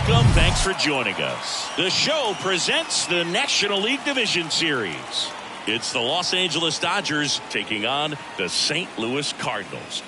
Welcome. Thanks for joining us. The show presents the National League Division Series. It's the Los Angeles Dodgers taking on the St. Louis Cardinals.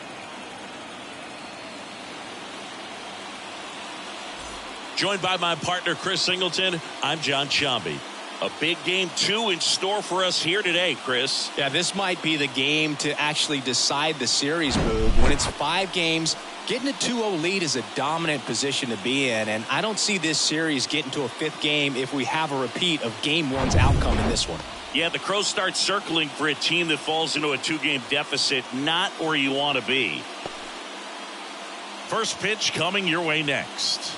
Joined by my partner, Chris Singleton, I'm John Chomby. A big game 2 in store for us here today, Chris. Yeah, this might be the game to actually decide the series, Boog. When it's 5 games, getting a 2-0 lead is a dominant position to be in, and I don't see this series getting to a 5th game if we have a repeat of Game 1's outcome in this one. Yeah, the Crows start circling for a team that falls into a 2-game deficit, not where you want to be. First pitch coming your way next.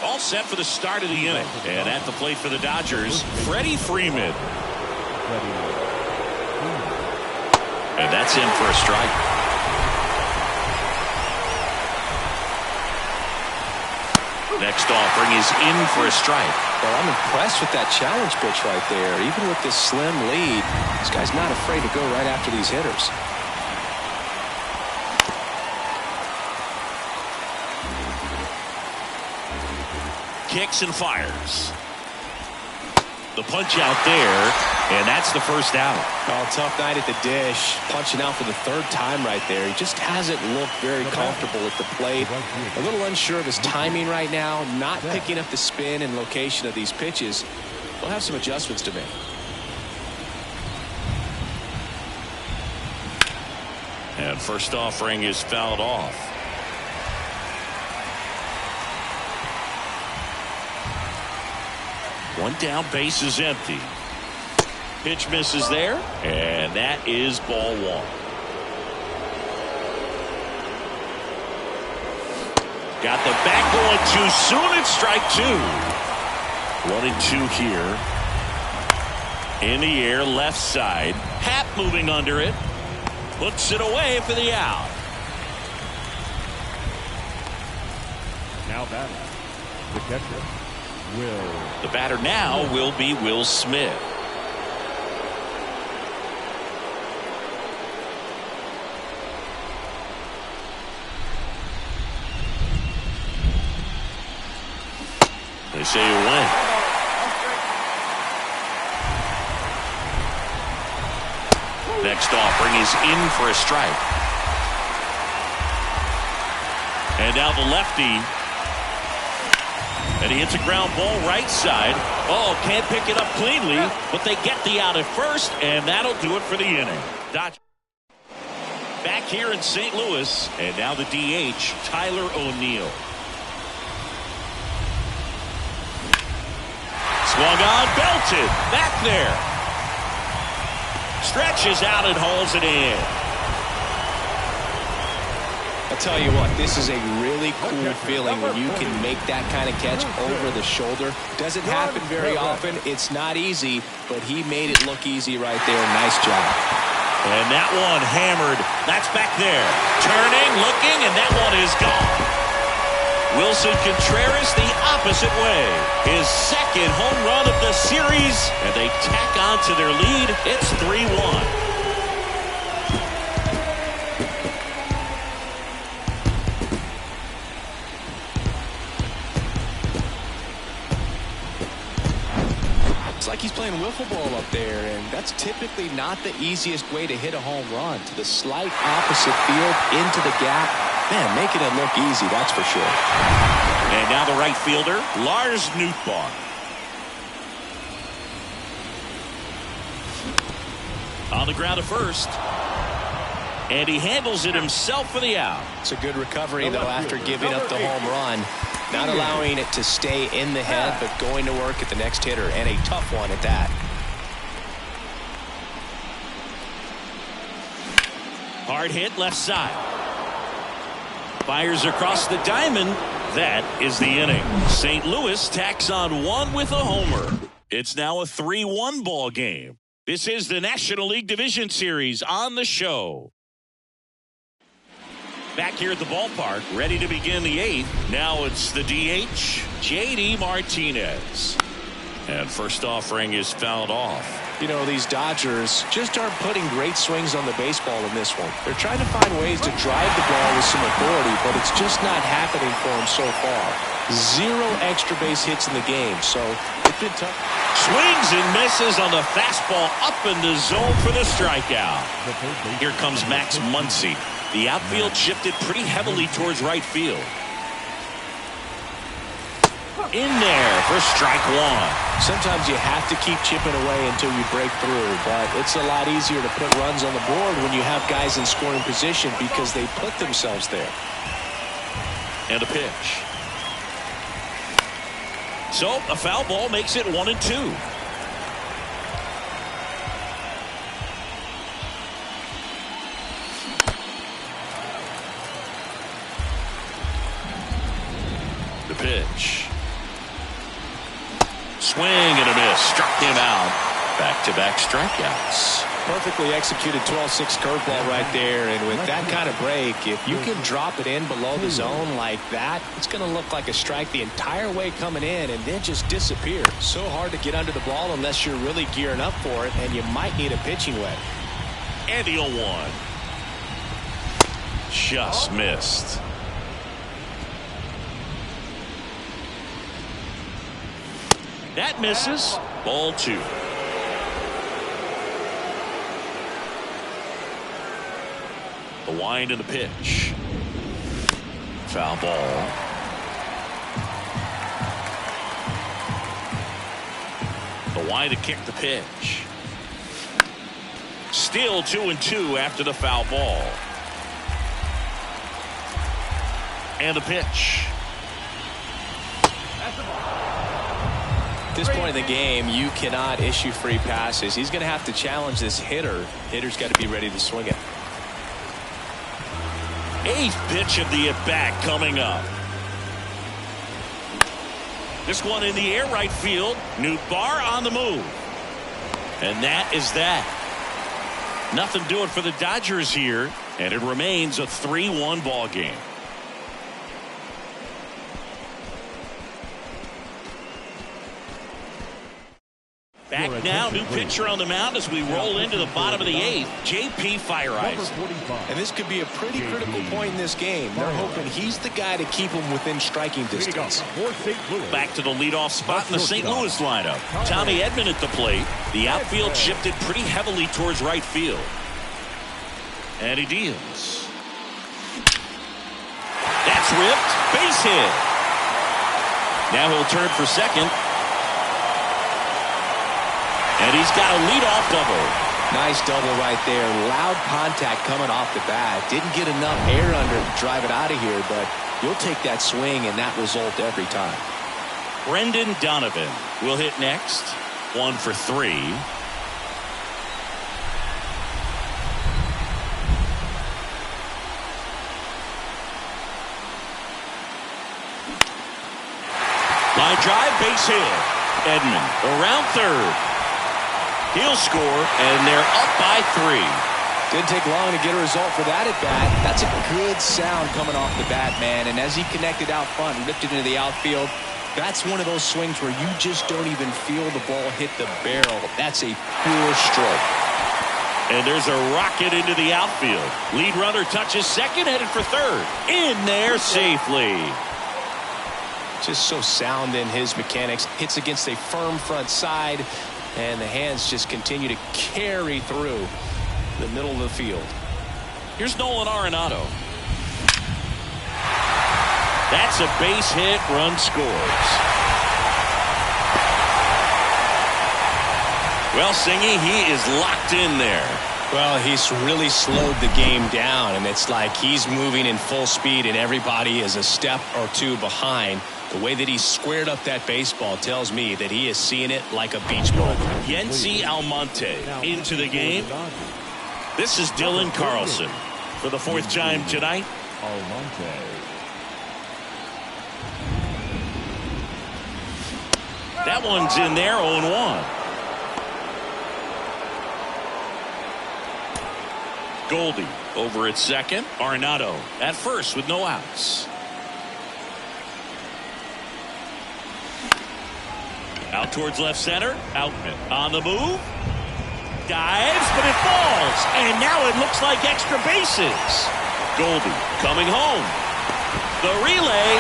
All set for the start of the inning. And at the plate for the Dodgers, Freddie Freeman. And that's in for a strike. Next offering is in for a strike. Well, I'm impressed with that challenge pitch right there. Even with this slim lead, this guy's not afraid to go right after these hitters. Kicks and fires. The punch out there, and that's the first out. Oh, tough night at the dish. Punching out for the 3rd time right there. He just hasn't looked very comfortable at the plate. A little unsure of his timing right now. Not picking up the spin and location of these pitches. We'll have some adjustments to make. And first offering is fouled off. One down, base is empty. Pitch misses there, and that is ball 1. Got the back going too soon, it's strike 2. 1-2 here. In the air, left side. Happ moving under it. Puts it away for the out. Now batting, the catcher. The batter now will be Will Smith. They say you win. Next offering is in for a strike. And now the lefty. And he hits a ground ball right side. Oh, can't pick it up cleanly, but they get the out at first, and that'll do it for the inning. Dodgers back here in St. Louis, and now the DH, Tyler O'Neill. Swung on, belted, back there. Stretches out and hauls it in. I'll tell you what, this is a really cool feeling when you can make that kind of catch over the shoulder. Doesn't happen very often. It's not easy, but he made it look easy right there. Nice job. And that one hammered. That's back there. Turning, looking, and that one is gone. Wilson Contreras the opposite way. His 2nd home run of the series, and they tack on to their lead. It's 3-1. It's like he's playing wiffle ball up there, and that's typically not the easiest way to hit a home run. To the slight opposite field, into the gap. Man, making it look easy, that's for sure. And now the right fielder, Lars Nootbaar. On the ground at first. And he handles it himself for the out. It's a good recovery, though, after giving up the home run. Not allowing it to stay in the head, but going to work at the next hitter, and a tough one at that. Hard hit left side. Fires across the diamond. That is the inning. St. Louis tacks on 1 with a homer. It's now a 3-1 ball game. This is the National League Division Series on the show. Back here at the ballpark, ready to begin the 8th. Now it's the DH, J.D. Martinez. And first offering is fouled off. You know, these Dodgers just aren't putting great swings on the baseball in this one. They're trying to find ways to drive the ball with some authority, but it's just not happening for them so far. 0 extra base hits in the game, so it's been tough. Swings and misses on the fastball up in the zone for the strikeout. Here comes Max Muncy. The outfield shifted pretty heavily towards right field. In there for strike one. Sometimes you have to keep chipping away until you break through, but it's a lot easier to put runs on the board when you have guys in scoring position because they put themselves there. And a pitch. So a foul ball makes it 1-2. The pitch. Swing and a miss. Struck him out. Back-to-back strikeouts. Perfectly executed 12-6 curveball right there, and with that kind of break, if you can drop it in below the zone like that, it's going to look like a strike the entire way coming in and then just disappear. So hard to get under the ball unless you're really gearing up for it, and you might need a pitching wedge. And the 0-1. Just missed. That misses. Ball 2. The wind and the pitch. Foul ball. The wind to kick the pitch. Still 2-2 after the foul ball. And the pitch. At this point in the game, you cannot issue free passes. He's going to have to challenge this hitter. Hitter's got to be ready to swing it. 8th pitch of the at-bat coming up. This one in the air right field. Nootbaar on the move. And that is that. Nothing doing for the Dodgers here, and it remains a 3-1 ball game. Back now, new pitcher on the mound as we roll into the bottom of the 8th. J.P. Fireeyes. And this could be a pretty critical point in this game. They're hoping he's the guy to keep them within striking distance. Back to the leadoff spot in the St. Louis lineup. Tommy Edman at the plate. The outfield shifted pretty heavily towards right field. And he deals. That's ripped. Base hit. Now he'll turn for second. And he's got a leadoff double. Nice double right there. Loud contact coming off the bat. Didn't get enough air under it to drive it out of here, but you'll take that swing and that result every time. Brendan Donovan will hit next. 1 for 3. Line drive, base hit. Edman around third. He'll score, and they're up by 3. Didn't take long to get a result for that at bat. That's a good sound coming off the bat, man. And as he connected out front and ripped it into the outfield, that's one of those swings where you just don't even feel the ball hit the barrel. That's a pure stroke. And there's a rocket into the outfield. Lead runner touches second, headed for third. In there safely. Just so sound in his mechanics. Hits against a firm front side. And the hands just continue to carry through the middle of the field. Here's Nolan Arenado. That's a base hit. Run scores. Well, Singy, he is locked in there. Well, he's really slowed the game down, and it's like he's moving in full speed, and everybody is a step or two behind. The way that he squared up that baseball tells me that he is seeing it like a beach ball. Yency Almonte into the game. This is Dylan Carlson for the 4th time tonight. Almonte. That one's in there, 0-1. Goldie over at second. Arenado at first with no outs. Out towards left center. Outman on the move. Dives, but it falls. And now it looks like extra bases. Goldie coming home. The relay.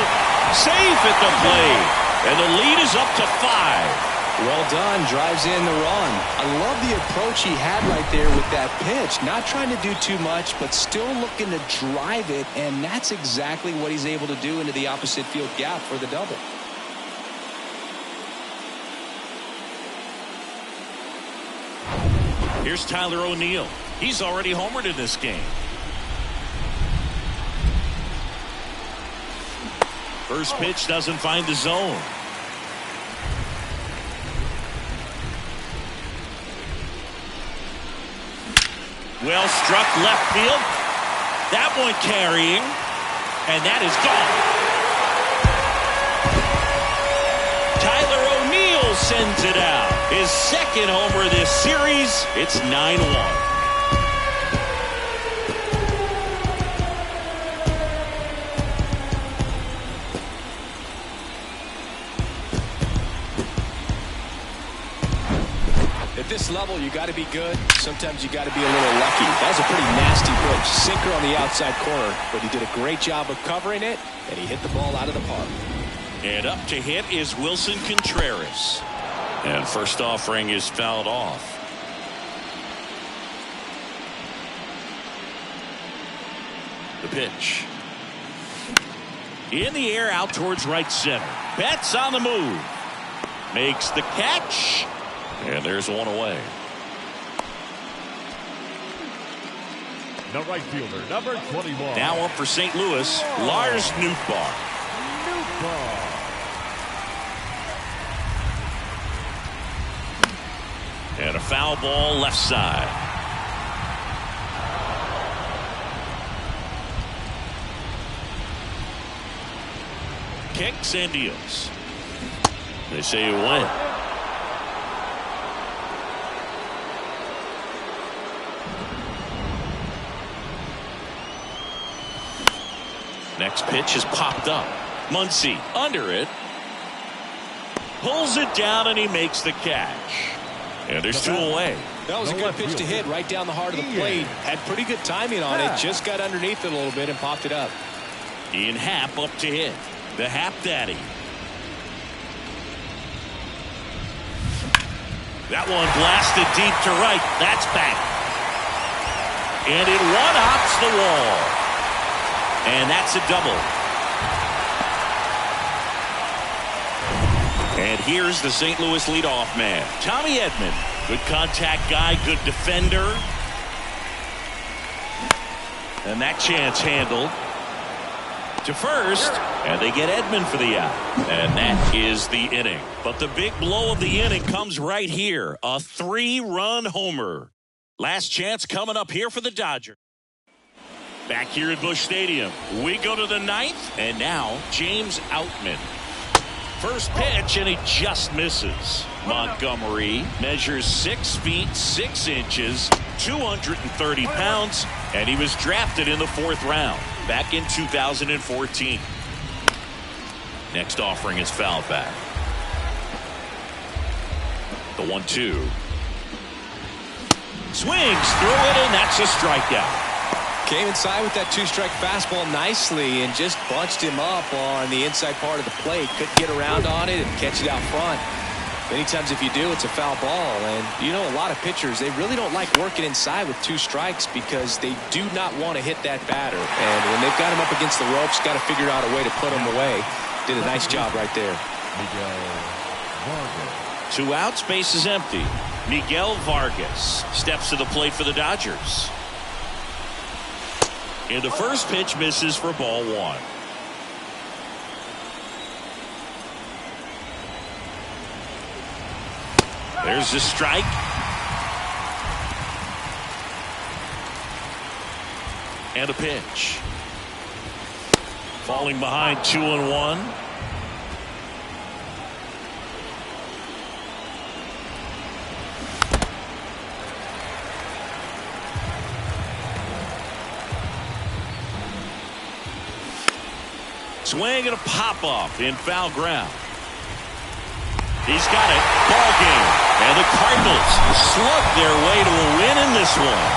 Safe at the plate. And the lead is up to 5. Well done. Drives in the run. I love the approach he had right there with that pitch. Not trying to do too much, but still looking to drive it. And that's exactly what he's able to do into the opposite field gap for the double. Here's Tyler O'Neill. He's already homered in this game. First pitch doesn't find the zone. Well struck left field. That one carrying. And that is gone. Tyler O'Neill sends it out. His second homer this series. It's 9-1. At this level, you got to be good. Sometimes you got to be a little lucky. That was a pretty nasty pitch. Sinker on the outside corner, but he did a great job of covering it, and he hit the ball out of the park. And up to hit is Wilson Contreras. And first offering is fouled off. The pitch. In the air out towards right center. Betts on the move. Makes the catch. And there's one away. The right fielder, number 21. Now up for St. Louis, Lars Nootbaar. And a foul ball left side. Kicks and deals. They say you win. Next pitch is popped up. Muncy under it. Pulls it down and he makes the catch. And there's two away. That was a good pitch to hit right down the heart of the plate. Had pretty good timing on it. Just got underneath it a little bit and popped it up. Ian Happ up to hit. The Happ Daddy. That one blasted deep to right. That's back. And it one-hops the wall. And that's a double. And here's the St. Louis leadoff man, Tommy Edman. Good contact guy, good defender. And that chance handled to first, and they get Edman for the out. And that is the inning. But the big blow of the inning comes right here. A 3-run homer. Last chance coming up here for the Dodgers. Back here at Busch Stadium, we go to the 9th, and now James Outman. First pitch, and he just misses. Montgomery measures 6 feet 6 inches, 230 pounds, and he was drafted in the 4th round back in 2014. Next offering is fouled back. The 1-2. Swings through it, and that's a strikeout. Came inside with that 2-strike fastball nicely and just bunched him up on the inside part of the plate. Couldn't get around on it and catch it out front. Many times if you do, it's a foul ball. And you know, a lot of pitchers, they really don't like working inside with 2 strikes because they do not want to hit that batter. And when they've got him up against the ropes, got to figure out a way to put him away. Did a nice job right there. 2 outs, base is empty. Miguel Vargas steps to the plate for the Dodgers. And the first pitch misses for ball 1. There's the strike. And a pitch. Falling behind 2-1. Swing and a pop-up in foul ground. He's got it. Ball game. And the Cardinals slug their way to a win in this one.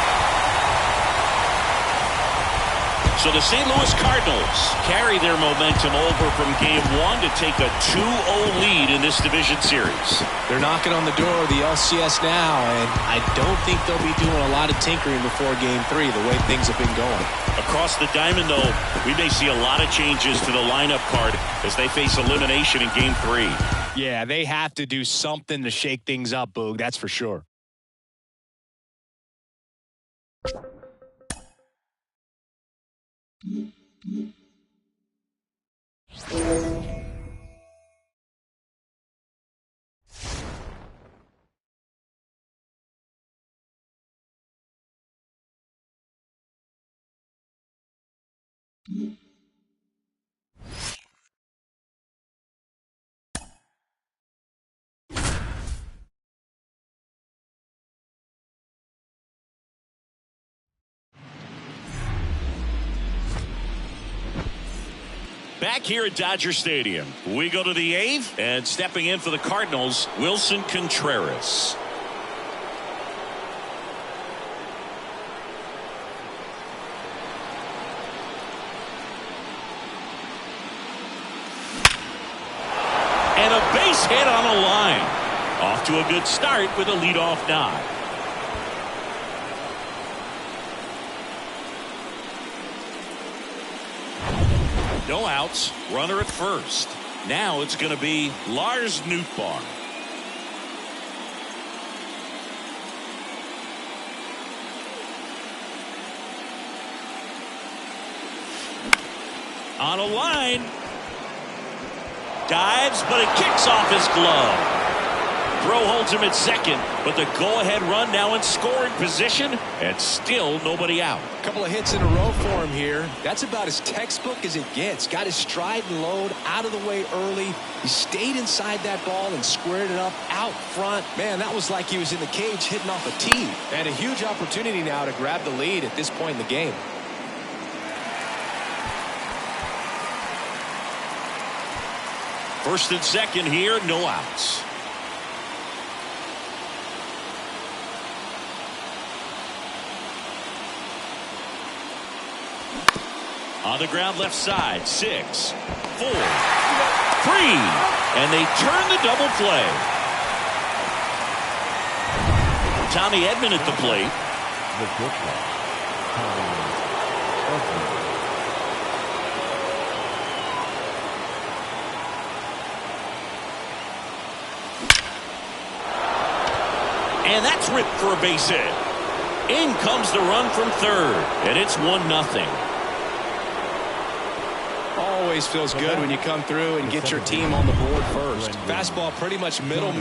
So the St. Louis Cardinals carry their momentum over from Game 1 to take a 2-0 lead in this division series. They're knocking on the door of the LCS now, and I don't think they'll be doing a lot of tinkering before Game 3, the way things have been going. Across the diamond, though, we may see a lot of changes to the lineup card as they face elimination in Game 3. Yeah, they have to do something to shake things up, Boog, that's for sure. Back here at Dodger Stadium, we go to the 8th, and stepping in for the Cardinals, Wilson Contreras. And a base hit on a line. Off to a good start with a leadoff nod. No outs, runner at first. Now it's going to be Lars Nootbaar. On a line. Dives, but it kicks off his glove. Throw holds him at second, but the go-ahead run now in scoring position, and still nobody out. A couple of hits in a row for him here. That's about as textbook as it gets. Got his stride and load out of the way early. He stayed inside that ball and squared it up out front. Man, that was like he was in the cage hitting off a tee. And a huge opportunity now to grab the lead at this point in the game. First and second here, no outs. On the ground left side, 6, 4, 3, and they turn the double play. Tommy Edman at the plate. The pitcher, Tommy Edman. And that's ripped for a base hit. In comes the run from third, and it's 1-0. Always feels good when you come through and get your team on the board first. Fastball pretty much middle,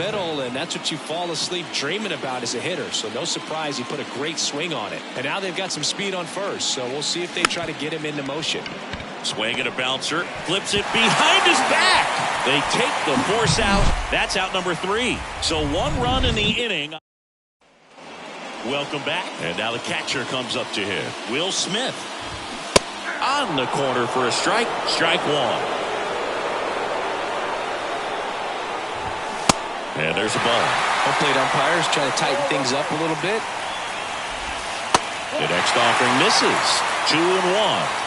and that's what you fall asleep dreaming about as a hitter. So no surprise he put a great swing on it. And now they've got some speed on first, so we'll see if they try to get him into motion. Swing and a bouncer, flips it behind his back. They take the force out. That's out number 3. So 1 run in the inning. Welcome back. And now the catcher comes up to him. Will Smith. On the corner for a strike. Strike 1. And there's a ball. Home plate umpires try to tighten things up a little bit. The next offering misses. 2-1.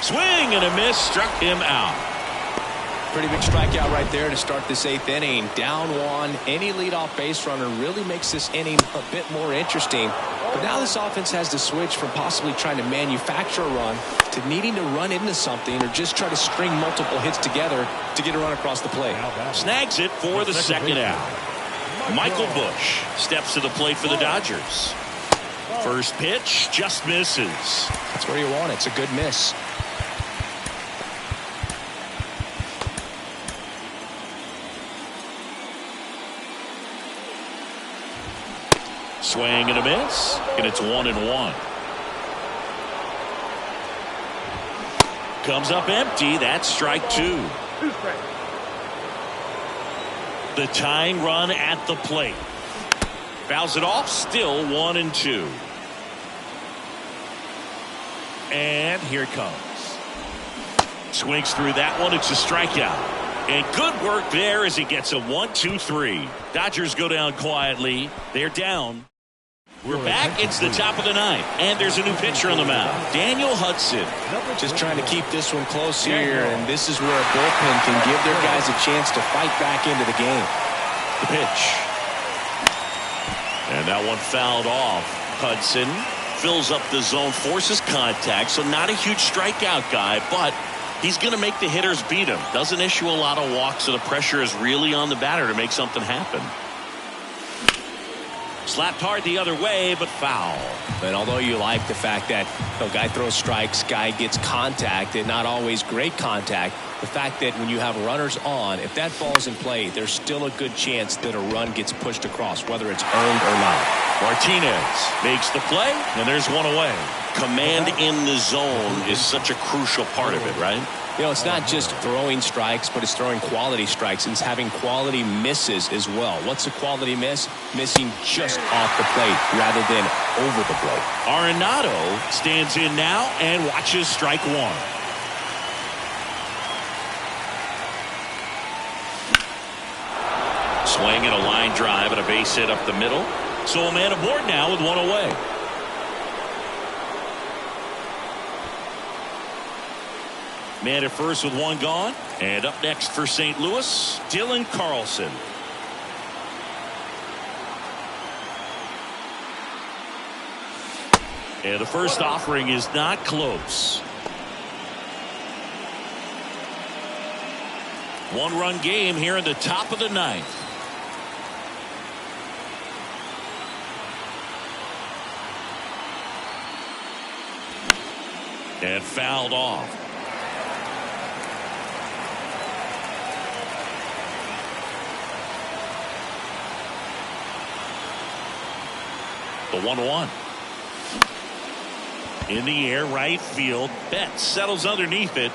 Swing and a miss, struck him out. Pretty big strikeout right there to start this 8th inning. Down 1. Any leadoff base runner really makes this inning a bit more interesting. But now this offense has to switch from possibly trying to manufacture a run to needing to run into something or just try to string multiple hits together to get a run across the plate. Snags it for the second out. Michael Busch steps to the plate for the Dodgers. First pitch just misses. That's where you want it. It's a good miss. Swing and a miss, and it's 1-1. Comes up empty. That's strike 2. The tying run at the plate. Fouls it off. Still 1-2. And here it comes. Swings through that one. It's a strikeout. And good work there as he gets a 1-2-3. Dodgers go down quietly. They're down. We're back. It's the top of the ninth. And there's a new pitcher on the mound. Daniel Hudson. Just trying to keep this one close here. And this is where a bullpen can give their guys a chance to fight back into the game. The pitch. And that one fouled off. Hudson fills up the zone, forces contact. So not a huge strikeout guy, but he's going to make the hitters beat him. Doesn't issue a lot of walks, so the pressure is really on the batter to make something happen. Slapped hard the other way, but foul. And although you like the fact that guy throws strikes, guy gets contact, and not always great contact, the fact that when you have runners on, if that ball's in play, there's still a good chance that a run gets pushed across, whether it's earned or not. Martinez makes the play, and there's one away. Command in the zone is such a crucial part of it, right? It's not just throwing strikes, but it's throwing quality strikes, and it's having quality misses as well. What's a quality miss? Missing just off the plate rather than over the plate. Arenado stands in now and watches strike one. Swing and a line drive and a base hit up the middle. So a man aboard now with one away. Man at first with one gone. And up next for St. Louis, Dylan Carlson. And the first offering is not close. One-run game here in the top of the ninth. And fouled off. The 1-1. In the air, right field. Betts settles underneath it.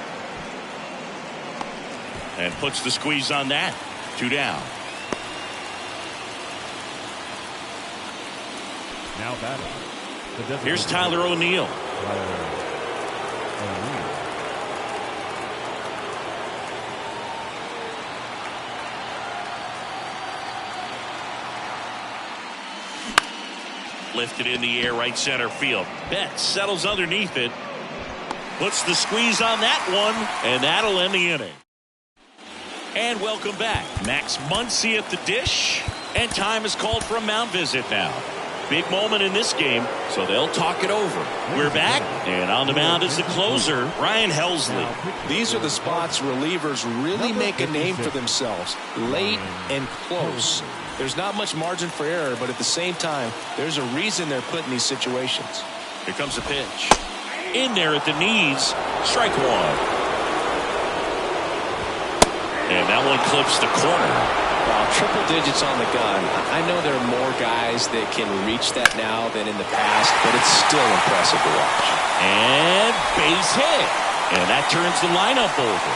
And puts the squeeze on that. 2 down. Now batting. Here's Tyler O'Neill. Lifted in the air, right center field. Betts settles underneath it. Puts the squeeze on that one, and that'll end the inning. And welcome back. Max Muncy at the dish, and time is called for a mound visit now. Big moment in this game, so they'll talk it over. We're back, and on the mound is the closer, Ryan Helsley. These are the spots relievers really make a name for themselves. Late and close. There's not much margin for error, but at the same time, there's a reason they're put in these situations. Here comes a pitch. In there at the knees, strike one. And that one clips the corner. Triple digits on the gun. I know there are more guys that can reach that now than in the past, but it's still impressive to watch. And base hit. And that turns the lineup over.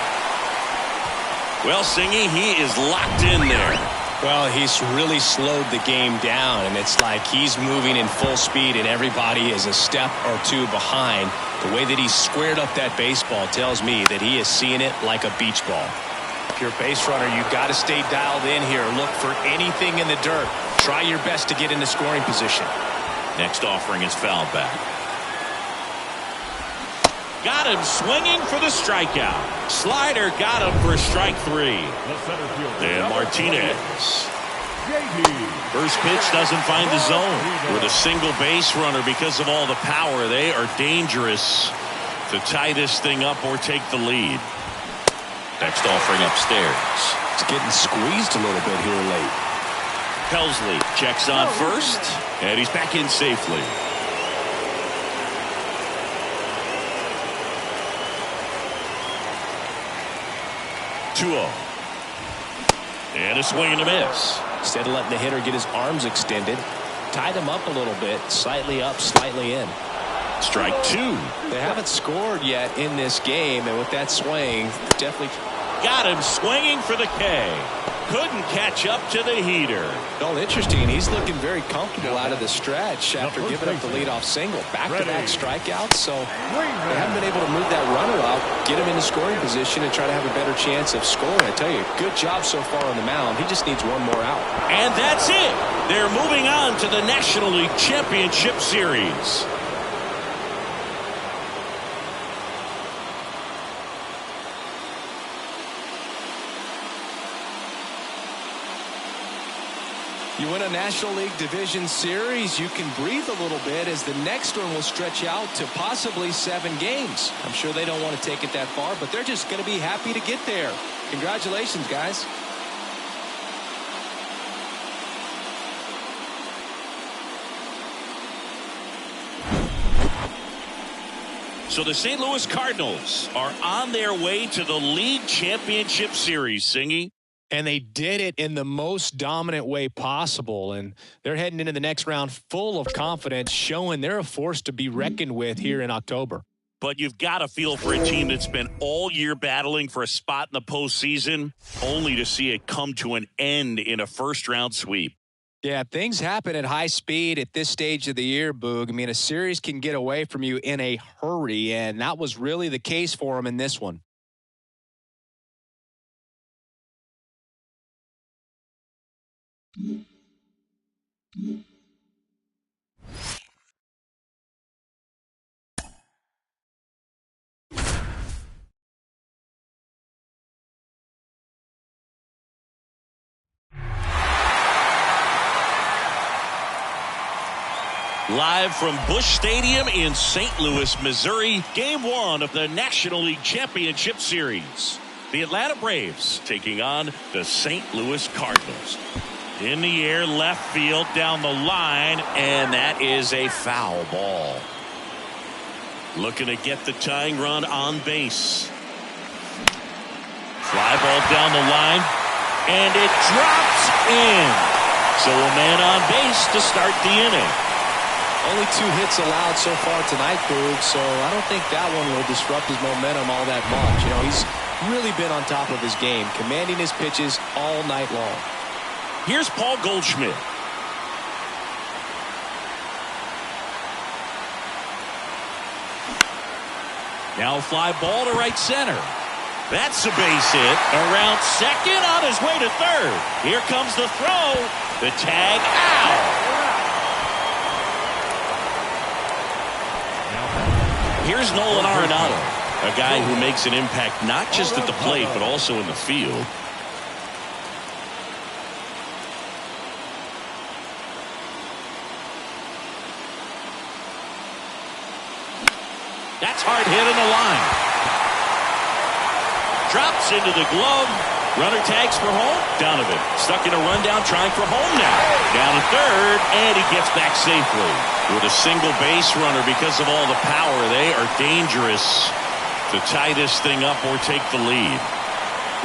Well, Singy, he is locked in there. Well, he's really slowed the game down, and it's like he's moving in full speed, and everybody is a step or two behind. The way that he squared up that baseball tells me that he is seeing it like a beach ball. If you're a base runner, you've got to stay dialed in here. Look for anything in the dirt. Try your best to get into scoring position. Next offering is fouled back. Got him swinging for the strikeout. Slider got him for strike 3. And Martinez. First pitch doesn't find the zone. With a single base runner, because of all the power, they are dangerous to tie this thing up or take the lead. Next offering upstairs. It's getting squeezed a little bit here late. Helsley checks on first, and he's back in safely. And a swing and a miss. Instead of letting the hitter get his arms extended, tied him up a little bit, slightly up, slightly in. Strike 2. They haven't scored yet in this game, and with that swing, definitely got him swinging for the K. Couldn't catch up to the heater. Well, interesting. He's looking very comfortable out of the stretch after giving up the leadoff single. Back-to-back strikeouts, so they haven't been able to move that runner up, get him in the scoring position, and try to have a better chance of scoring. I tell you, good job so far on the mound. He just needs one more out. And that's it. They're moving on to the National League Championship Series. You win a National League Division Series, you can breathe a little bit as the next one will stretch out to possibly 7 games. I'm sure they don't want to take it that far, but they're just going to be happy to get there. Congratulations, guys. So the St. Louis Cardinals are on their way to the League Championship Series, Singy. And they did it in the most dominant way possible. And they're heading into the next round full of confidence, showing they're a force to be reckoned with here in October. But you've got to feel for a team that's been all year battling for a spot in the postseason, only to see it come to an end in a first-round sweep. Yeah, things happen at high speed at this stage of the year, Boog. I mean, a series can get away from you in a hurry, and that was really the case for them in this one. Live from Busch Stadium in St. Louis, Missouri, Game 1 of the National League Championship Series. The Atlanta Braves taking on the St. Louis Cardinals. In the air, left field, down the line, and that is a foul ball. Looking to get the tying run on base. Fly ball down the line, and it drops in. So a man on base to start the inning. Only 2 hits allowed so far tonight, Boog, so I don't think that one will disrupt his momentum all that much. You know, he's really been on top of his game, commanding his pitches all night long. Here's Paul Goldschmidt. Now fly ball to right center. That's a base hit. Around second, on his way to third. Here comes the throw. The tag out. Here's Nolan Arenado, a guy who makes an impact not just at the plate, but also in the field. That's hard hit in the line. Drops into the glove. Runner tags for home. Donovan stuck in a rundown, trying for home now. Down to third, and he gets back safely. With a single base runner, because of all the power, they are dangerous to tie this thing up or take the lead.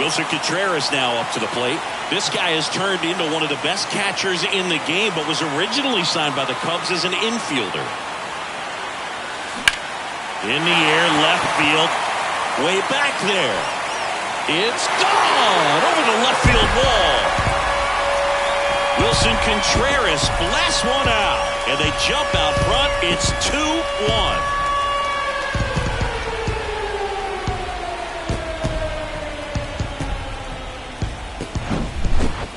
Wilson Contreras now up to the plate. This guy has turned into one of the best catchers in the game, but was originally signed by the Cubs as an infielder. In the air, left field, way back there. It's gone over the left field wall. Wilson Contreras blasts one out, and they jump out front. It's 2-1.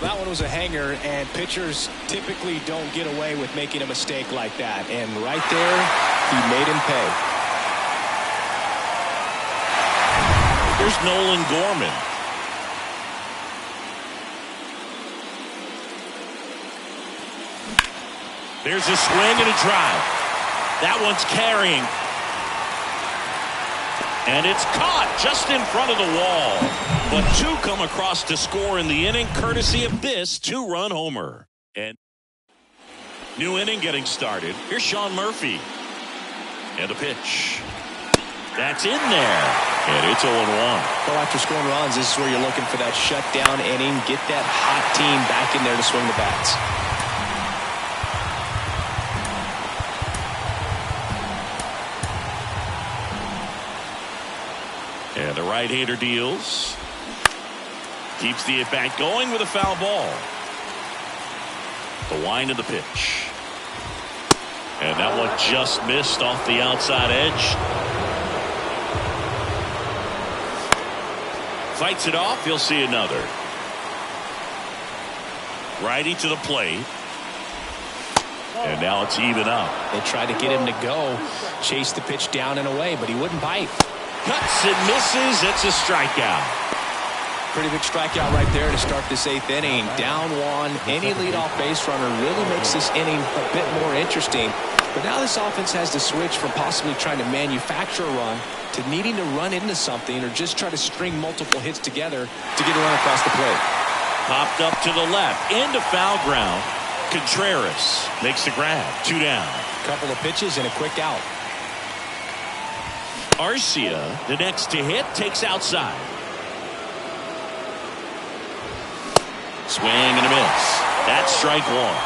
That one was a hanger, and pitchers typically don't get away with making a mistake like that. And right there, he made him pay. Here's Nolan Gorman. There's a swing and a drive. That one's carrying. And it's caught just in front of the wall. But 2 come across to score in the inning, courtesy of this 2-run homer. And new inning getting started. Here's Sean Murphy. And the pitch. That's in there. And it's 0-1. Well, after scoring runs, this is where you're looking for that shutdown inning. Get that hot team back in there to swing the bats. And the right-hander deals. Keeps the at-bat going with a foul ball. The wind of the pitch. And that one just missed off the outside edge. Fights it off. He'll see another. Righty to the plate. And now it's even up. They tried to get him to go. Chase the pitch down and away, but he wouldn't bite. Cuts and misses. It's a strikeout. Pretty big strikeout right there to start this 8th inning. Down one. Any leadoff base runner really makes this inning a bit more interesting. But now this offense has to switch from possibly trying to manufacture a run to needing to run into something or just try to string multiple hits together to get a run across the plate. Popped up to the left. Into foul ground. Contreras makes the grab. 2 down. Couple of pitches and a quick out. Arcia, the next to hit, takes outside. Swing and a miss. That's strike one.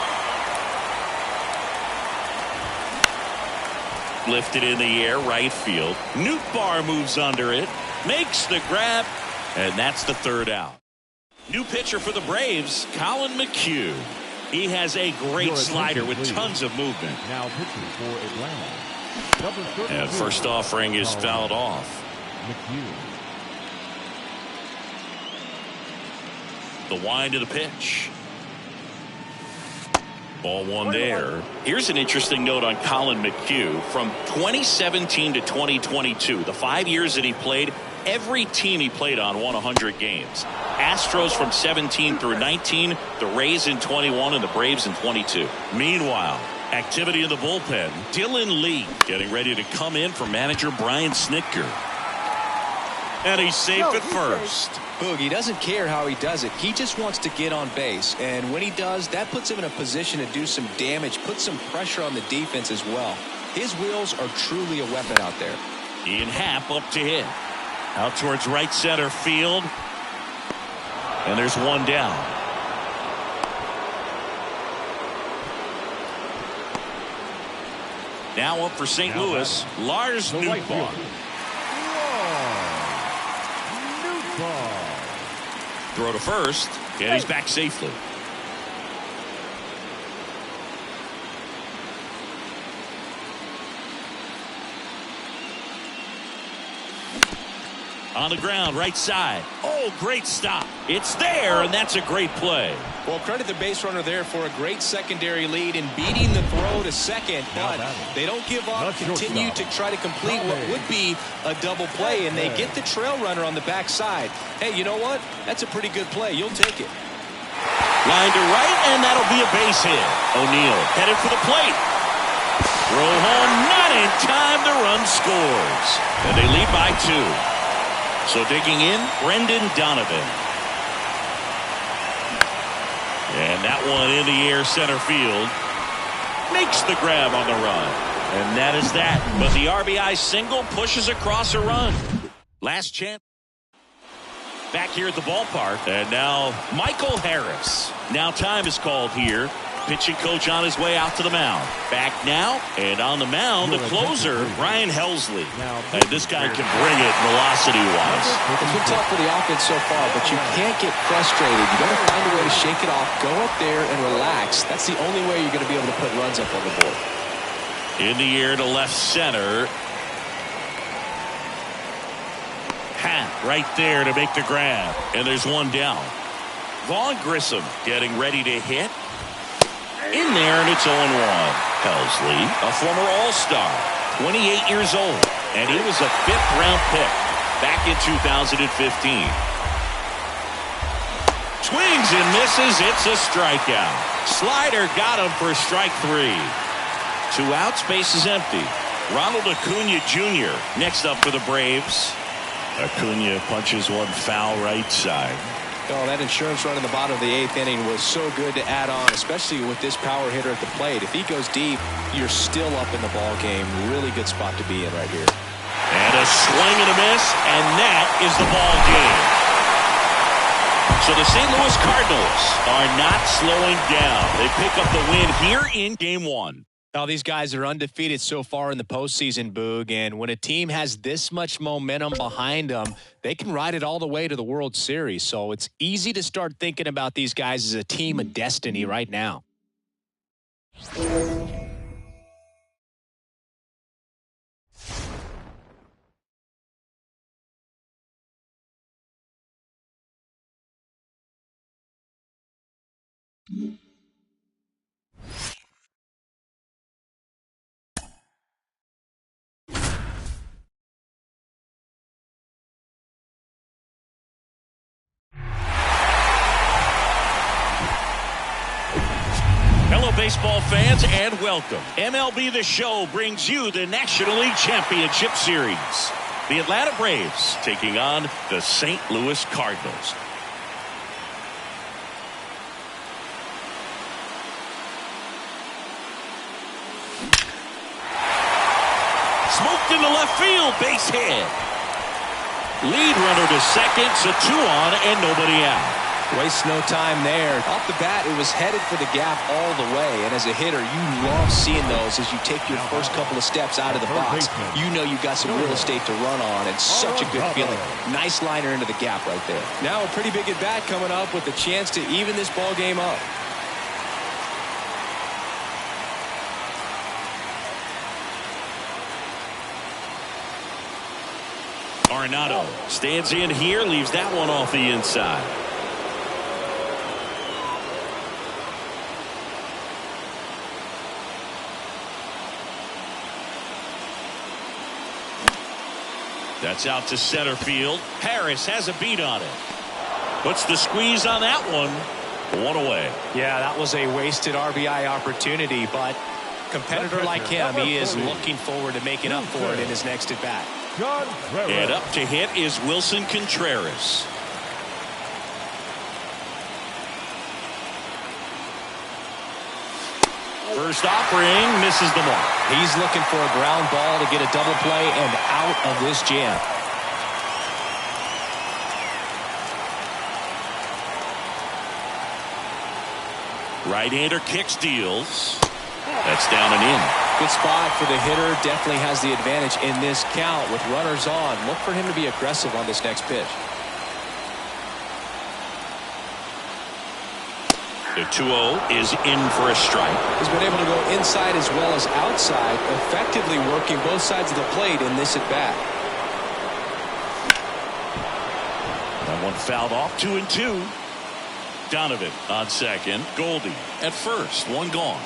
Lifted in the air, right field. Nootbaar moves under it, makes the grab, and that's the 3rd out. New pitcher for the Braves, Colin McHugh. He has a great slider with tons of movement. Now pitching for Atlanta. And first offering is fouled off. McHugh. The wind of the pitch. Ball one there. Here's an interesting note on Colin McHugh. From 2017 to 2022, the 5 years that he played, every team he played on won 100 games. Astros from 17 through 19, the Rays in 21, and the Braves in 22. Meanwhile, activity in the bullpen. Dylan Lee getting ready to come in for manager Brian Snitker. And he's safe at first. Boog, he doesn't care how he does it. He just wants to get on base. And when he does, that puts him in a position to do some damage, put some pressure on the defense as well. His wheels are truly a weapon out there. Ian Happ up to hit. Out towards right center field. And there's one down. Now up for St. Louis, Lars Nootbaar. Throw to first, and he's back safely. On the ground, right side. Oh, great stop. It's there, and that's a great play. Well, credit the base runner there for a great secondary lead in beating the throw to second. But they don't give up, continue to try to complete what would be a double play, and they get the trail runner on the backside. Hey, you know what? That's a pretty good play. You'll take it. Line to right, and that'll be a base hit. O'Neill headed for the plate. Throw home, not in time. The run scores. And they lead by 2. So digging in, Brendan Donovan. And that one in the air center field. Makes the grab on the run. And that is that. But the RBI single pushes across a run. Last chance. Back here at the ballpark. And now Michael Harris. Now time is called here. Pitching coach on his way out to the mound. Back now, and on the mound, the closer, Ryan Helsley. And this guy can bring it velocity-wise. It's been tough for the offense so far, but you can't get frustrated. You got to find a way to shake it off, go up there and relax. That's the only way you're going to be able to put runs up on the board. In the air to left center. Hat right there to make the grab. And there's one down. Vaughn Grissom getting ready to hit. In there, and it's 0-1. Helsley, a former All-Star, 28 years old, and he was a 5th-round pick back in 2015. Swings and misses. It's a strikeout. Slider got him for strike 3. 2 outs, base is empty. Ronald Acuna Jr. next up for the Braves. Acuna punches one foul right side. Oh, that insurance run in the bottom of the 8th inning was so good to add on, especially with this power hitter at the plate. If he goes deep, you're still up in the ball game. Really good spot to be in right here. And a swing and a miss, and that is the ball game. So the St. Louis Cardinals are not slowing down. They pick up the win here in Game 1. Now, these guys are undefeated so far in the postseason, Boog, and when a team has this much momentum behind them, they can ride it all the way to the World Series. So it's easy to start thinking about these guys as a team of destiny right now. Hello, baseball fans, and welcome. MLB The Show brings you the National League Championship Series. The Atlanta Braves taking on the St. Louis Cardinals. Smoked into left field, base hit. Lead runner to second, so 2 on and nobody out. Waste no time there. Off the bat, it was headed for the gap all the way. And as a hitter, you love seeing those as you take your first couple of steps out of the box. You know you got some real estate to run on, and such a good feeling. Nice liner into the gap right there. Now a pretty big at bat coming up with a chance to even this ball game up. Arenado stands in here, leaves that one off the inside. That's out to center field. Harris has a beat on it. Puts the squeeze on that one. 1 away. Yeah, that was a wasted RBI opportunity, but competitor like him, he is looking forward to making up for it in his next at bat. And up to hit is Wilson Contreras. First offering misses the mark. He's looking for a ground ball to get a double play and out of this jam. Right-hander kicks, deals. That's down and in. Good spot for the hitter. Definitely has the advantage in this count with runners on. Look for him to be aggressive on this next pitch. The 2-0 is in for a strike. He's been able to go inside as well as outside, effectively working both sides of the plate in this at-bat. That one fouled off. 2-2. Donovan on second. Goldie at first. 1 gone.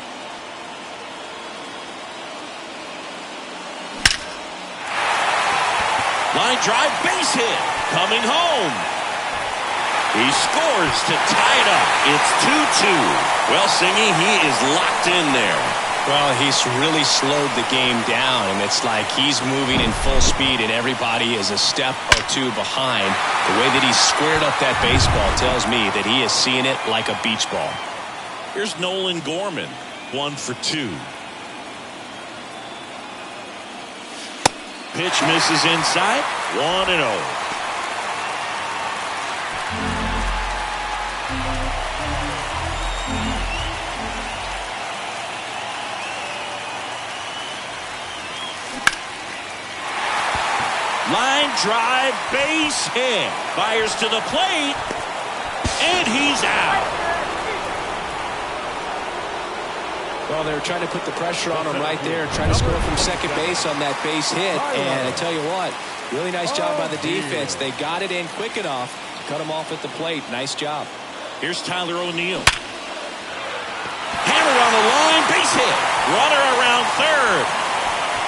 Line drive, base hit. Coming home. He scores to tie it up. It's 2-2. Well, Singy, he is locked in there. Well, he's really slowed the game down, and it's like he's moving in full speed, and everybody is a step or 2 behind. The way that he squared up that baseball tells me that he is seeing it like a beach ball. Here's Nolan Gorman, 1 for 2. Pitch misses inside, 1-0. Line drive, base hit. Fires to the plate, and he's out. Well, they were trying to put the pressure on him right there, trying to score from second base on that base hit. And I tell you what, really nice job by the defense. They got it in quick enough to cut him off at the plate. Nice job. Here's Tyler O'Neill. Hammered on the line, base hit. Runner around third.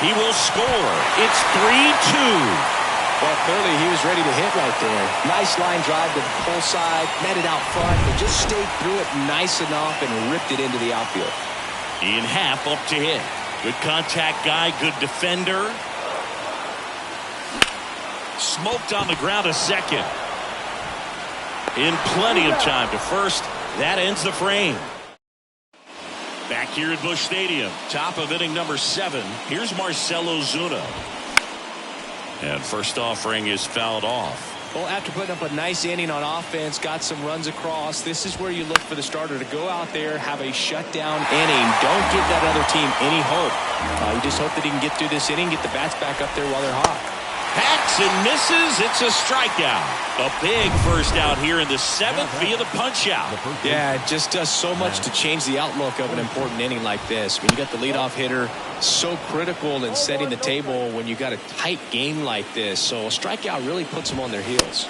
He will score. It's 3-2. Well, clearly he was ready to hit right there. Nice line drive to the pull side, met it out front, but just stayed through it nice enough and ripped it into the outfield. Ian Happ up to hit. Good contact guy, good defender. Smoked on the ground to second. In plenty of time to first. That ends the frame. Back here at Busch Stadium, top of inning number 7. Here's Marcell Ozuna. And first offering is fouled off. Well, after putting up a nice inning on offense, got some runs across, this is where you look for the starter to go out there, have a shutdown inning. Don't give that other team any hope. You just hope that he can get through this inning, get the bats back up there while they're hot. Hacks and misses. It's a strikeout. A big first out here in the 7th via the punch out. Yeah, it just does so much to change the outlook of an important inning like this. When you got the leadoff hitter, so critical in setting the table when you got a tight game like this. So a strikeout really puts them on their heels.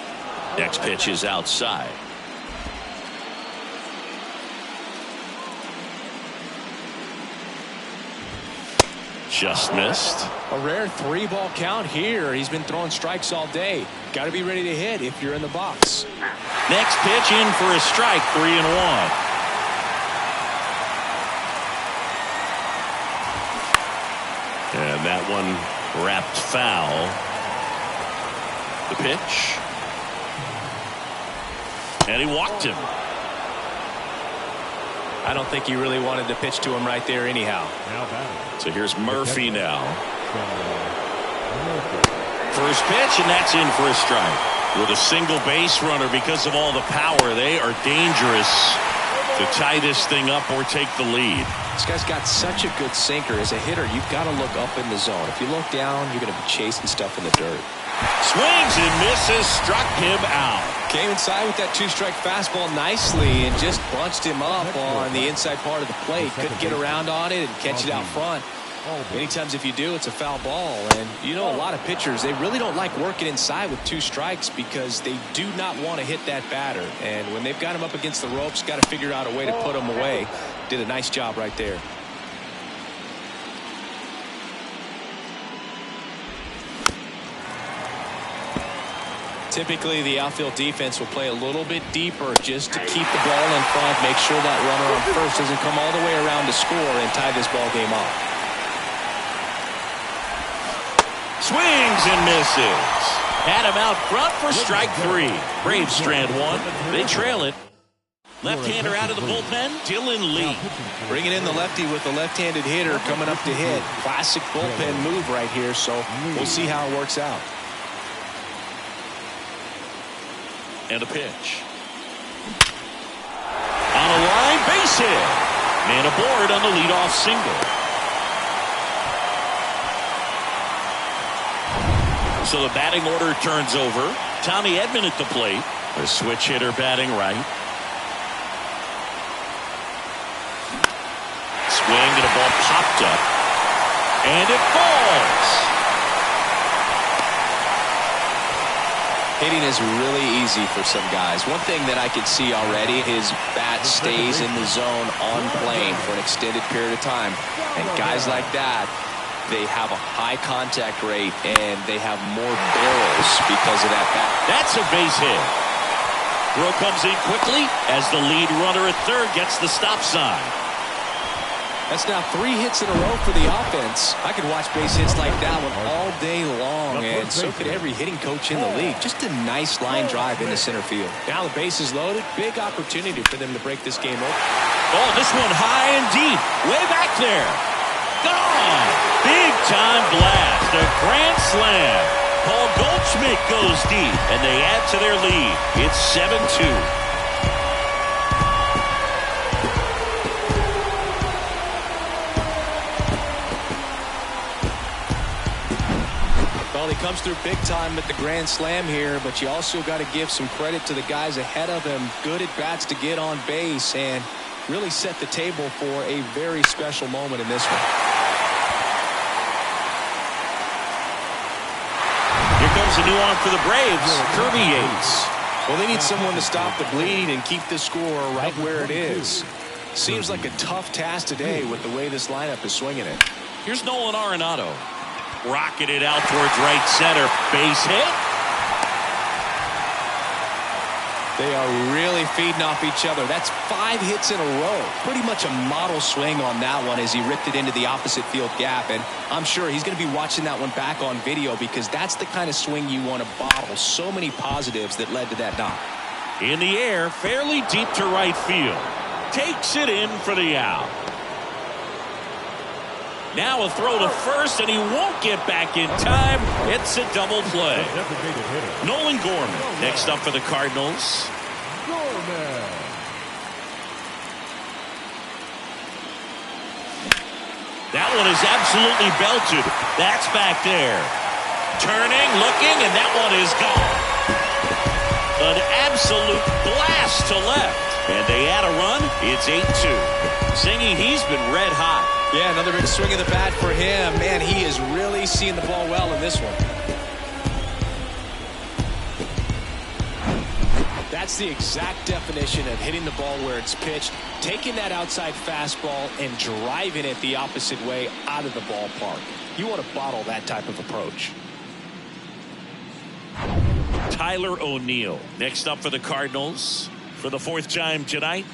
Next pitch is outside. Just missed. A rare 3-ball count here. He's been throwing strikes all day. Got to be ready to hit if you're in the box. Next pitch in for a strike, 3-1. And that one wrapped foul. The pitch. And he walked him. I don't think he really wanted to pitch to him right there anyhow. So here's Murphy now. First pitch, and that's in for a strike. With a single base runner, because of all the power, they are dangerous to tie this thing up or take the lead. This guy's got such a good sinker. As a hitter, you've got to look up in the zone. If you look down, you're going to be chasing stuff in the dirt. Swings and misses, struck him out. Came inside with that 2-strike fastball nicely and just bunched him up on the inside part of the plate. Couldn't get around on it and catch it out front. Many times if you do, it's a foul ball. And you know, a lot of pitchers, they really don't like working inside with 2 strikes because they do not want to hit that batter. And when they've got him up against the ropes, got to figure out a way to put him away. Did a nice job right there. Typically, the outfield defense will play a little bit deeper just to keep the ball in front, make sure that runner on first doesn't come all the way around to score and tie this ball game up. Swings and misses. Had him out front for strike 3. Braves strand 1. They trail it. Left-hander out of the bullpen, Dylan Lee. Bringing in the lefty with the left-handed hitter coming up to hit. Classic bullpen move right here, so we'll see how it works out. And a pitch. On a line, base hit. Man aboard on the leadoff single. So the batting order turns over. Tommy Edman at the plate. A switch hitter batting right. Swing and a ball popped up. And it falls. Hitting is really easy for some guys. One thing that I can see already, his bat stays in the zone on plane for an extended period of time. And guys like that, they have a high contact rate and they have more barrels because of that bat. That's a base hit. Throw comes in quickly as the lead runner at third gets the stop sign. That's now 3 hits in a row for the offense. I could watch base hits like that one all day long, and so could every hitting coach in the league. Just a nice line drive into center field. Now the base is loaded. Big opportunity for them to break this game open. Oh, this one high and deep. Way back there. Gone. Big time blast. A grand slam. Paul Goldschmidt goes deep, and they add to their lead. It's 7-2. Well, he comes through big time with the grand slam here, but you also got to give some credit to the guys ahead of him. Good at bats to get on base and really set the table for a very special moment in this one. Here comes a new arm for the Braves, Kirby Yates. Well, they need someone to stop the bleed and keep the score right where it is. Seems like a tough task today with the way this lineup is swinging it. Here's Nolan Arenado. Rocketed out towards right center. Base hit. They are really feeding off each other. That's 5 hits in a row. Pretty much a model swing on that one as he ripped it into the opposite field gap. And I'm sure he's going to be watching that one back on video because that's the kind of swing you want to bottle. So many positives that led to that knock. In the air, fairly deep to right field. Takes it in for the out. Now a throw to first, and he won't get back in time. It's a double play. Nolan Gorman next up for the Cardinals. That one is absolutely belted. That's back there. Turning, looking, and that one is gone. An absolute blast to left. And they add a run. It's 8-2. Singing, he's been red hot. Yeah, another big swing of the bat for him. Man, he is really seeing the ball well in this one. That's the exact definition of hitting the ball where it's pitched, taking that outside fastball and driving it the opposite way out of the ballpark. You want to bottle that type of approach. Tyler O'Neill next up for the Cardinals for the 4th time tonight.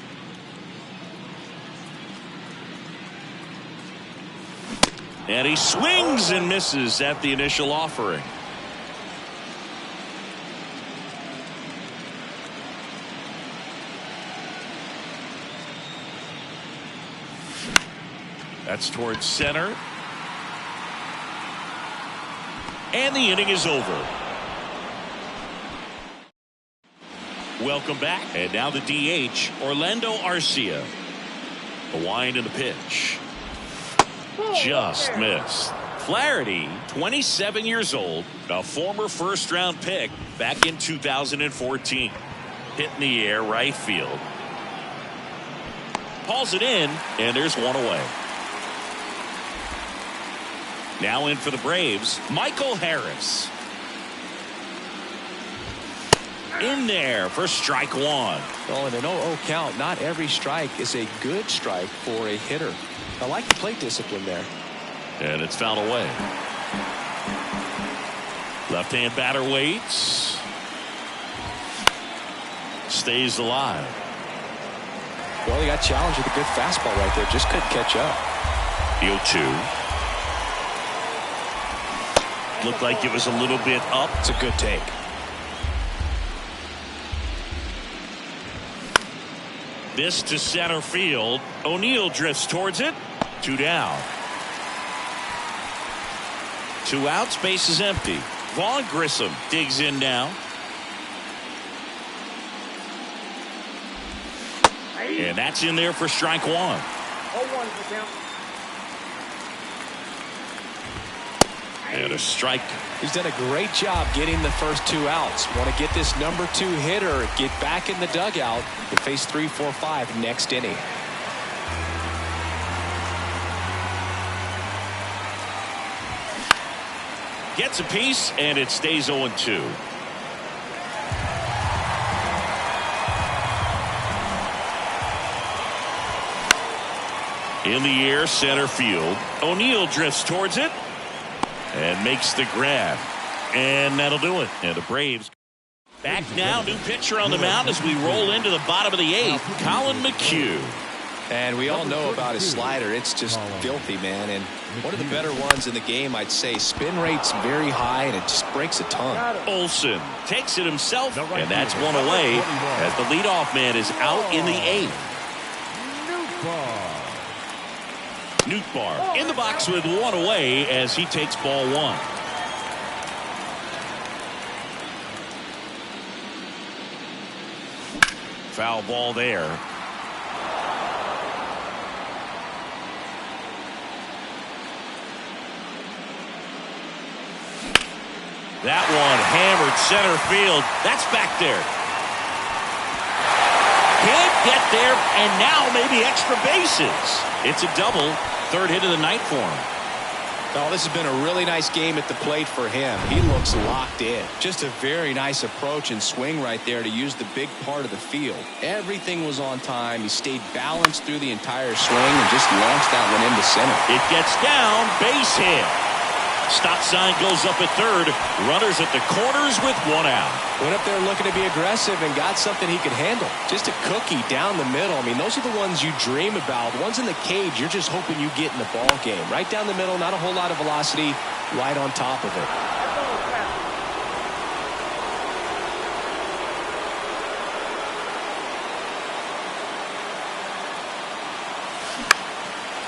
And he swings and misses at the initial offering. That's towards center. And the inning is over. Welcome back. And now the DH, Orlando Arcia. The wind and the pitch. Just missed. Flaherty, 27 years old, a former first-round pick back in 2014. Hit in the air, right field. Hauls it in, and there's one away. Now in for the Braves, Michael Harris. In there for strike one. Oh, and an 0-0 count. Not every strike is a good strike for a hitter. I like the plate discipline there. And it's fouled away. Left-hand batter waits. Stays alive. Well, he got challenged with a good fastball right there. Just couldn't catch up. The 0-2. Looked like it was a little bit up. It's a good take. This to center field. O'Neill drifts towards it. 2 down. 2 outs. Base is empty. Vaughn Grissom digs in now. And that's in there for strike one. 0-1 for count. And a strike. He's done a great job getting the first 2 outs. Want to get this number 2 hitter, get back in the dugout, and face 3, 4, 5 next inning. Gets a piece, and it stays 0-2. In the air, center field. O'Neill drifts towards it and makes the grab. And that'll do it. And the Braves back now. New pitcher on the mound as we roll into the bottom of the 8th. Colin McHugh. And we all know about his slider. It's just filthy, man. And one of the better ones in the game, I'd say. Spin rate's very high, and it just breaks a ton. Olsen takes it himself, and that's one away as the leadoff man is out in the 8th. Nootbaar in the box with 1 away as he takes ball 1. Foul ball there. That one hammered center field. That's back there. Can't get there, and now maybe extra bases. It's a double. 3rd hit of the night for him. Oh, this has been a really nice game at the plate for him. He looks locked in. Just a very nice approach and swing right there to use the big part of the field. Everything was on time. He stayed balanced through the entire swing and just launched that one into center. It gets down, base hit. Stop sign goes up at 3rd. Runners at the corners with 1 out. Went up there looking to be aggressive and got something he could handle. Just a cookie down the middle. I mean, those are the ones you dream about. The ones in the cage, you're just hoping you get in the ball game. Right down the middle, not a whole lot of velocity, right on top of it.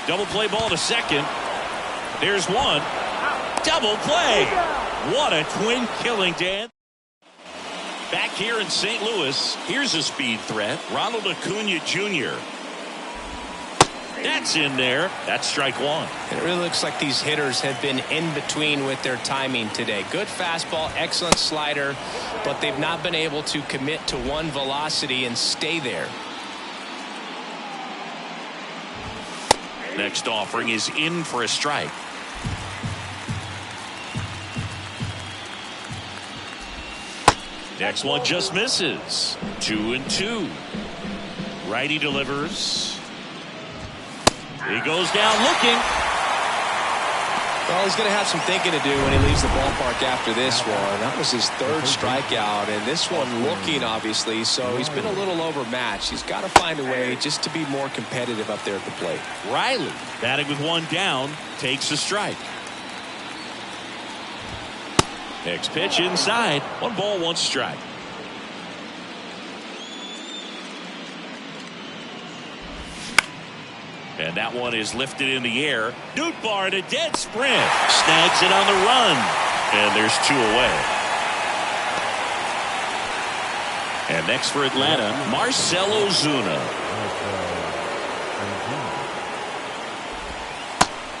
Double play ball to second. There's one. Double play. What a twin killing, Dan. Back here in St. Louis, here's a speed threat. Ronald Acuna Jr. That's in there. That's strike one. It really looks like these hitters have been in between with their timing today. Good fastball, excellent slider, but they've not been able to commit to one velocity and stay there. Next offering is in for a strike. Next one just misses. 2-2. Righty delivers. He goes down looking. Well, he's going to have some thinking to do when he leaves the ballpark after this one. That was his third strikeout, and this one looking, obviously, so he's been a little overmatched. He's got to find a way just to be more competitive up there at the plate. Riley, batting with one down, takes a strike. Next pitch inside. 1 ball, 1 strike. And that one is lifted in the air. Nootbaar in a dead sprint. Snags it on the run. And there's 2 away. And next for Atlanta, Marcell Ozuna.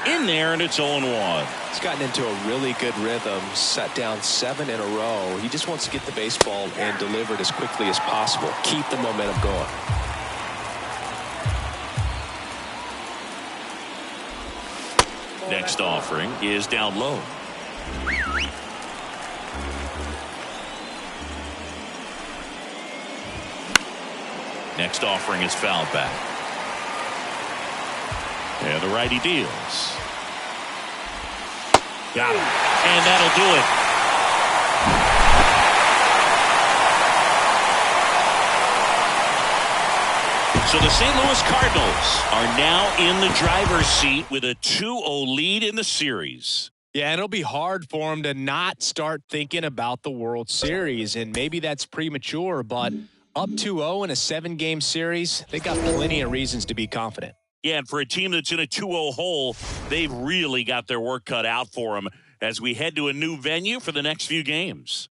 In there, and it's 0-1. He's gotten into a really good rhythm, set down 7 in a row. He just wants to get the baseball and deliver it as quickly as possible. Keep the momentum going. Next offering is down low. Next offering is fouled back. And the righty deals. Got him. And that'll do it. So the St. Louis Cardinals are now in the driver's seat with a 2-0 lead in the series. Yeah, and it'll be hard for them to not start thinking about the World Series, and maybe that's premature, but up 2-0 in a 7-game series, they got plenty of reasons to be confident. Yeah, and for a team that's in a 2-0 hole, they've really got their work cut out for them as we head to a new venue for the next few games.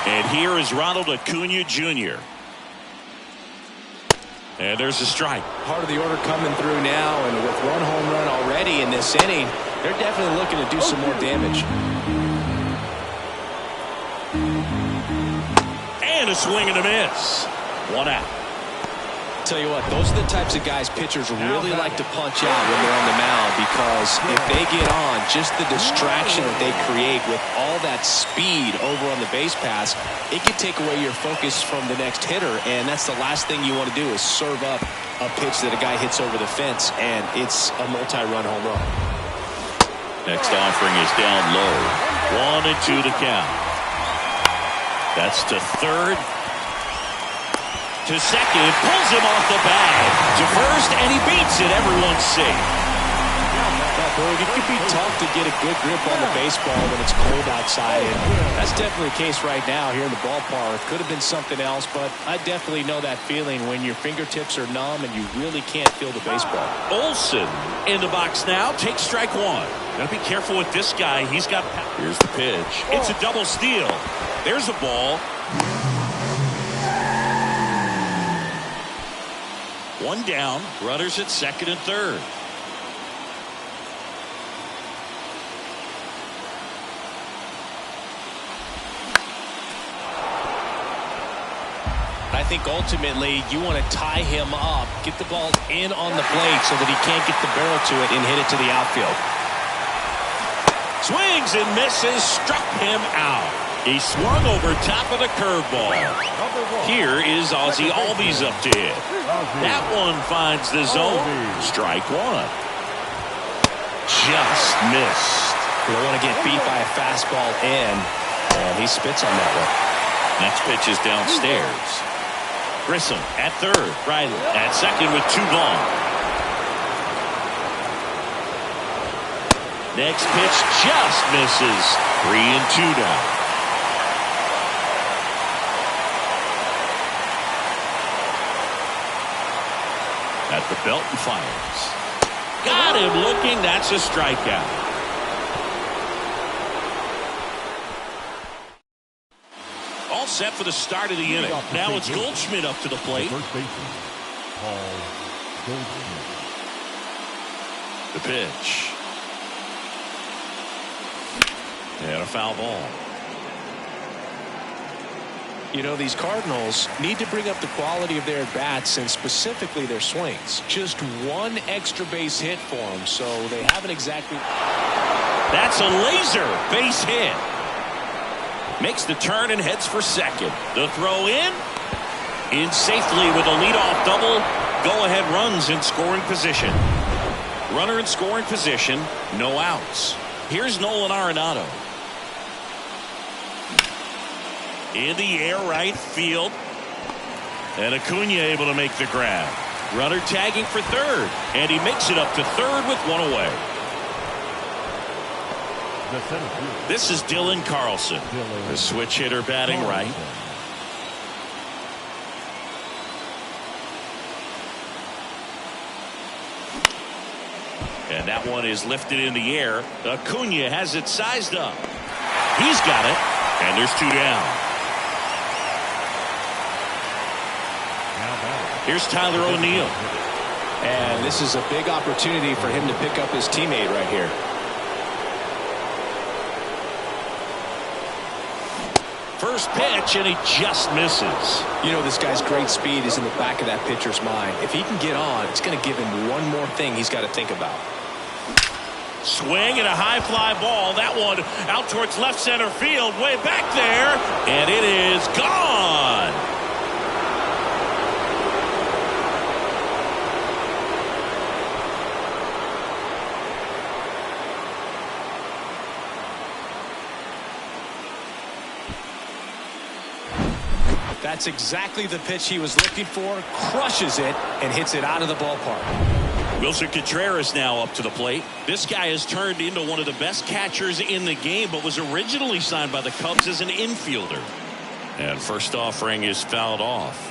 And here is Ronald Acuna Jr. And there's a strike. Part of the order coming through now, and with 1 home run already in this inning, they're definitely looking to do some more damage. And a swing and a miss. 1 out. Tell you what, those are the types of guys pitchers really like to punch out when they're on the mound, because if they get on, just the distraction that they create with all that speed over on the base pass, it can take away your focus from the next hitter, and that's the last thing you want to do is serve up a pitch that a guy hits over the fence, and it's a multi-run home run. Next offering is down low. 1-2 the count. That's to third. To second, pulls him off the bag. To first, and he beats it. Everyone's safe. It can be tough to get a good grip on the baseball when it's cold outside, and that's definitely the case right now here in the ballpark. Could have been something else, but I definitely know that feeling when your fingertips are numb and you really can't feel the baseball. Olsen in the box now. Takes strike 1. Gotta be careful with this guy. He's got... Here's the pitch. It's a double steal. There's a ball. 1 down, runners at second and third. I think ultimately you want to tie him up, get the ball in on the plate so that he can't get the barrel to it and hit it to the outfield. Swings and misses, struck him out. He swung over top of the curveball. Here is Ozzie Albies up to hit. That one finds the zone. Strike 1. Just missed. You don't want to get beat by a fastball in, and he spits on that one. Next pitch is downstairs. Grissom at third. Riley at second with 2 gone. Next pitch just misses. 3-2 now. At the belt and fires. Got him looking. That's a strikeout. All set for the start of the inning. Now it's Goldschmidt up to the plate. First baseman, Paul Goldschmidt. The pitch. And a foul ball. You know, these Cardinals need to bring up the quality of their bats and specifically their swings. Just one extra base hit for them, so they haven't exactly. That's a laser base hit. Makes the turn and heads for second. The throw in safely with a leadoff double. Go-ahead runs in scoring position. Runner in scoring position, no outs. Here's Nolan Arenado. In the air right field. And Acuna able to make the grab. Runner tagging for third. And he makes it up to third with one away. The center field. This is Dylan Carlson. The switch hitter batting right. And that one is lifted in the air. Acuna has it sized up. He's got it. And there's two down. Here's Tyler O'Neill. And this is a big opportunity for him to pick up his teammate right here. First pitch, and he just misses. You know, this guy's great speed is in the back of that pitcher's mind. If he can get on, it's going to give him one more thing he's got to think about. Swing and a high fly ball. That one out towards left center field, way back there, and it is gone. That's exactly the pitch he was looking for. Crushes it and hits it out of the ballpark. Wilson Contreras now up to the plate. This guy has turned into one of the best catchers in the game, but was originally signed by the Cubs as an infielder. And first offering is fouled off.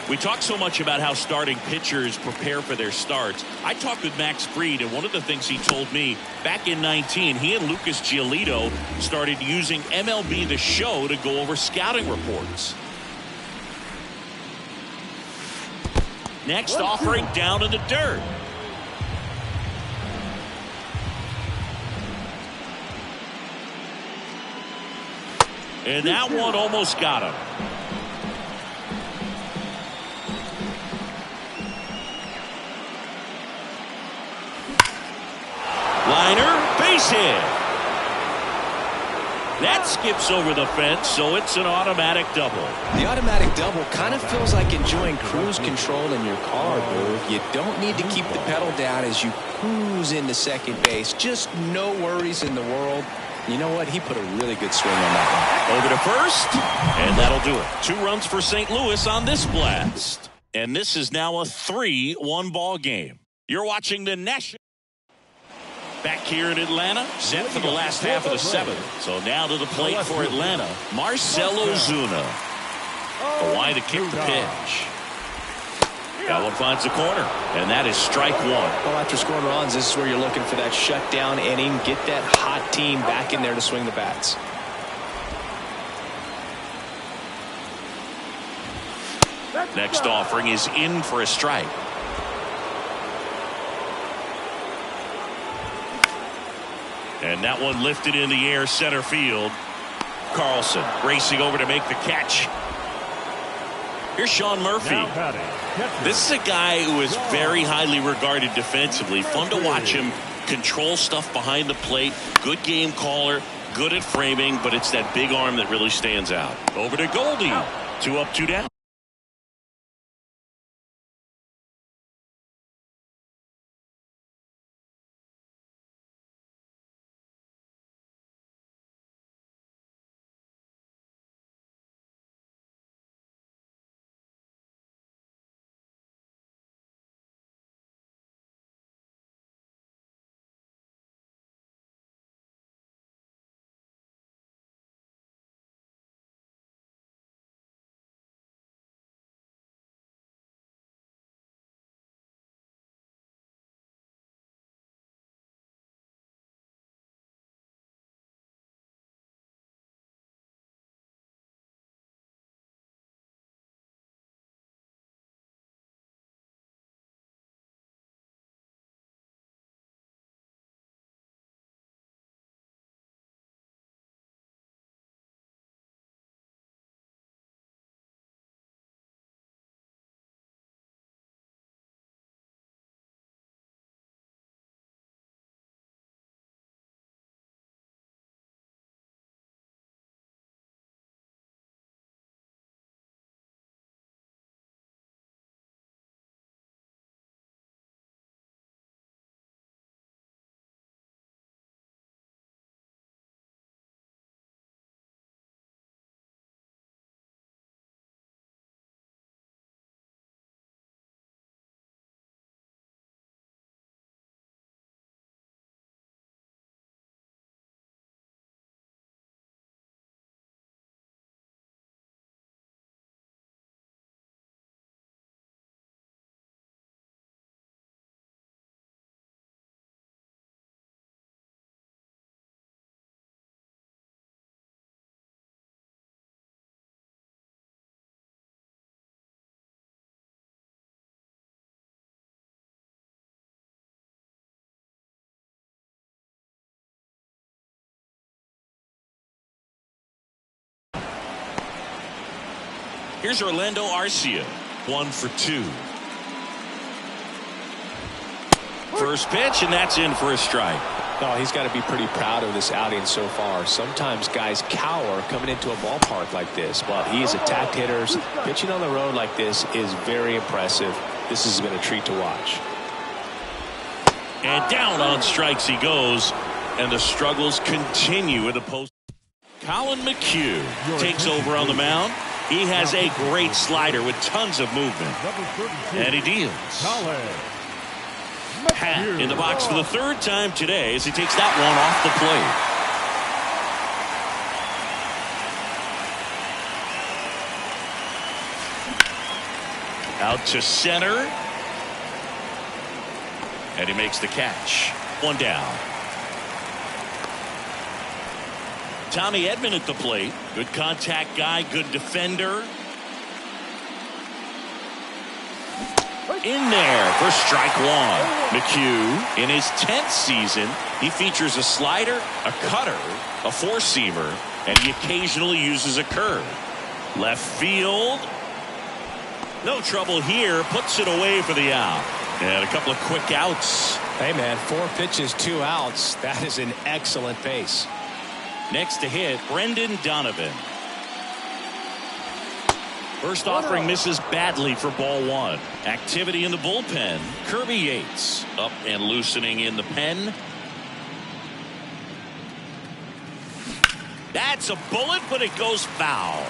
We talk so much about how starting pitchers prepare for their starts. I talked with Max Fried, and one of the things he told me back in 19, he and Lucas Giolito started using MLB The Show to go over scouting reports. Next offering down in the dirt. And that one almost got him. Liner, base hit. That skips over the fence, so it's an automatic double. The automatic double kind of feels like enjoying cruise control in your car, Boo. You don't need to keep the pedal down as you cruise into second base. Just no worries in the world. You know what? He put a really good swing on that one. Over to first, and that'll do it. 2 runs for St. Louis on this blast. And this is now a 3-1 ball game. You're watching the National. Back here in Atlanta, set for the last half of the 7th. So now to the plate for Atlanta, Marcell Ozuna. Hawaii to kick the pitch. That one finds the corner, and that is strike 1. Well, after scoring runs, this is where you're looking for that shutdown inning. Get that hot team back in there to swing the bats. Next offering is in for a strike. And that one lifted in the air center field. Carlson racing over to make the catch. Here's Sean Murphy. This is a guy who is very highly regarded defensively. Fun to watch him control stuff behind the plate. Good game caller. Good at framing, but it's that big arm that really stands out. Over to Goldie. 2 up, 2 down. Here's Orlando Arcia, 1 for 2. First pitch, and that's in for a strike. Oh, he's got to be pretty proud of this outing so far. Sometimes guys cower coming into a ballpark like this. Well, he has attacked hitters. Pitching on the road like this is very impressive. This has been a treat to watch. And down on strikes he goes, and the struggles continue in the post. Colin McHugh takes over on the mound. He has a great slider with tons of movement. And he deals. Pat in the box for the third time today as he takes that one off the plate. Out to center. And he makes the catch. One down. Tommy Edman at the plate. Good contact guy, good defender. In there for strike one. McHugh, in his 10th season, he features a slider, a cutter, a four-seamer, and he occasionally uses a curve. Left field. No trouble here. Puts it away for the out. And a couple of quick outs. Hey, man, 4 pitches, 2 outs. That is an excellent pace. Next to hit, Brendan Donovan. First offering misses badly for ball 1. Activity in the bullpen. Kirby Yates up and loosening in the pen. That's a bullet, but it goes foul.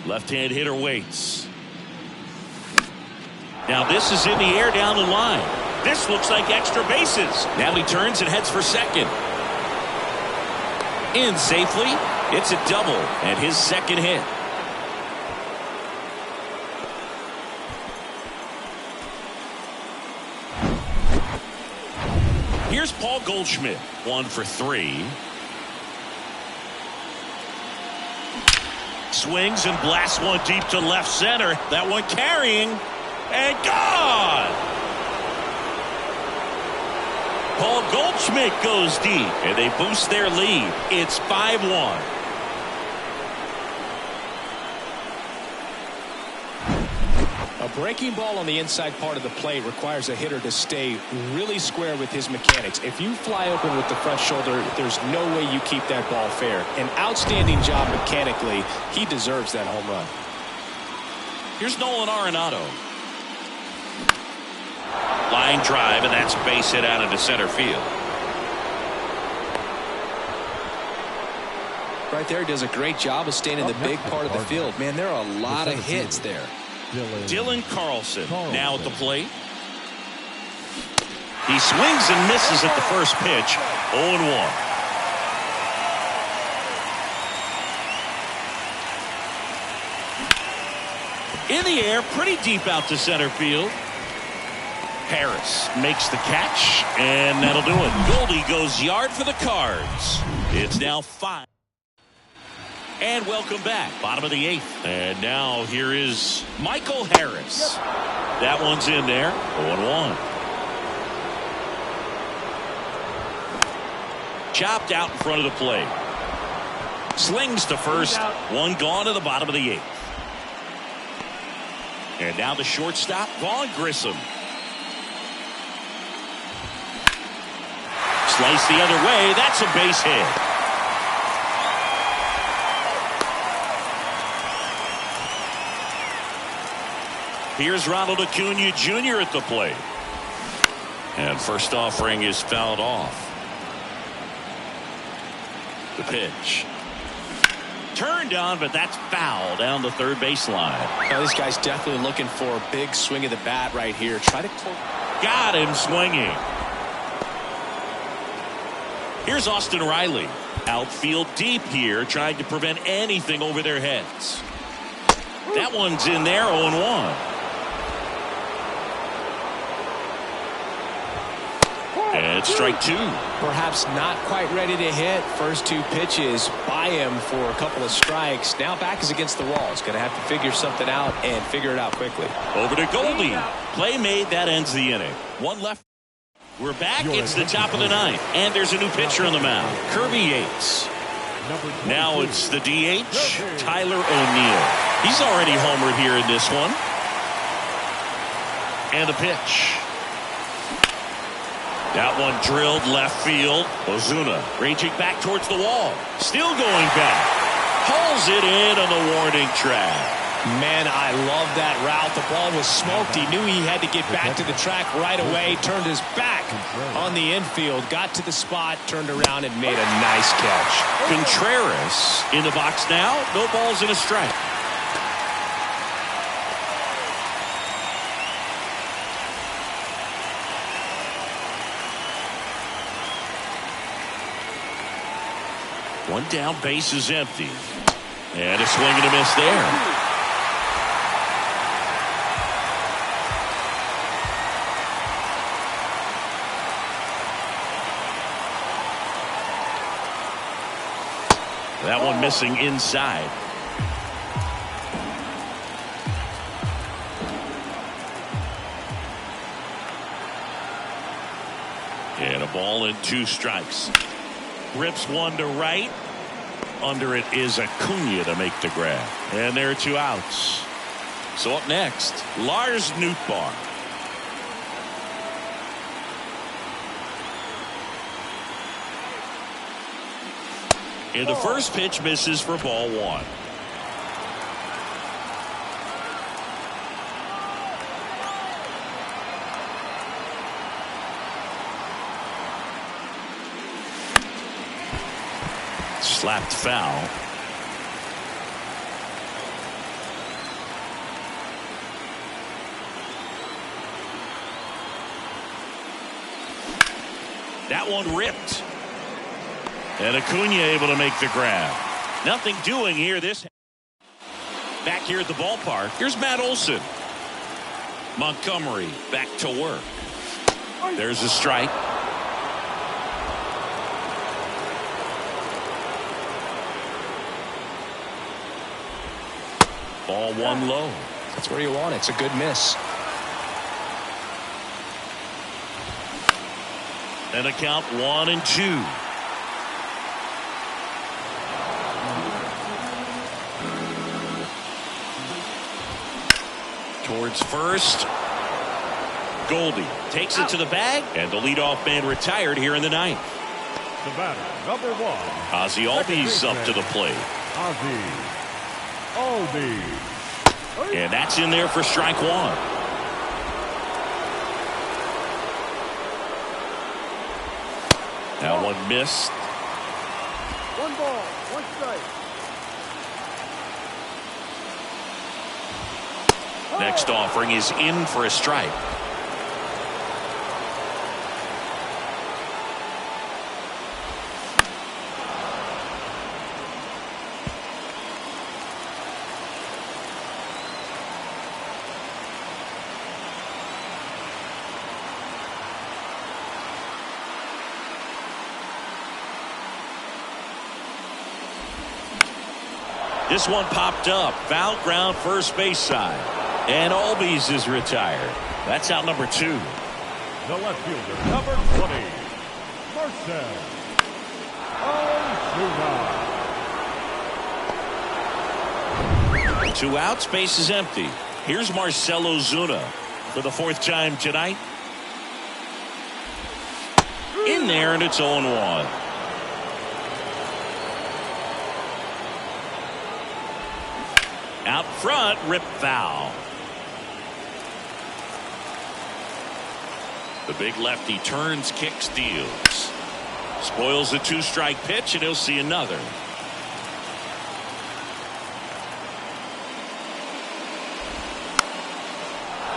Left-hand hitter waits. Now this is in the air down the line. This looks like extra bases. Now he turns and heads for second. In safely. It's a double and his second hit. Here's Paul Goldschmidt, 1 for 3. Swings and blasts one deep to left center. That one carrying and gone. Paul Goldschmidt goes deep, and they boost their lead. It's 5-1. A breaking ball on the inside part of the plate requires a hitter to stay really square with his mechanics. If you fly open with the front shoulder, there's no way you keep that ball fair. An outstanding job mechanically. He deserves that home run. Here's Nolan Arenado. Line drive, and that's base hit out into center field. Right there, he does a great job of staying in the big part of the field. Man, there are a lot of hits there. Dylan Carlson now at the plate. He swings and misses at the first pitch. 0-1. In the air, pretty deep out to center field. Harris makes the catch, and that'll do it. Goldie goes yard for the Cards. It's now 5. And welcome back. Bottom of the 8th. And now here is Michael Harris. That one's in there. 0-1. Chopped out in front of the plate. Slings to first. One gone to the bottom of the 8th. And now the shortstop, Vaughn Grissom. Slice the other way. That's a base hit. Here's Ronald Acuna Jr. at the plate. And first offering is fouled off. The pitch. Turned on, but that's foul down the third baseline. Now, this guy's definitely looking for a big swing of the bat right here. Try to got him swinging. Here's Austin Riley. Outfield deep here, trying to prevent anything over their heads. That one's in there, 0-1. And strike 2. Perhaps not quite ready to hit. First 2 pitches by him for a couple of strikes. Now back is against the wall. He's going to have to figure something out and figure it out quickly. Over to Goldie. Play made. That ends the inning. One left. We're back. It's the top of the 9th. And there's a new pitcher on the mound. Kirby Yates. Number 22. Now it's the DH, Tyler O'Neill. He's already homered here in this one. And a pitch. That one drilled left field. Ozuna raging back towards the wall. Still going back. Pulls it in on the warning track. Man, I love that route. The ball was smoked. He knew he had to get back to the track right away. Turned his back on the infield. Got to the spot, turned around, and made a nice catch. Contreras in the box now. No balls and a strike. One down, base is empty. And a swing and a miss there. That one missing inside. And a ball and 2 strikes. Rips one to right. Under it is Acuna to make the grab. And there are 2 outs. So up next, Lars Nootbaar. And the first pitch misses for ball 1. Slapped foul. That one ripped. And Acuna able to make the grab. Nothing doing here. Back here at the ballpark. Here's Matt Olson. Montgomery back to work. There's a strike. Ball 1 low. That's where you want it. It's a good miss. And a count 1-2. Towards first. Goldie takes it to the bag, and the leadoff man retired here in the 9th. The batter, number 1. Ozzie Albies up to the plate. Ozzie Albies. And that's in there for strike 1. That one missed. 1 ball, 1 strike. Next offering is in for a strike. This one popped up. Foul ground first base side. And Albies is retired. That's out number 2. The left fielder, number 20. Marcell Ozuna. 2 outs, base is empty. Here's Marcell Ozuna for the 4th time tonight. In there, and it's 0-1. Out front, rip foul. The big lefty turns, kicks, deals. Spoils the 2-strike pitch, and he'll see another.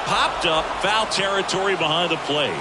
Popped up, foul territory behind the plate.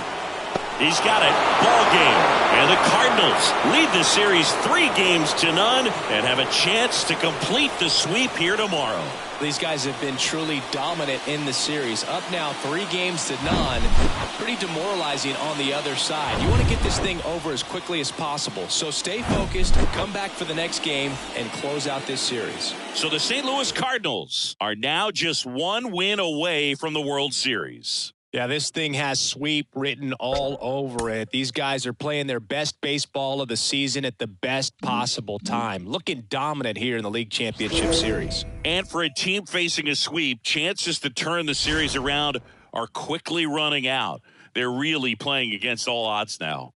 He's got it. Ball game. And the Cardinals lead the series 3-0 and have a chance to complete the sweep here tomorrow. These guys have been truly dominant in the series. Up now 3-0. Pretty demoralizing on the other side. You want to get this thing over as quickly as possible. So stay focused, come back for the next game, and close out this series. So the St. Louis Cardinals are now just 1 win away from the World Series. Yeah, this thing has sweep written all over it. These guys are playing their best baseball of the season at the best possible time. Looking dominant here in the League Championship Series. And for a team facing a sweep, chances to turn the series around are quickly running out. They're really playing against all odds now.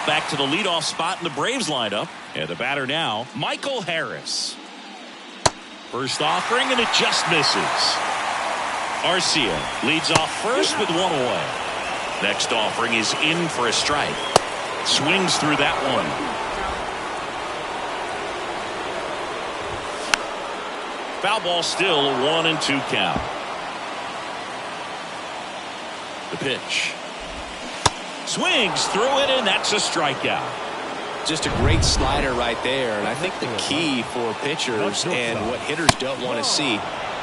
Back to the leadoff spot in the Braves lineup. And the batter now, Michael Harris. First offering, and it just misses. Arcia leads off first with one away. Next offering is in for a strike. Swings through that one. Foul ball still, a 1-2 count. The pitch. Swings through it, and that's a strikeout. Just a great slider right there. And I think the key for pitchers and what hitters don't want to see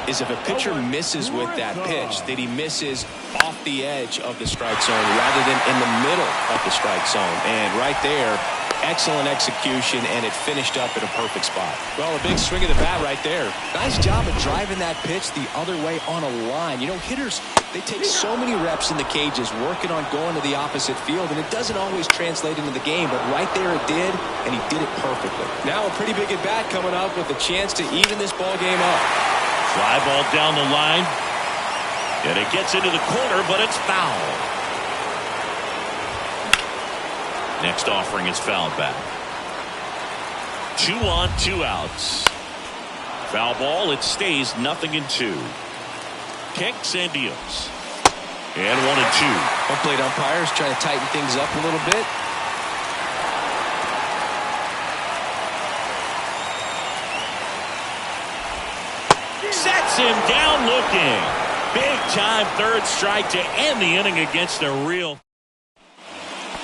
is if a pitcher misses with that pitch, that he misses off the edge of the strike zone rather than in the middle of the strike zone. And right there, excellent execution, and it finished up at a perfect spot. Well, a big swing of the bat right there. Nice job of driving that pitch the other way on a line. You know, hitters, they take so many reps in the cages working on going to the opposite field, and it doesn't always translate into the game, but right there it did, and he did it perfectly. Now a pretty big at bat coming up with a chance to even this ball game up. Fly ball down the line, and it gets into the corner, but it's foul. Next offering is fouled back. 2 on, 2 outs. Foul ball, it stays 0-2. Kicks and deals. And 1-2. Home plate umpires trying to tighten things up a little bit. Sets him down looking. Big time third strike to end the inning against a real.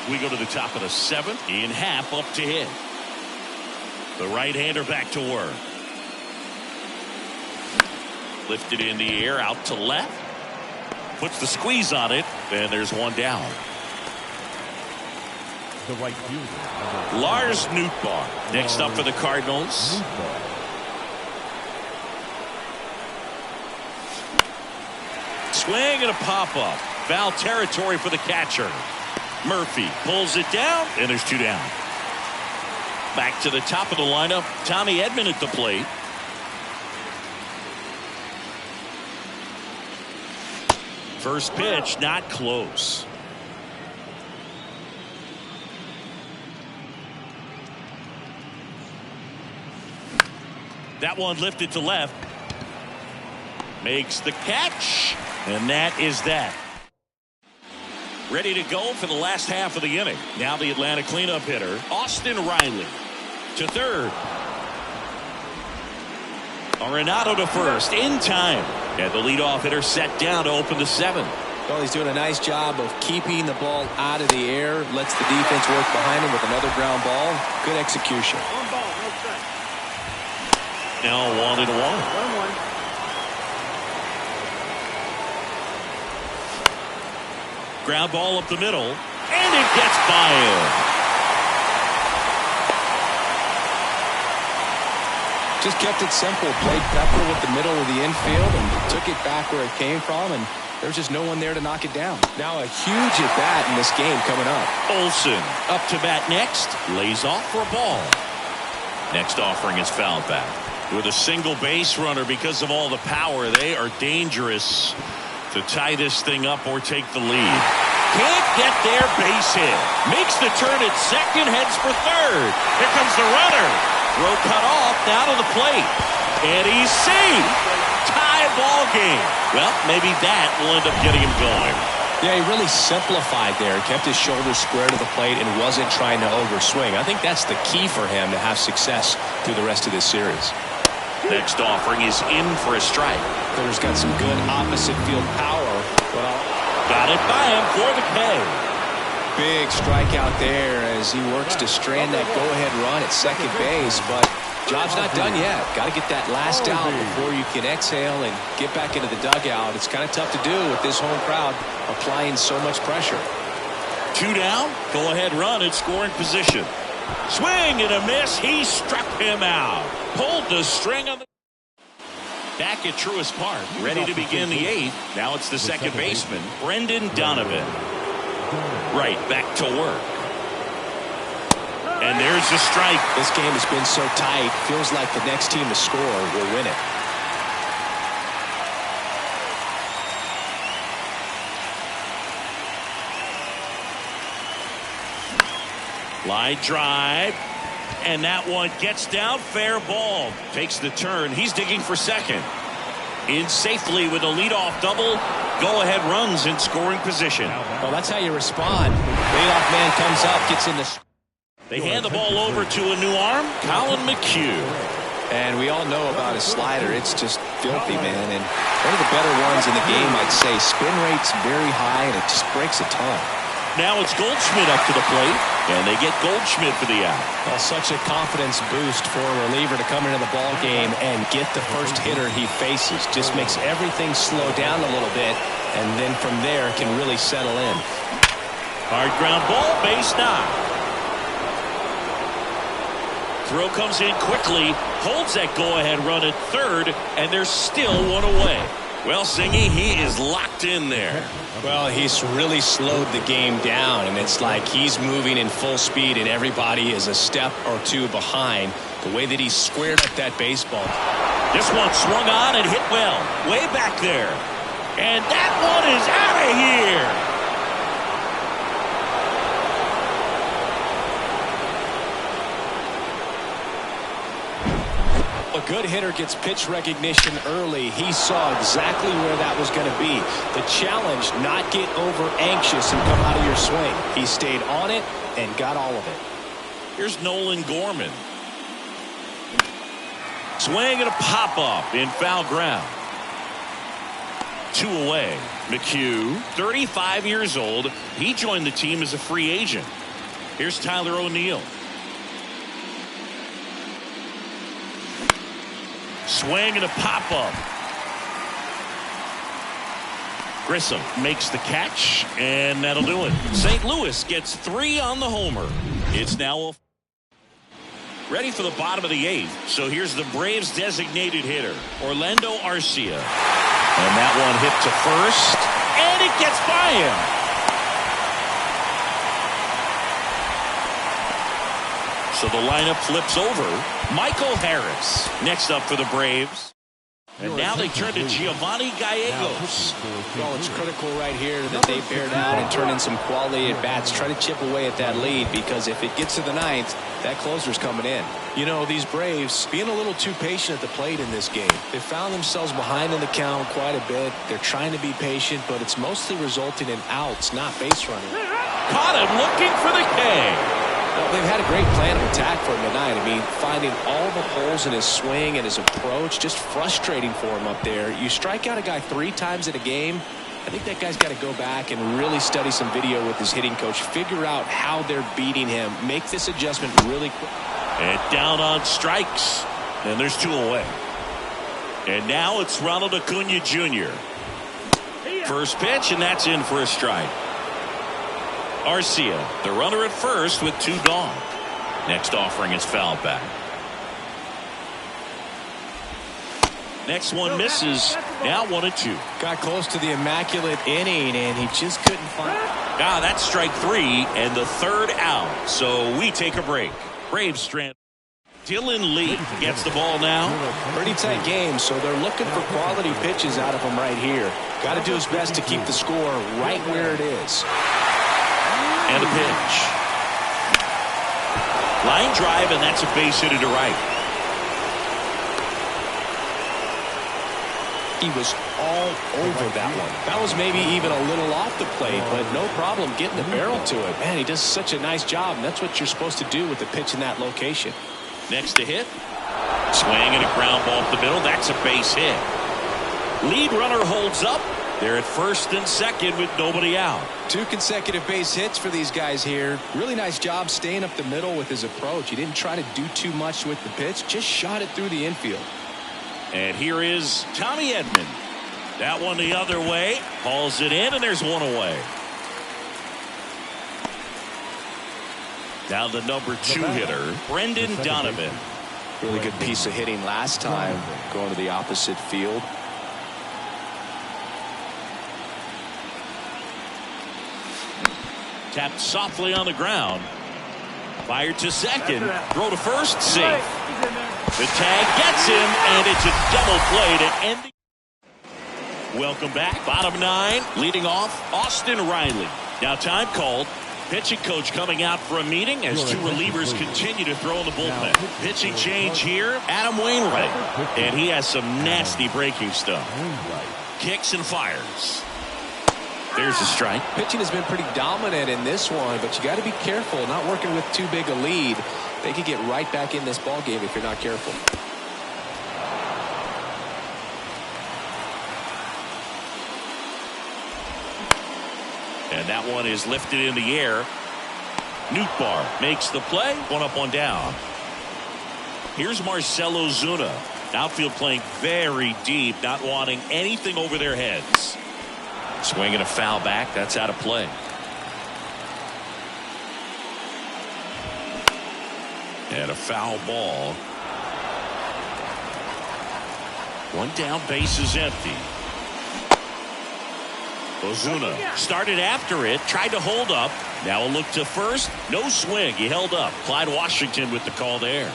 We go to the top of the 7th. In half up to hit. The right-hander back to work. Lifted in the air out to left. Puts the squeeze on it. And there's one down. The right fielder, Lars Nootbaar next up for the Cardinals. Swing and a pop-up. Foul territory for the catcher. Murphy pulls it down, and there's 2 down. Back to the top of the lineup. Tommy Edman at the plate. First pitch, not close. That one lifted to left. Makes the catch, and that is that. Ready to go for the last half of the inning. Now the Atlanta cleanup hitter, Austin Riley, to third. Arenado to first, in time. And the leadoff hitter set down to open the 7th. Well, he's doing a nice job of keeping the ball out of the air. Lets the defense work behind him with another ground ball. Good execution. Now 1-1. Ground ball up the middle, and it gets by him. Just kept it simple. Played pepper with the middle of the infield and took it back where it came from, and there's just no one there to knock it down. Now a huge at bat in this game coming up. Olsen up to bat next, lays off for a ball. Next offering is fouled back. With a single base runner, because of all the power, they are dangerous to tie this thing up or take the lead. Can't get there, base hit. Makes the turn at second, heads for third. Here comes the runner. Throw cut off, now to the plate. And he's safe. Tie ball game. Well, maybe that will end up getting him going. Yeah, he really simplified there. Kept his shoulders square to the plate and wasn't trying to overswing. I think that's the key for him to have success through the rest of this series. Next offering is in for a strike. Hitter's got some good opposite field power. Got it by him for the K. Big strikeout there as he works to strand that go-ahead run at second base, but job's not done yet. Got to get that last out before you can exhale and get back into the dugout. It's kind of tough to do with this home crowd applying so much pressure. 2 down, go-ahead run in scoring position. Swing and a miss. He struck him out. Pulled the string on the. Back at Truist Park, ready to begin the 8th. Now it's the second baseman, Brendan Donovan. Right back to work. And there's the strike. This game has been so tight. Feels like the next team to score will win it. Line drive. And that one gets down. Fair ball. Takes the turn. He's digging for second. In safely with a leadoff double. Go-ahead runs in scoring position. Well, that's how you respond. Leadoff man comes up, gets in the... They hand the ball over to a new arm, Colin McHugh. And we all know about his slider. It's just filthy, man. And one of the better ones in the game, I'd say. Spin rate's very high, and it just breaks a ton. Now it's Goldschmidt up to the plate, and they get Goldschmidt for the out. Well, such a confidence boost for a reliever to come into the ball game and get the first hitter he faces. Just makes everything slow down a little bit, and then from there can really settle in. Hard ground ball, base knock. Throw comes in quickly, holds that go-ahead run at third, and there's still one away. Well, Singy, he is locked in there. Well, he's really slowed the game down, and it's like he's moving in full speed, and everybody is a step or two behind. The way that he squared up that baseball. This one swung on and hit well, way back there. And that one is out of here. A good hitter gets pitch recognition early. He saw exactly where that was going to be. The challenge, not get over anxious and come out of your swing. He stayed on it and got all of it. Here's Nolan Gorman. Swing and a pop-up in foul ground. 2 away. McHugh, 35 years old. He joined the team as a free agent. Here's Tyler O'Neill. Swing and a pop-up. Grissom makes the catch, and that'll do it. St. Louis gets 3 on the homer. It's now ready for the bottom of the 8th. So here's the Braves' designated hitter, Orlando Arcia. And that one hit to first, and it gets by him. So the lineup flips over. Michael Harris next up for the Braves. And now they turn to Giovanni Gallegos. Well, it's critical right here that they bear down and turn in some quality at bats. Try to chip away at that lead, because if it gets to the 9th, that closer's coming in. You know, these Braves being a little too patient at the plate in this game. They found themselves behind in the count quite a bit. They're trying to be patient, but it's mostly resulting in outs, not base running. Caught him looking for the K. Well, they've had a great plan of attack for him tonight. I mean, finding all the holes in his swing and his approach, just frustrating for him up there. You strike out a guy 3 times in a game, I think that guy's got to go back and really study some video with his hitting coach, figure out how they're beating him, make this adjustment really quick. And down on strikes, and there's 2 away. And now it's Ronald Acuna Jr. First pitch, and that's in for a strike. Arcia, the runner at first with 2 gone. Next offering is fouled back. Next one misses. Now 1-2. Got close to the immaculate inning, and he just couldn't find it. That's strike 3 and the 3rd out. So we take a break. Braves strand. Dylan Lee gets the ball now. Pretty tight game, so they're looking for quality pitches out of him right here. Got to do his best to keep the score right where it is. And a pitch. Line drive, and that's a base hit to right. He was all over that one. That was maybe even a little off the plate, but no problem getting the barrel to it. Man, he does such a nice job, and that's what you're supposed to do with the pitch in that location. Next to hit. Swing and a ground ball up the middle. That's a base hit. Lead runner holds up. They're at first and second with nobody out. 2 consecutive base hits for these guys here. Really nice job staying up the middle with his approach. He didn't try to do too much with the pitch, just shot it through the infield. And here is Tommy Edman. That one the other way. Hauls it in, and there's 1 away. Now the number 2 hitter, Brendan Donovan. Really good piece of hitting last time, going to the opposite field. Tapped softly on the ground. Fired to second. Throw to first. Safe. The tag gets him, and it's a double play to end the... Welcome back. Bottom nine. Leading off, Austin Riley. Now time called. Pitching coach coming out for a meeting as two relievers continue to throw in the bullpen. Pitching change here, Adam Wainwright. And he has some nasty breaking stuff. Kicks and fires. There's a strike. Pitching has been pretty dominant in this one, but you got to be careful. Not working with too big a lead. They could get right back in this ball game if you're not careful. And that one is lifted in the air. Nootbaar makes the play. One up, one down. Here's Marcell Ozuna. Outfield playing very deep, not wanting anything over their heads. Swinging a foul back. That's out of play. And a foul ball. One down, base is empty. Ozuna started after it, tried to hold up. Now a look to first. No swing. He held up. Clyde Washington with the call there.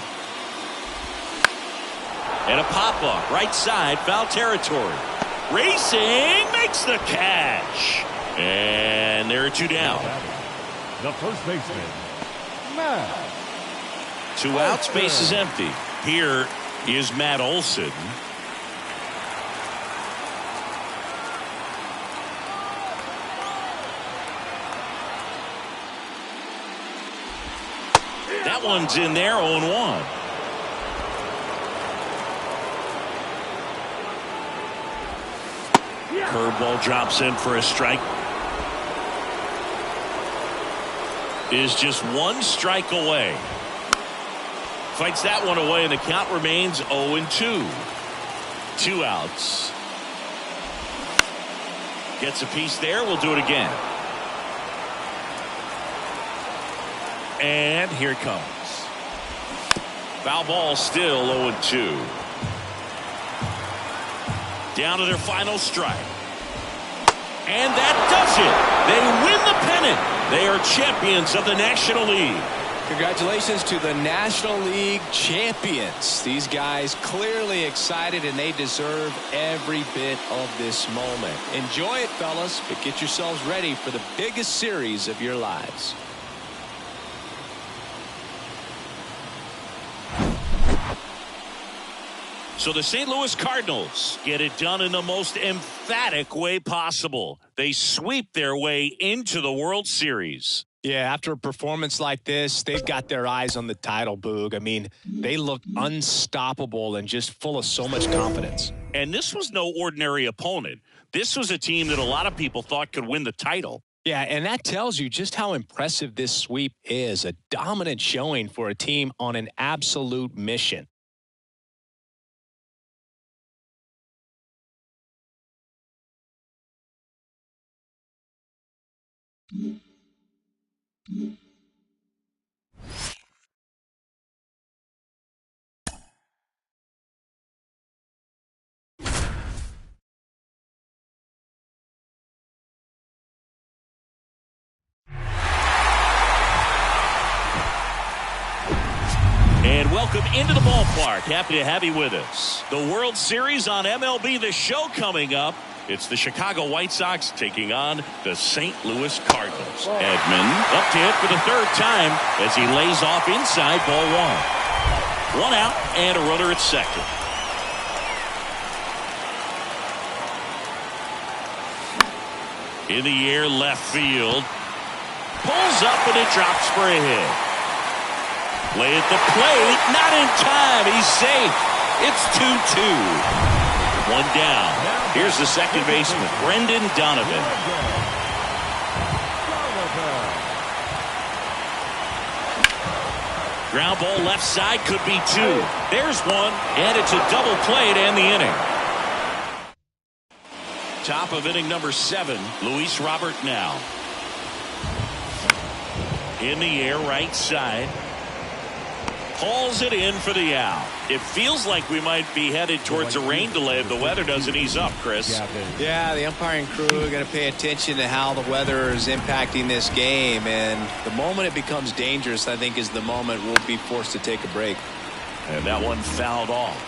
And a pop-up. Right side. Foul territory. Racing. Makes the catch. And there are two down. The first baseman, Matt. Two outs. Base is empty. Here is Matt Olson. That one's in there, 0-1. Curveball drops in for a strike. Is just one strike away. Fights that one away, and the count remains 0-2. Two outs. Gets a piece there. We'll do it again. And here it comes. Foul ball, still 0-2. Down to their final strike. And that does it. They win the pennant. They are champions of the National League. Congratulations to the National League champions. These guys clearly excited, and they deserve every bit of this moment. Enjoy it, fellas, but get yourselves ready for the biggest series of your lives. So the St. Louis Cardinals get it done in the most emphatic way possible. They sweep their way into the World Series. Yeah, after a performance like this, they've got their eyes on the title, Boog. I mean, they look unstoppable and just full of so much confidence. And this was no ordinary opponent. This was a team that a lot of people thought could win the title. Yeah, and that tells you just how impressive this sweep is. A dominant showing for a team on an absolute mission. And welcome into the ballpark. Happy to have you with us. The World Series on MLB The Show coming up. It's the Chicago White Sox taking on the St. Louis Cardinals. Edman up to hit for the third time as he lays off inside, ball one. One out and a runner at second. In the air, left field. Pulls up and it drops for a hit. Play at the plate, not in time. He's safe. It's 2-2. One down. Here's the second baseman, Brendan Donovan. Ground ball left side, could be two. There's one, and it's a double play to end the inning. Top of inning number 7, Luis Robert now. In the air, right side. hauls it in for the out. It feels like we might be headed towards a rain delay if the weather doesn't ease up, Chris. Yeah, the umpiring crew are going to pay attention to how the weather is impacting this game, and the moment it becomes dangerous, I think, is the moment we'll be forced to take a break. And that one fouled off.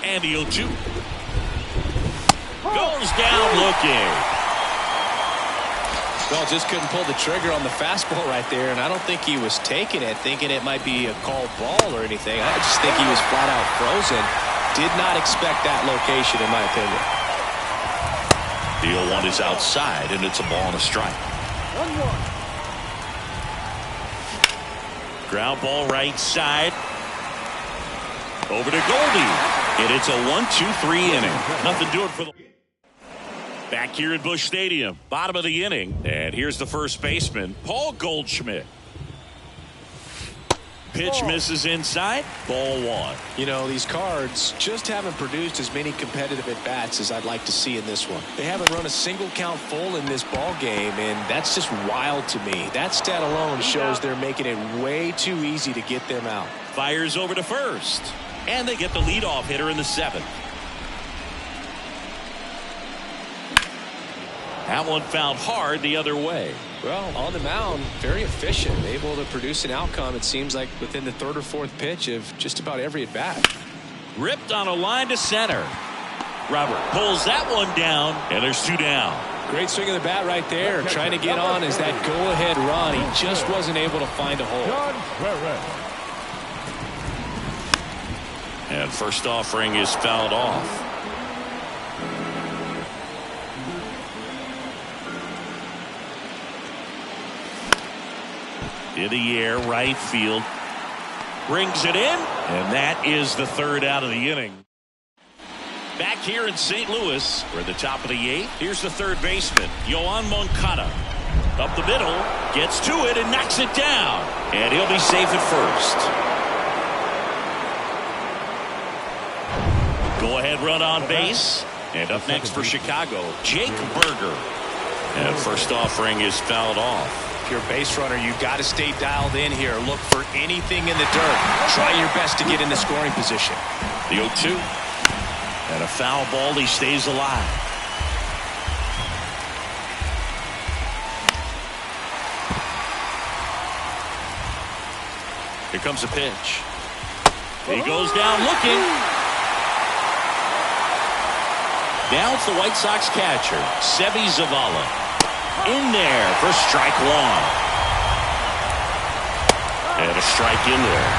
And the 0-2 goes down looking. Well, just couldn't pull the trigger on the fastball right there, and I don't think he was taking it, thinking it might be a called ball or anything. I just think he was flat out frozen. Did not expect that location, in my opinion. The 0-1 is outside, and it's a ball and a strike. 1-1. Ground ball right side. Over to Goldie. And it's a 1-2-3 inning. Nothing doing for the... Back here at Busch Stadium, bottom of the inning, and here's the first baseman, Paul Goldschmidt. Pitch misses inside, ball one. You know, these Cards just haven't produced as many competitive at-bats as I'd like to see in this one. They haven't run a single count full in this ball game, and that's just wild to me. That stat alone shows they're making it way too easy to get them out. Fires over to first, and they get the leadoff hitter in the 7th. That one fouled hard the other way. Well, on the mound, very efficient, able to produce an outcome, it seems like, within the 3rd or 4th pitch of just about every at-bat. Ripped on a line to center. Robert pulls that one down, and there's 2 down. Great swing of the bat right there. Trying to get on is that go-ahead run. He just wasn't able to find a hole. And first offering is fouled off. In the air, right field. Brings it in, and that is the 3rd out of the inning. Back here in St. Louis, we're at the top of the 8th. Here's the 3rd baseman, Yoan Moncada. Up the middle, gets to it and knocks it down. And he'll be safe at first. Go-ahead run on base. And up next for Chicago, Jake Berger. And first offering is fouled off. If you're a base runner, you've got to stay dialed in here. Look for anything in the dirt. Try your best to get in the scoring position. The 0-2. And a foul ball. He stays alive. Here comes a pitch. He goes down looking. Now it's the White Sox catcher, Seby Zavala. In there for strike 1. And a strike in there.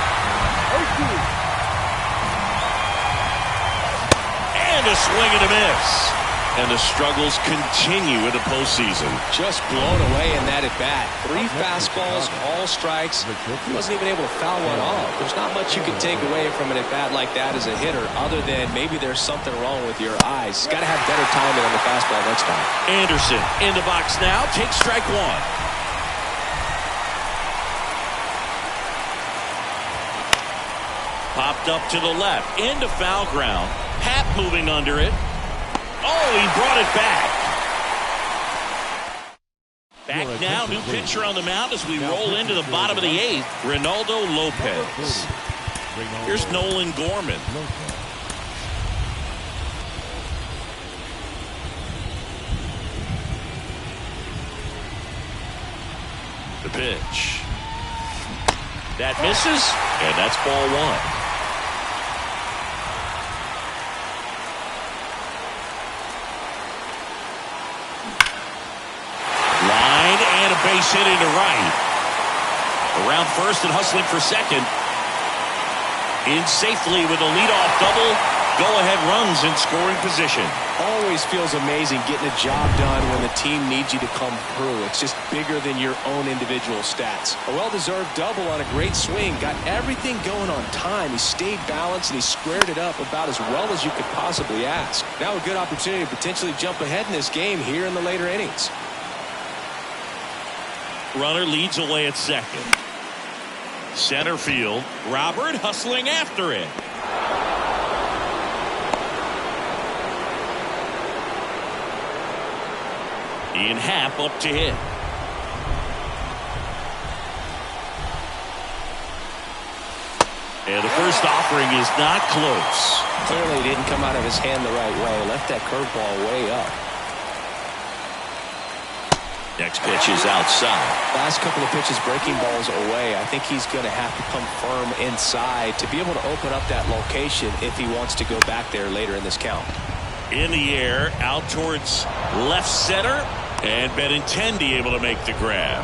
And a swing and a miss. And the struggles continue in the postseason. Just blown away in that at-bat. 3 fastballs, all strikes. He wasn't even able to foul one off. There's not much you can take away from an at-bat like that as a hitter, other than maybe there's something wrong with your eyes. Got to have better timing on the fastball next time. Anderson in the box now. Takes strike 1. Popped up to the left. Into foul ground. Happ moving under it. Oh, he brought it back. Back now, new pitcher on the mound as we roll into the bottom of the 8th, Reynaldo Lopez. Here's Nolan Gorman. The pitch. That misses, and that's ball 1. Base hit into right. Around first and hustling for second. In safely with a leadoff double. Go-ahead runs in scoring position. Always feels amazing getting a job done when the team needs you to come through. It's just bigger than your own individual stats. A well-deserved double on a great swing. Got everything going on time. He stayed balanced and he squared it up about as well as you could possibly ask. Now a good opportunity to potentially jump ahead in this game here in the later innings. Runner leads away at second. Center field. Robert hustling after it. Ian Happ up to hit. And the first offering is not close. Clearly didn't come out of his hand the right way. Left that curveball way up. Next pitch is outside. Last couple of pitches breaking balls away. I think he's going to have to come firm inside to be able to open up that location if he wants to go back there later in this count. In the air, out towards left center, and Benintendi able to make the grab.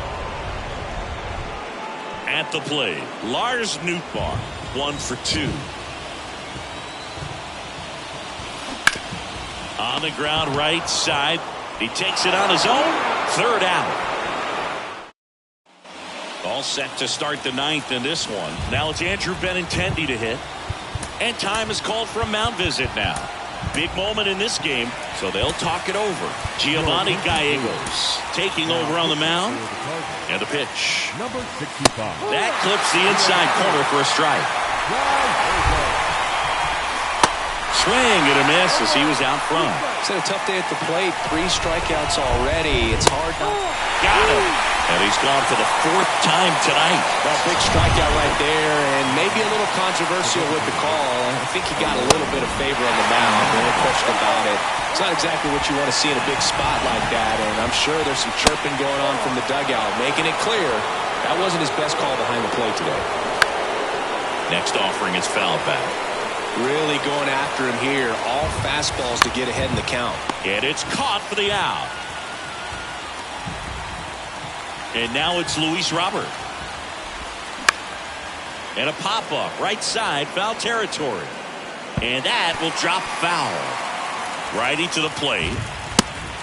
At the plate, Lars Nootbaar, 1 for 2. On the ground, right side. He takes it on his own. Third out. All set to start the ninth in this one. Now it's Andrew Benintendi to hit. And time is called for a mound visit now. Big moment in this game, so they'll talk it over. Giovanni Gallegos taking over on the mound. And the pitch. Number 65. That clips the inside corner for a strike. Swing and a miss as he was out front. It's a tough day at the plate. 3 strikeouts already. It's hard not. Got him. And he's gone for the 4th time tonight. Well, big strikeout right there, and maybe a little controversial with the call. I think he got a little bit of favor on the mound. No question about it. It's not exactly what you want to see in a big spot like that, and I'm sure there's some chirping going on from the dugout, making it clear that wasn't his best call behind the plate today. Next offering is foul back. Really going after him here. All fastballs to get ahead in the count. And it's caught for the out. And now it's Luis Robert. And a pop-up right side, foul territory. And that will drop foul. Righty to the plate.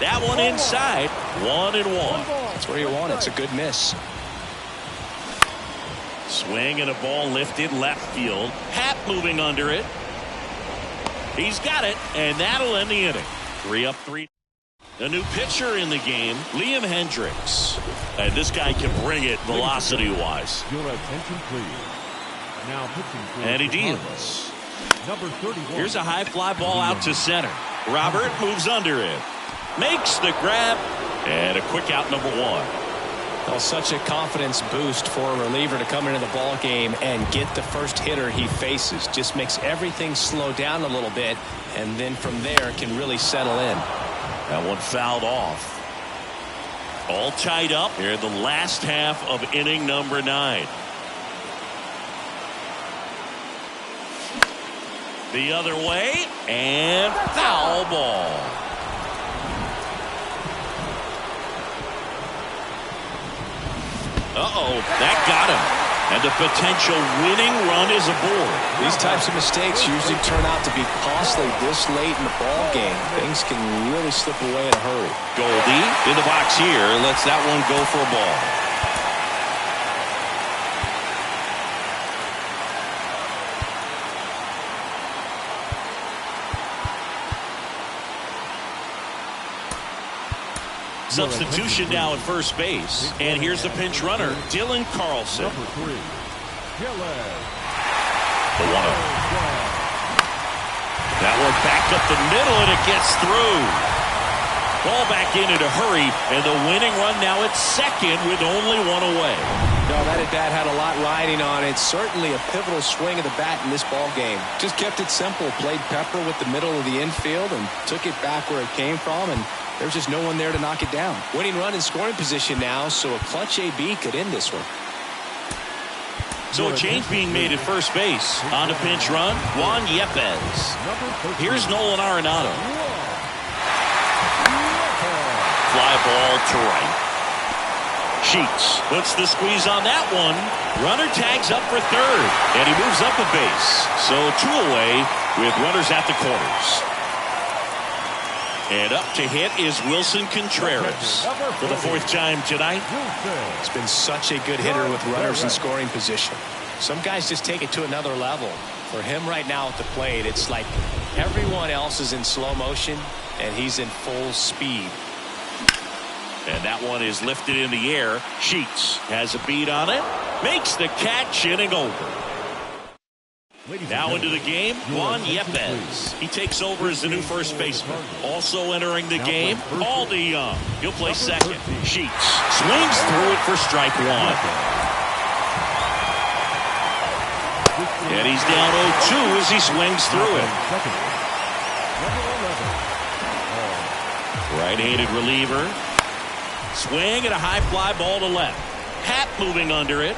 That one inside. 1-1. That's where you want it. It's a good miss. Swing and a ball lifted left field. Happ moving under it. He's got it, and that'll end the inning. 3 up, 3. A new pitcher in the game, Liam Hendricks. And this guy can bring it velocity-wise. Your attention, please. Now pitching for And he the deals. Number 31. Here's a high fly ball out to center. Robert moves under it. Makes the grab. And a quick out, number 1. Well, such a confidence boost for a reliever to come into the ball game and get the first hitter he faces. Just makes everything slow down a little bit, and then from there can really settle in. That one fouled off. All tied up here in the last half of inning number 9. The other way, and foul ball. Uh-oh, that got him. And the potential winning run is aboard. These types of mistakes usually turn out to be costly this late in the ball game. Things can really slip away in a hurry. Goldie in the box here lets that one go for a ball. Substitution now at first base. And here's the pinch runner, Dylan Carlson. Number 3. The 1-0. That one back up the middle, and it gets through. Ball back in a hurry, and the winning run now at second with only 1 away. No, that at-bat had a lot riding on it. Certainly a pivotal swing of the bat in this ball game. Just kept it simple. Played pepper with the middle of the infield and took it back where it came from, and there's just no one there to knock it down. Winning run in scoring position now, so a clutch AB could end this one. So a change being made at first base. On the pinch run, Juan Yepez. Here's Nolan Arenado. Fly ball to right. Sheets puts the squeeze on that one. Runner tags up for third, and he moves up a base. So 2 away with runners at the corners. And up to hit is Wilson Contreras for the 4th time tonight. It's been such a good hitter with runners in scoring position. Some guys just take it to another level. For him right now at the plate, it's like everyone else is in slow motion, and he's in full speed. And that one is lifted in the air. Sheets has a beat on it. Makes the catch, inning over. Now into the game, Juan Yepez. He takes over as the new first baseman. Also entering the game, Paul DeYoung. He'll play second. Sheets swings through it for strike 1. And he's down 0-2 as he swings through it. Second. Number 11. Right-handed reliever. Swing and a high fly ball to left. Happ moving under it.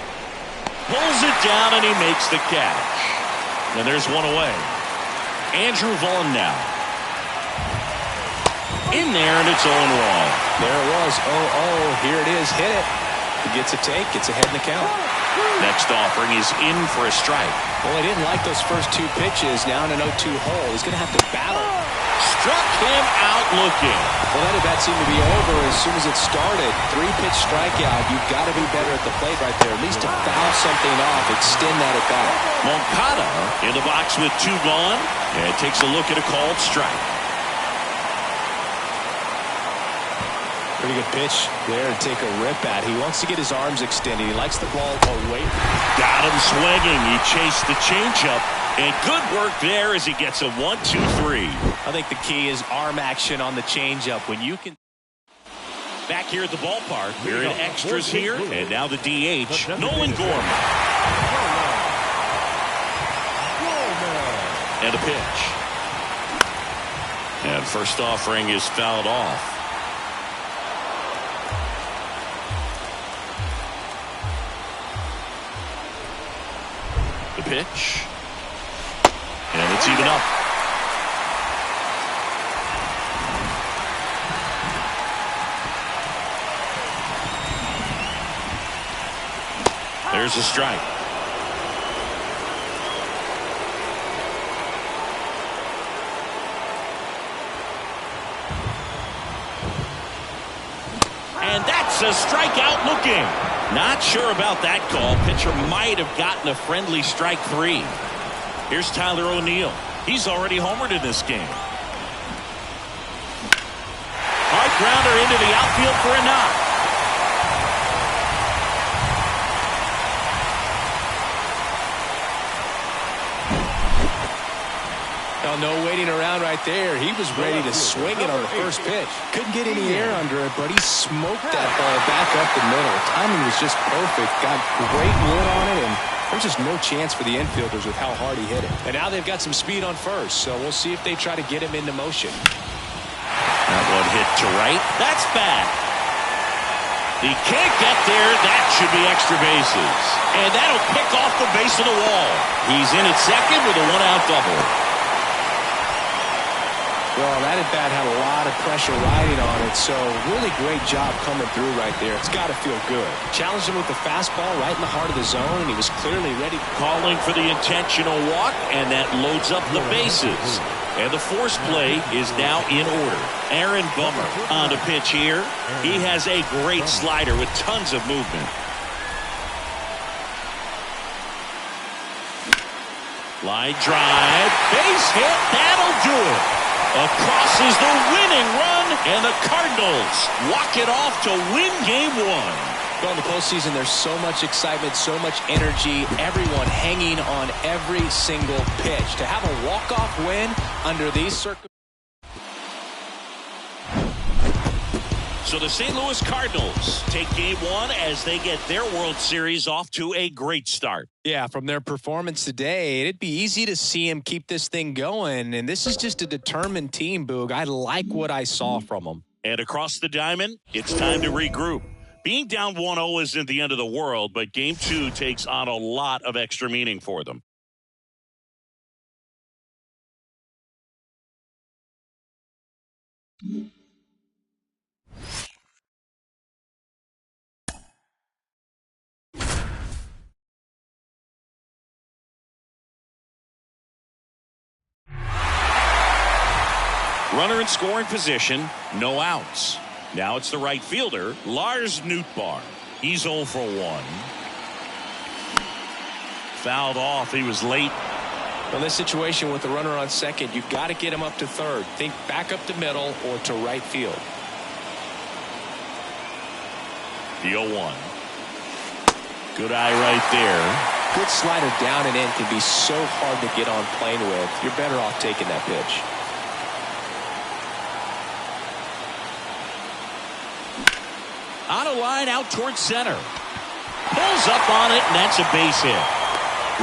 Pulls it down and he makes the catch. And there's one away. Andrew Vaughn now. In there and it's 0-1. There it was. 0-0. Here it is. Hit it. He gets a take. Gets ahead in the count. Next offering is in for a strike. Well, he didn't like those first two pitches. Now in an 0-2 hole. He's going to have to battle. Struck him out looking. Well, that at bat seemed to be over as soon as it started. 3-pitch strikeout. You've got to be better at the plate right there. At least to foul something off. Extend that at bat. Moncada in the box with 2 gone. And takes a look at a called strike. Pretty good pitch there to take a rip at. He wants to get his arms extended. He likes the ball away. Got him swinging. He chased the changeup. And good work there as he gets a 1-2-3. I think the key is arm action on the changeup. When you can. Back here at the ballpark. We're in extras here. And now the DH, Nolan Gorman. And a pitch. And first offering is fouled off. The pitch. And it's even up. There's a strike. And that's a strikeout looking. Not sure about that call. Pitcher might have gotten a friendly strike 3. Here's Tyler O'Neill. He's already homered in this game. Hard grounder into the outfield for a knock. No waiting around right there. He was ready to swing it on the first pitch. Couldn't get any air under it, but he smoked that ball back up the middle. Timing was just perfect. Got great wood on it, and there's just no chance for the infielders with how hard he hit it. And now they've got some speed on first, so we'll see if they try to get him into motion. That one hit to right. That's bad. He can't get there. That should be extra bases. And that'll pick off the base of the wall. He's in at second with a 1-out double. Well, that at bat had a lot of pressure riding on it, so really great job coming through right there. It's got to feel good. Challenged him with the fastball right in the heart of the zone, and he was clearly ready. Calling for the intentional walk, and that loads up the bases. And the force play is now in order. Aaron Bummer on the pitch here. He has a great slider with tons of movement. Line drive, base hit, that'll do it. Across is the winning run, and the Cardinals walk it off to win Game 1. Well, in the postseason, there's so much excitement, so much energy, everyone hanging on every single pitch. To have a walk-off win under these circumstances. So the St. Louis Cardinals take Game 1 as they get their World Series off to a great start. Yeah, from their performance today, it'd be easy to see him keep this thing going. And this is just a determined team, Boog. I like what I saw from them. And across the diamond, it's time to regroup. Being down 1-0 isn't the end of the world, but Game 2 takes on a lot of extra meaning for them. Runner in scoring position, no outs. Now it's the right fielder, Lars Nootbaar. He's 0 for 1. Fouled off. He was late. In this situation with the runner on second, you've got to get him up to third. Think back up the middle or to right field. The 0-1. Good eye right there. Good slider down and in can be so hard to get on plane with. You're better off taking that pitch. On a line out towards center. Pulls up on it, and that's a base hit.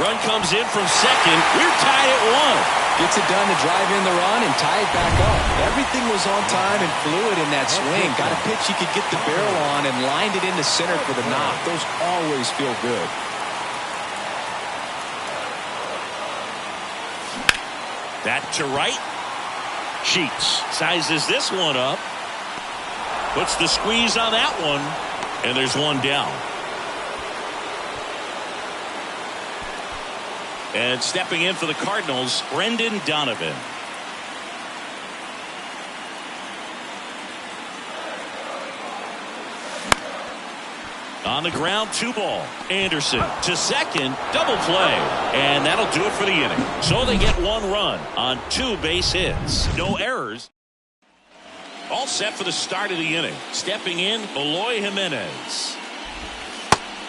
Run comes in from second. We're tied at 1. Gets it done to drive in the run and tie it back up. Everything was on time and fluid in that swing. Got a pitch he could get the barrel on and lined it into center for the knock. Those always feel good. That to right. Sheets sizes this one up. Puts the squeeze on that one. And there's one down. And stepping in for the Cardinals, Brendan Donovan. On the ground, 2 ball. Anderson to second, double play. And that'll do it for the inning. So they get 1 run on 2 base hits. No errors. All set for the start of the inning. Stepping in, Eloy Jimenez.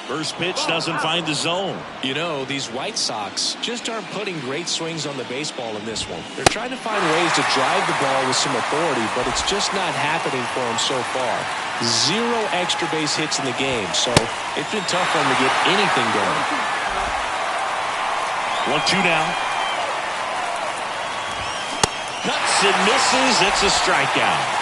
First pitch doesn't find the zone. You know, these White Sox just aren't putting great swings on the baseball in this one. They're trying to find ways to drive the ball with some authority, but it's just not happening for them so far. 0 extra base hits in the game, so it's been tough for them to get anything going. 1-2 now. Cuts and misses. It's a strikeout.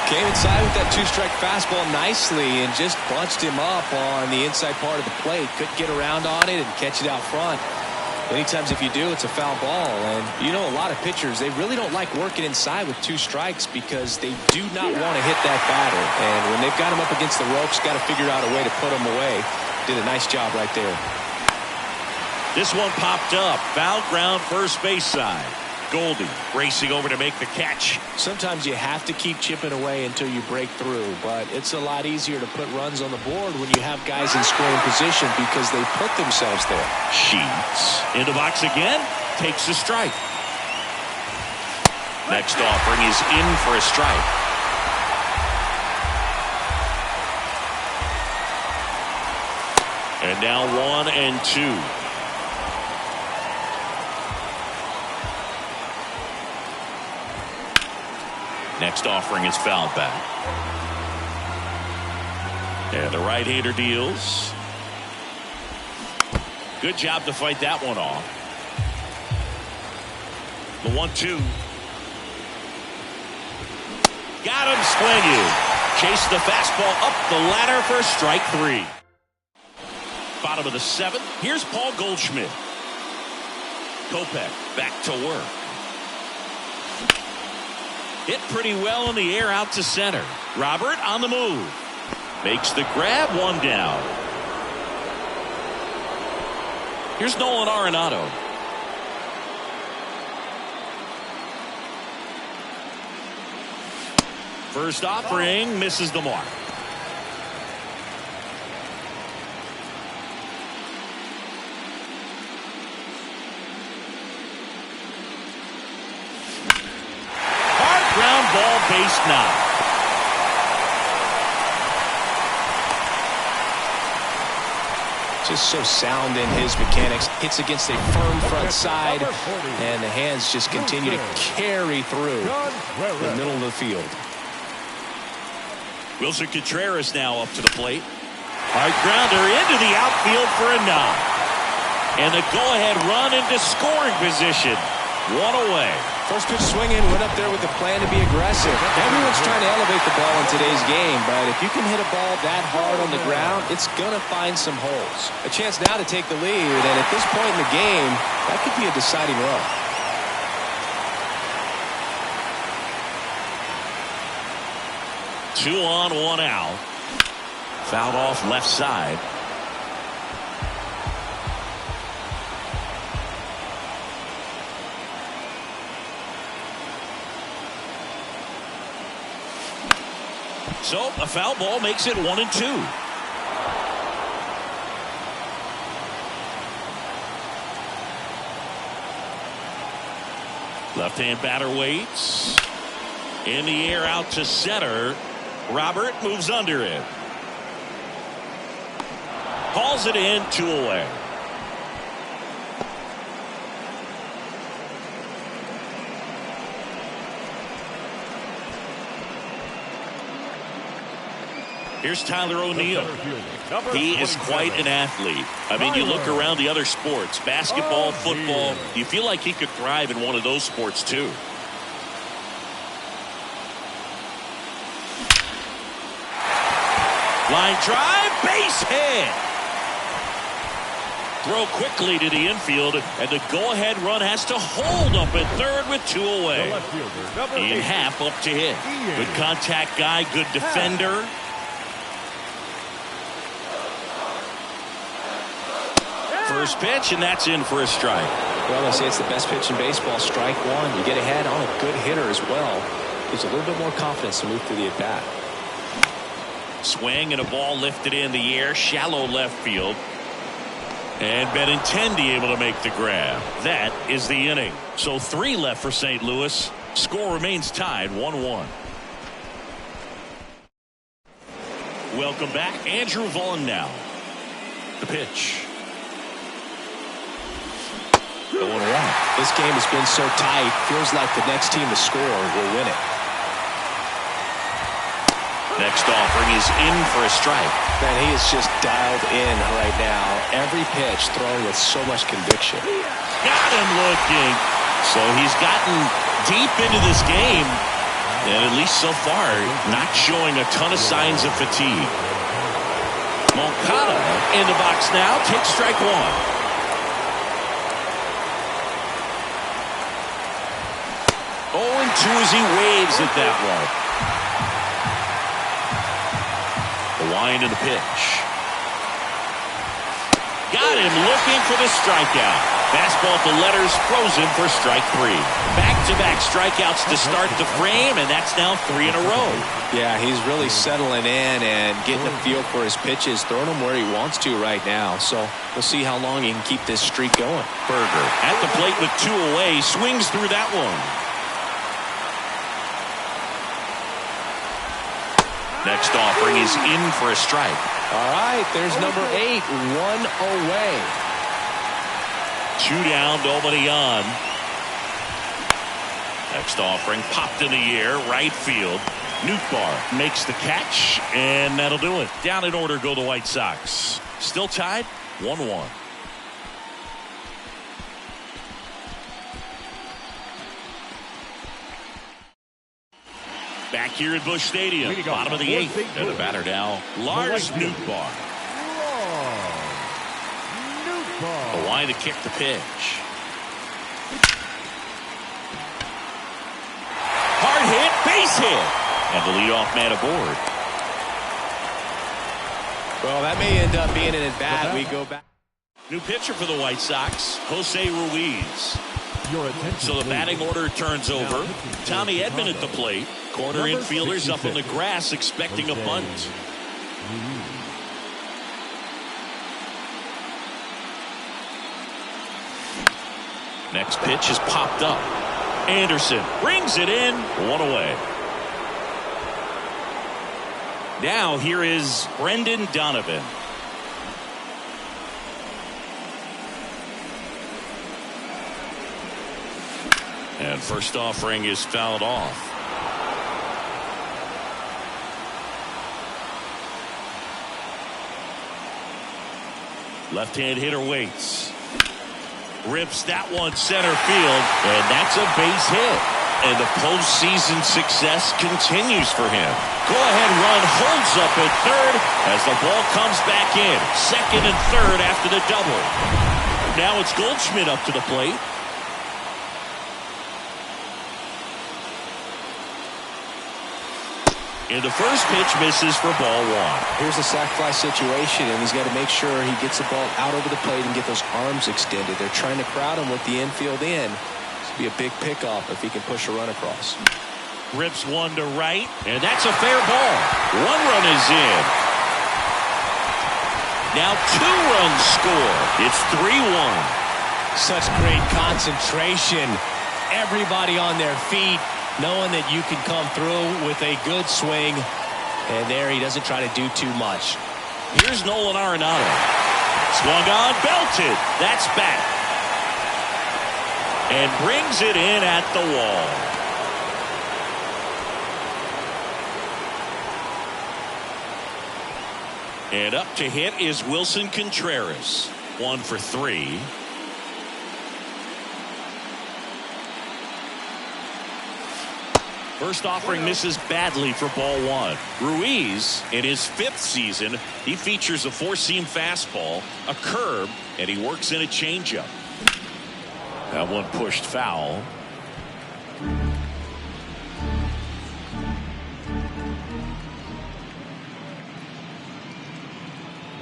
Came inside with that 2-strike fastball nicely and just bunched him up on the inside part of the plate. Couldn't get around on it and catch it out front. Many times if you do, it's a foul ball. And you know, a lot of pitchers, they really don't like working inside with 2 strikes because they do not want to hit that batter. And when they've got him up against the ropes, got to figure out a way to put him away. Did a nice job right there. This one popped up. Foul ground first base side. Goldie racing over to make the catch. Sometimes you have to keep chipping away until you break through, but it's a lot easier to put runs on the board when you have guys in scoring position because they put themselves there. Sheets in the box again, takes a strike. Next offering is in for a strike. And now 1-2. Next offering is fouled back. And the right-hander deals. Good job to fight that one off. The 1-2. Got him swinging. Chase the fastball up the ladder for strike 3. Bottom of the 7th. Here's Paul Goldschmidt. Kopech back to work. Hit pretty well in the air out to center. Robert on the move. Makes the grab, 1 down. Here's Nolan Arenado. First offering misses the mark. Ball base now. Just so sound in his mechanics. Hits against a firm front side, and the hands just continue to carry through the middle of the field. Wilson Contreras now up to the plate. Hard grounder into the outfield for a knock. And the go-ahead run into scoring position. 1 away. First pitch swinging, went up there with the plan to be aggressive. Everyone's trying to elevate the ball in today's game, but if you can hit a ball that hard on the ground, it's going to find some holes. A chance now to take the lead, and at this point in the game, that could be a deciding run. Two on, 1 out. Fouled off left side. So a foul ball makes it 1-2. Left-hand batter waits. In the air out to center. Robert moves under it. Calls it in, 2 away. Here's Tyler O'Neill. He is quite an athlete. I mean, you look around the other sports, basketball, football, you feel like he could thrive in one of those sports too. Line drive, base hit. Throw quickly to the infield, and the go-ahead run has to hold up at third with 2 away. In half up to hit. Good contact guy, good defender. First pitch, and that's in for a strike. Well, I say it's the best pitch in baseball. Strike one. You get ahead on a good hitter as well. Gives a little bit more confidence to move through the at-bat. Swing and a ball lifted in the air, shallow left field. And Benintendi able to make the grab. That is the inning. So 3 left for St. Louis. Score remains tied 1-1. Welcome back. Andrew Vaughn now. The pitch. 0-1. This game has been so tight. Feels like the next team to score will win it. Next offering is in for a strike. Man, he is just dialed in right now. Every pitch thrown with so much conviction. Got him looking. So he's gotten deep into this game, and at least so far, not showing a ton of signs of fatigue. Moncada in the box now, takes strike 1. 0-2 as he waves at that one. The wind and the pitch. Got him looking for the strikeout. Fastball at the letters, frozen for strike 3. Back-to-back strikeouts to start the frame, and that's now 3 in a row. Yeah, he's really settling in and getting a feel for his pitches, throwing them where he wants to right now. So we'll see how long he can keep this streak going. Berger at the plate with 2 away, swings through that one. Next offering is in for a strike. All right, there's number 8, 1 away. 2 down, nobody on. Next offering popped in the air, right field. Nootbaar makes the catch, and that'll do it. Down in order go the White Sox. Still tied, 1-1. Back here at Busch Stadium, bottom of the 8th, and the batter now, Lars Nootbaar. The line to kick the pitch. Hard hit, base hit, and the leadoff man aboard. Well, that may end up being an at-bat. We go back. New pitcher for the White Sox, Jose Ruiz. So the batting order turns over. Tommy Edman at the plate. Corner infielders up on the grass expecting a bunt. Next pitch is popped up. Anderson brings it in. 1 away. Now here is Brendan Donovan. And first offering is fouled off. Left-hand hitter waits. Rips that one center field, and that's a base hit. And the postseason success continues for him. Go-ahead run holds up at third as the ball comes back in. Second and third after the double. Now it's Goldschmidt up to the plate. And the first pitch misses for ball 1. Here's a sac fly situation, and he's got to make sure he gets the ball out over the plate and get those arms extended. They're trying to crowd him with the infield in. This will be a big pickoff if he can push a run across. Rips one to right, and that's a fair ball. 1 run is in. Now 2 runs score. It's 3-1. Such great concentration. Everybody on their feet, knowing that you can come through with a good swing. And there he doesn't try to do too much. Here's Nolan Arenado. Swung on, belted. That's back. And brings it in at the wall. And up to hit is Wilson Contreras. 1 for 3. First offering misses badly for ball 1. Ruiz, in his 5th season, he features a 4-seam fastball, a curve, and he works in a changeup. That one pushed foul.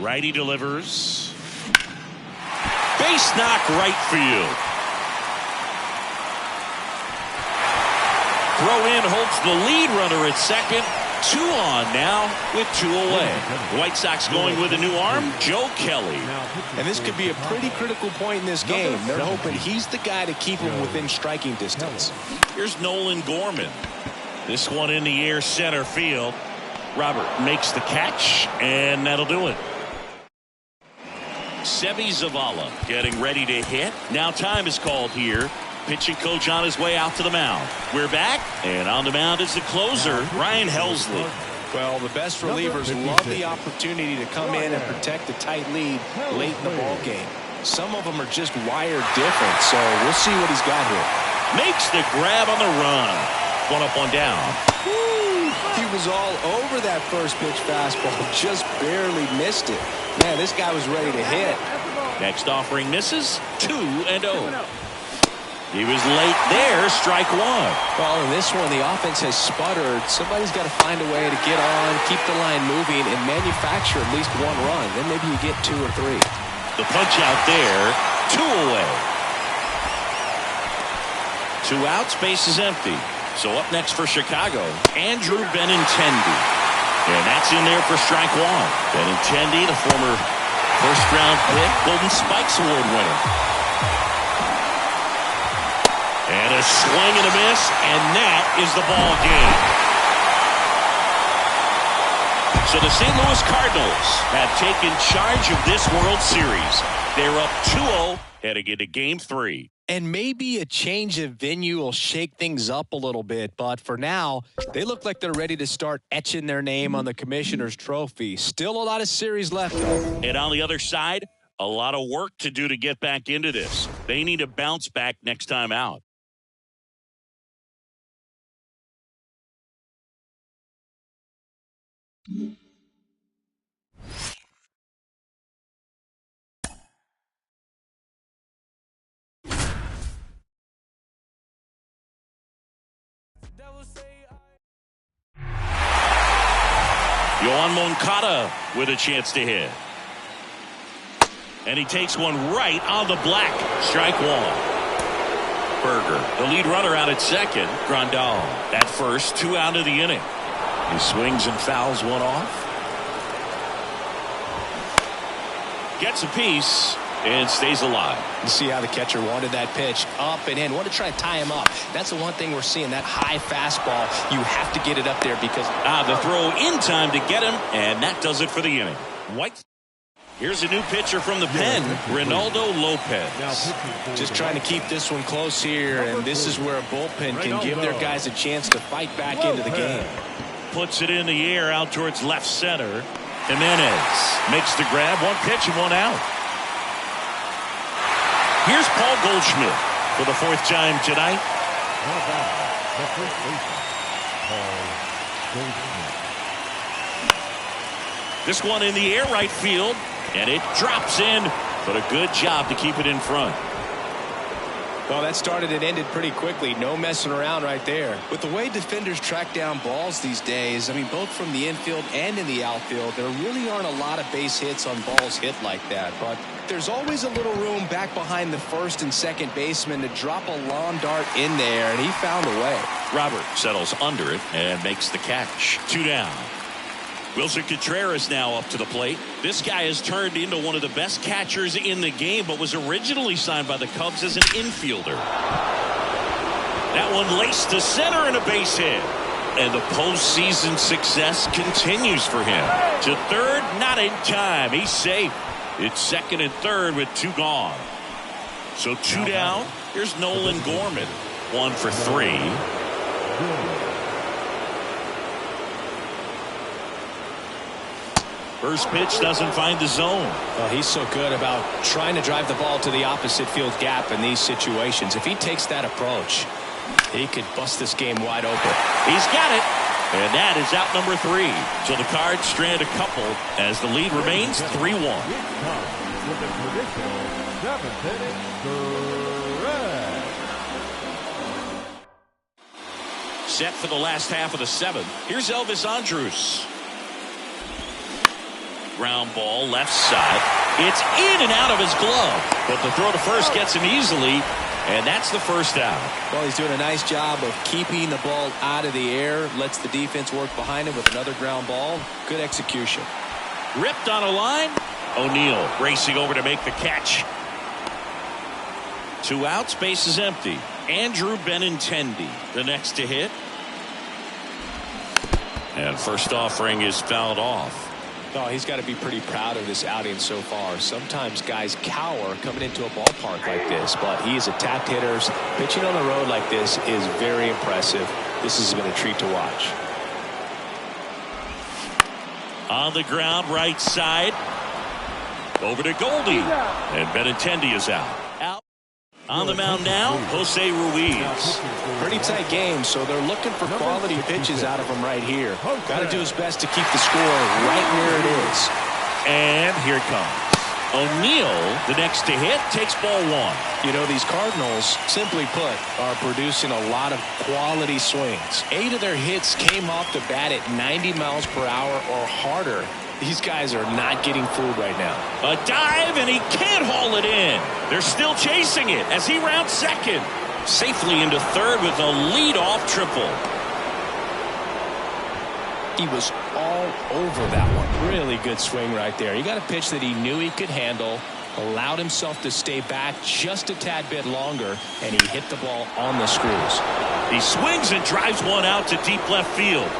Righty delivers. Base knock right field. Throw in holds the lead runner at second. 2 on now with 2 away. The White Sox going with a new arm, Joe Kelly. And this could be a pretty critical point in this game. They're hoping he's the guy to keep him within striking distance. Here's Nolan Gorman. This one in the air center field. Robert makes the catch, and that'll do it. Sebi Zavala getting ready to hit. Now time is called here. Pitching coach on his way out to the mound. We're back, and on the mound is the closer, Ryan Helsley. Well, the best relievers love the opportunity to come in and protect a tight lead late in the ball game. Some of them are just wired different, so we'll see what he's got here. Makes the grab on the run. 1 up, 1 down. Woo! He was all over that first pitch fastball, just barely missed it. Man, this guy was ready to hit. Next offering misses. 2-0. He was late there, strike 1. Well, in this one, the offense has sputtered. Somebody's got to find a way to get on, keep the line moving, and manufacture at least 1 run. Then maybe you get 2 or 3. The punch out there, 2 away. 2 outs, base is empty. So up next for Chicago, Andrew Benintendi. And that's in there for strike 1. Benintendi, the former first-round pick, Golden Spikes Award winner. And a swing and a miss, and that is the ball game. So the St. Louis Cardinals have taken charge of this World Series. They're up 2-0 heading into Game 3. And maybe a change of venue will shake things up a little bit, but for now, they look like they're ready to start etching their name on the Commissioner's Trophy. Still a lot of series left, though. And on the other side, a lot of work to do to get back into this. They need to bounce back next time out. Yoan Moncada with a chance to hit. And he takes one right on the black. Strike 1. Berger, the lead runner out at second. Grandal at first, 2 out of the inning. He swings and fouls one off. Gets a piece and stays alive. You see how the catcher wanted that pitch up and in. Want to try to tie him up. That's the one thing we're seeing, that high fastball. You have to get it up there because the throw in time to get him, and that does it for the inning. White. Here's a new pitcher from the pen, Ronaldo Lopez. Just trying to keep this one close here, and this is where a bullpen can give their guys a chance to fight back into the game. Puts it in the air out towards left center. Jimenez makes the grab. 1 pitch and 1 out. Here's Paul Goldschmidt for the 4th time tonight. This one in the air right field, and it drops in, but a good job to keep it in front. Well, that started and ended pretty quickly. No messing around right there. With the way defenders track down balls these days, I mean, both from the infield and in the outfield, there really aren't a lot of base hits on balls hit like that. But there's always a little room back behind the first and second baseman to drop a lawn dart in there, and he found a way. Robert settles under it and makes the catch. 2 down. Wilson Contreras now up to the plate. This guy has turned into one of the best catchers in the game, but was originally signed by the Cubs as an infielder. That one laced to center and a base hit. And the postseason success continues for him. To third, not in time. He's safe. It's second and third with 2 gone. So 2 down. Here's Nolan Gorman. 1 for 3. First pitch doesn't find the zone. Well, he's so good about trying to drive the ball to the opposite field gap in these situations. If he takes that approach, he could bust this game wide open. He's got it. And that is out number 3. So the Cards strand a couple as the lead remains 3-1. With the traditional 7th-inning stretch. Set for the last half of the 7th. Here's Elvis Andrus. Ground ball left side. It's in and out of his glove. But the throw to first gets him easily. And that's the first out. Well, he's doing a nice job of keeping the ball out of the air. Lets the defense work behind him with another ground ball. Good execution. Ripped on a line. O'Neill racing over to make the catch. 2 outs, base is empty. Andrew Benintendi, the next to hit. And first offering is fouled off. Oh, he's got to be pretty proud of this outing so far. Sometimes guys cower coming into a ballpark like this, but he has attacked hitters. Pitching on the road like this is very impressive. This has been a treat to watch. On the ground, right side. Over to Goldie. And Benintendi is out. On the mound now, Jose Ruiz. Pretty tight game, so they're looking for quality pitches out of him right here. Got to do his best to keep the score right where it is. And here it comes. O'Neill, the next to hit, takes ball 1. You know, these Cardinals, simply put, are producing a lot of quality swings. 8 of their hits came off the bat at 90 miles per hour or harder. These guys are not getting fooled right now. A dive, and he can't haul it in. They're still chasing it as he rounds second. Safely into third with a leadoff triple. He was all over that one. Really good swing right there. He got a pitch that he knew he could handle, allowed himself to stay back just a tad bit longer, and he hit the ball on the screws. He swings and drives one out to deep left field.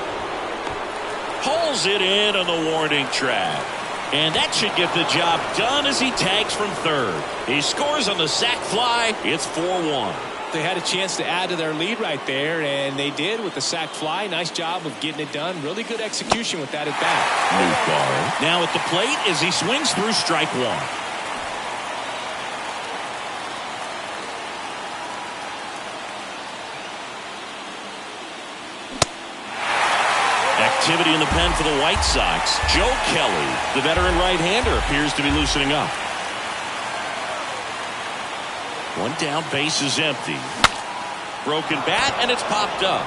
Hauls it in on the warning track. And that should get the job done as he tags from third. He scores on the sac fly. It's 4-1. They had a chance to add to their lead right there, and they did with the sac fly. Nice job of getting it done. Really good execution with that at bat. Now at the plate as he swings through strike 1. Activity in the pen for the White Sox. Joe Kelly, the veteran right-hander, appears to be loosening up. One down, base is empty. Broken bat, and it's popped up.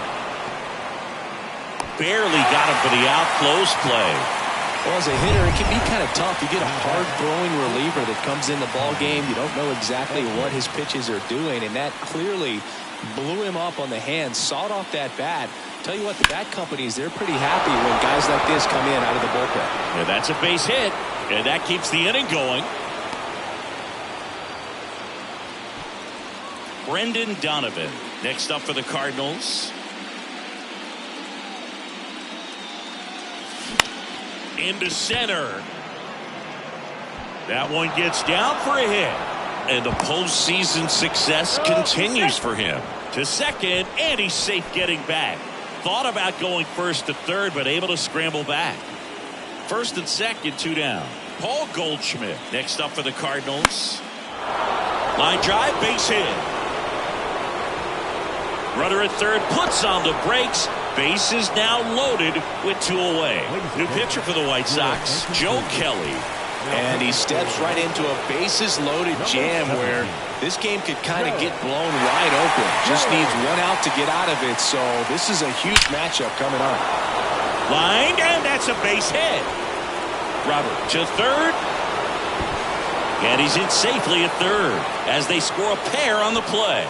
Barely got him for the out. Close play. Well, as a hitter, it can be kind of tough. You get a hard-throwing reliever that comes in the ball game. You don't know exactly what his pitches are doing, and that clearly blew him up on the hand, sawed off that bat. Tell you what, the bat companies, they're pretty happy when guys like this come in out of the bullpen. Yeah, that's a base hit, and that keeps the inning going. Brendan Donovan next up for the Cardinals. Into center. That one gets down for a hit. And the postseason success continues for him. To second, and he's safe getting back. Thought about going first to third, but able to scramble back. First and second, 2 down. Paul Goldschmidt next up for the Cardinals. Line drive, base hit. Runner at third puts on the brakes. Base is now loaded with 2 away. New pitcher for the White Sox, Joe Kelly. And he steps right into a bases-loaded jam where this game could kind of get blown wide open. Just needs 1 out to get out of it, so this is a huge matchup coming up. Lined, and that's a base hit. Robert to third. And he's in safely at third as they score a pair on the play.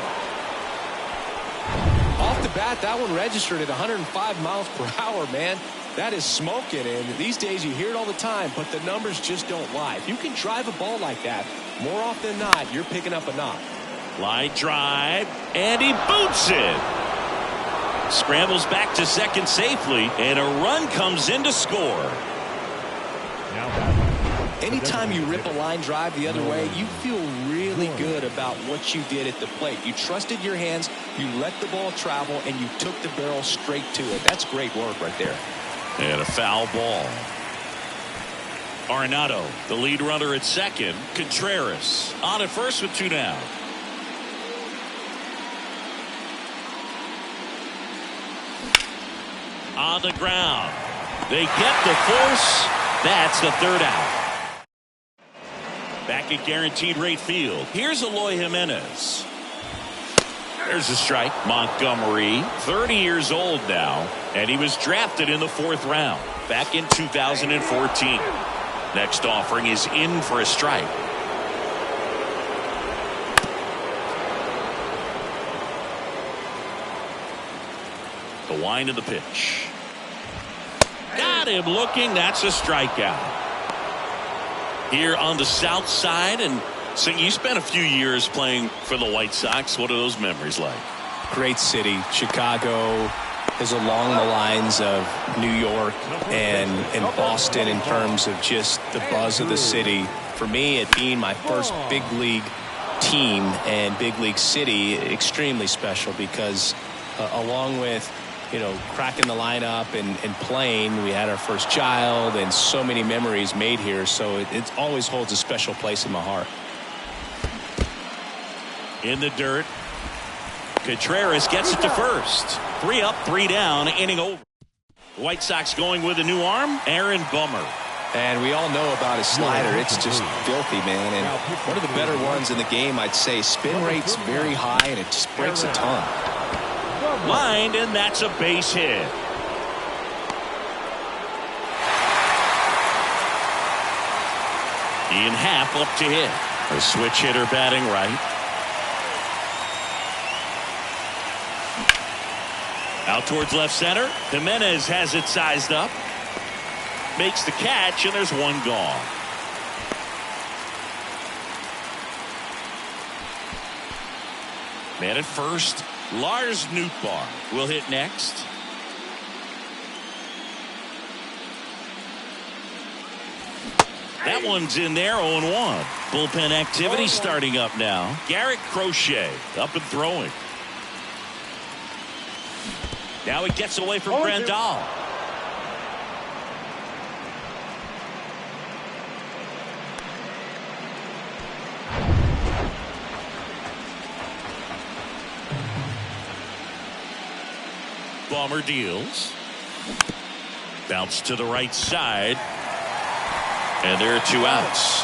Off the bat, that one registered at 105 miles per hour, man. That is smoking, and these days you hear it all the time, but the numbers just don't lie. If you can drive a ball like that, more often than not, you're picking up a knock. Line drive, and he boots it. Scrambles back to second safely, and a run comes in to score. Anytime you rip a line drive the other way, you feel really good about what you did at the plate. You trusted your hands, you let the ball travel, and you took the barrel straight to it. That's great work right there. And a foul ball. Arenado, the lead runner at second. Contreras on at first with 2 down. On the ground. They get the force. That's the 3rd out. Back at guaranteed rate field. Here's Eloy Jimenez. There's a strike. Montgomery, 30 years old now, and he was drafted in the 4th round back in 2014. Next offering is in for a strike. The wind of the pitch. Got him looking. That's a strikeout. Here on the south side, and so you spent a few years playing for the White Sox. What are those memories like? Great city. Chicago is along the lines of New York and Boston in terms of just the buzz of the city. For me, it being my first big league team and big league city, extremely special because along with cracking the lineup and playing, we had our first child and so many memories made here. So it always holds a special place in my heart. In the dirt. Contreras gets it to first. 3 up, 3 down, inning over. White Sox going with a new arm, Aaron Bummer. And we all know about his slider. It's just filthy, man. And one of the better ones in the game, I'd say. Spin rate's very high, and it just breaks a ton. Lined, and that's a base hit. Ian Happ up to hit. A switch hitter batting right. Out towards left center. Jimenez has it sized up. Makes the catch, and there's 1 gone. Man at first. Lars Nootbaar will hit next. That one's in there, 0-1. Bullpen activity starting up now. Garrett Crochet up and throwing. Now he gets away from Grandal. Bummer deals. Bounce to the right side. And there are 2 outs.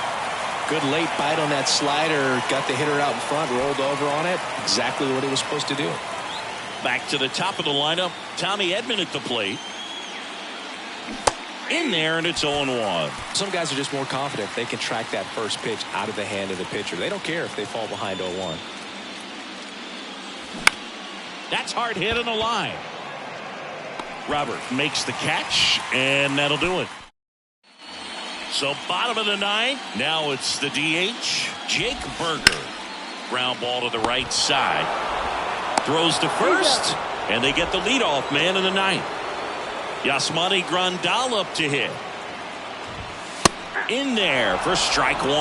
Good late bite on that slider. Got the hitter out in front, rolled over on it. Exactly what he was supposed to do. Back to the top of the lineup. Tommy Edman at the plate. In there, and it's 0-1. Some guys are just more confident they can track that first pitch out of the hand of the pitcher. They don't care if they fall behind 0-1. That's hard hit on the line. Robert makes the catch, and that'll do it. So bottom of the 9th. Now it's the DH, Jake Berger. Ground ball to the right side. Throws to first, and they get the leadoff man in the 9th. Yasmani Grandal up to hit. In there for strike 1.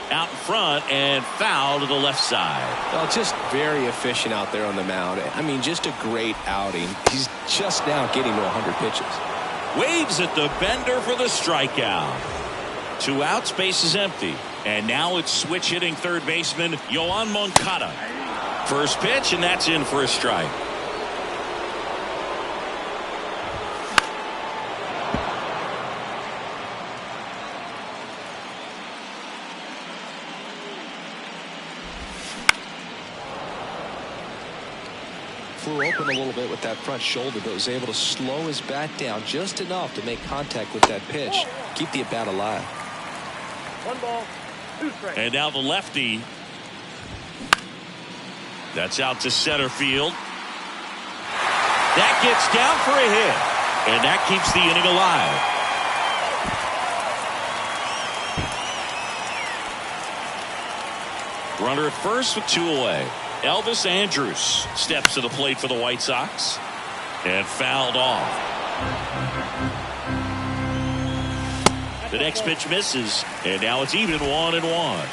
Out in front and foul to the left side. Well, just very efficient out there on the mound. I mean, just a great outing. He's just now getting to 100 pitches. Waves at the bender for the strikeout. 2 outs, base is empty. And now it's switch hitting third baseman Yoan Moncada. First pitch, and that's in for a strike. Flew open a little bit with that front shoulder, but was able to slow his bat down just enough to make contact with that pitch. Keep the at-bat alive. 1 ball, 2 strikes. And now the lefty. That's out to center field. That gets down for a hit. And that keeps the inning alive. Runner at first with 2 away. Elvis Andrus steps to the plate for the White Sox and fouled off. The next pitch misses, and now it's even 1-1.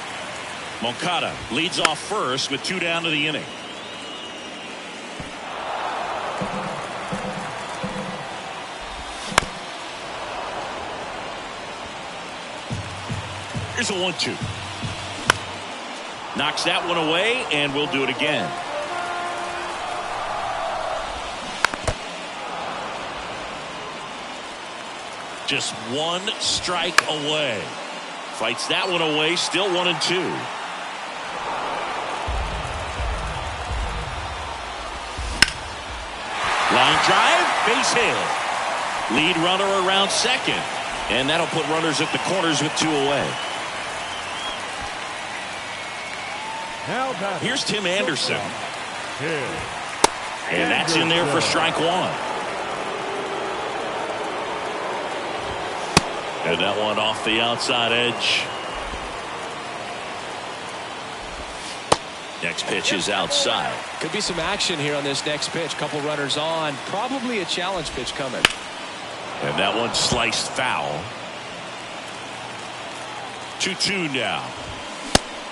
Moncada leads off first with 2 down to the inning. Here's a 1-2. Knocks that one away, and we'll do it again. Just one strike away. Fights that one away, still 1-2. Line drive, base hit. Lead runner around second. And that'll put runners at the corners with 2 away. Here's Tim Anderson. And that's in there for strike 1. And that one off the outside edge. Next pitch is outside. Could be some action here on this next pitch. Couple runners on. Probably a challenge pitch coming. And that one sliced foul. 2-2 now.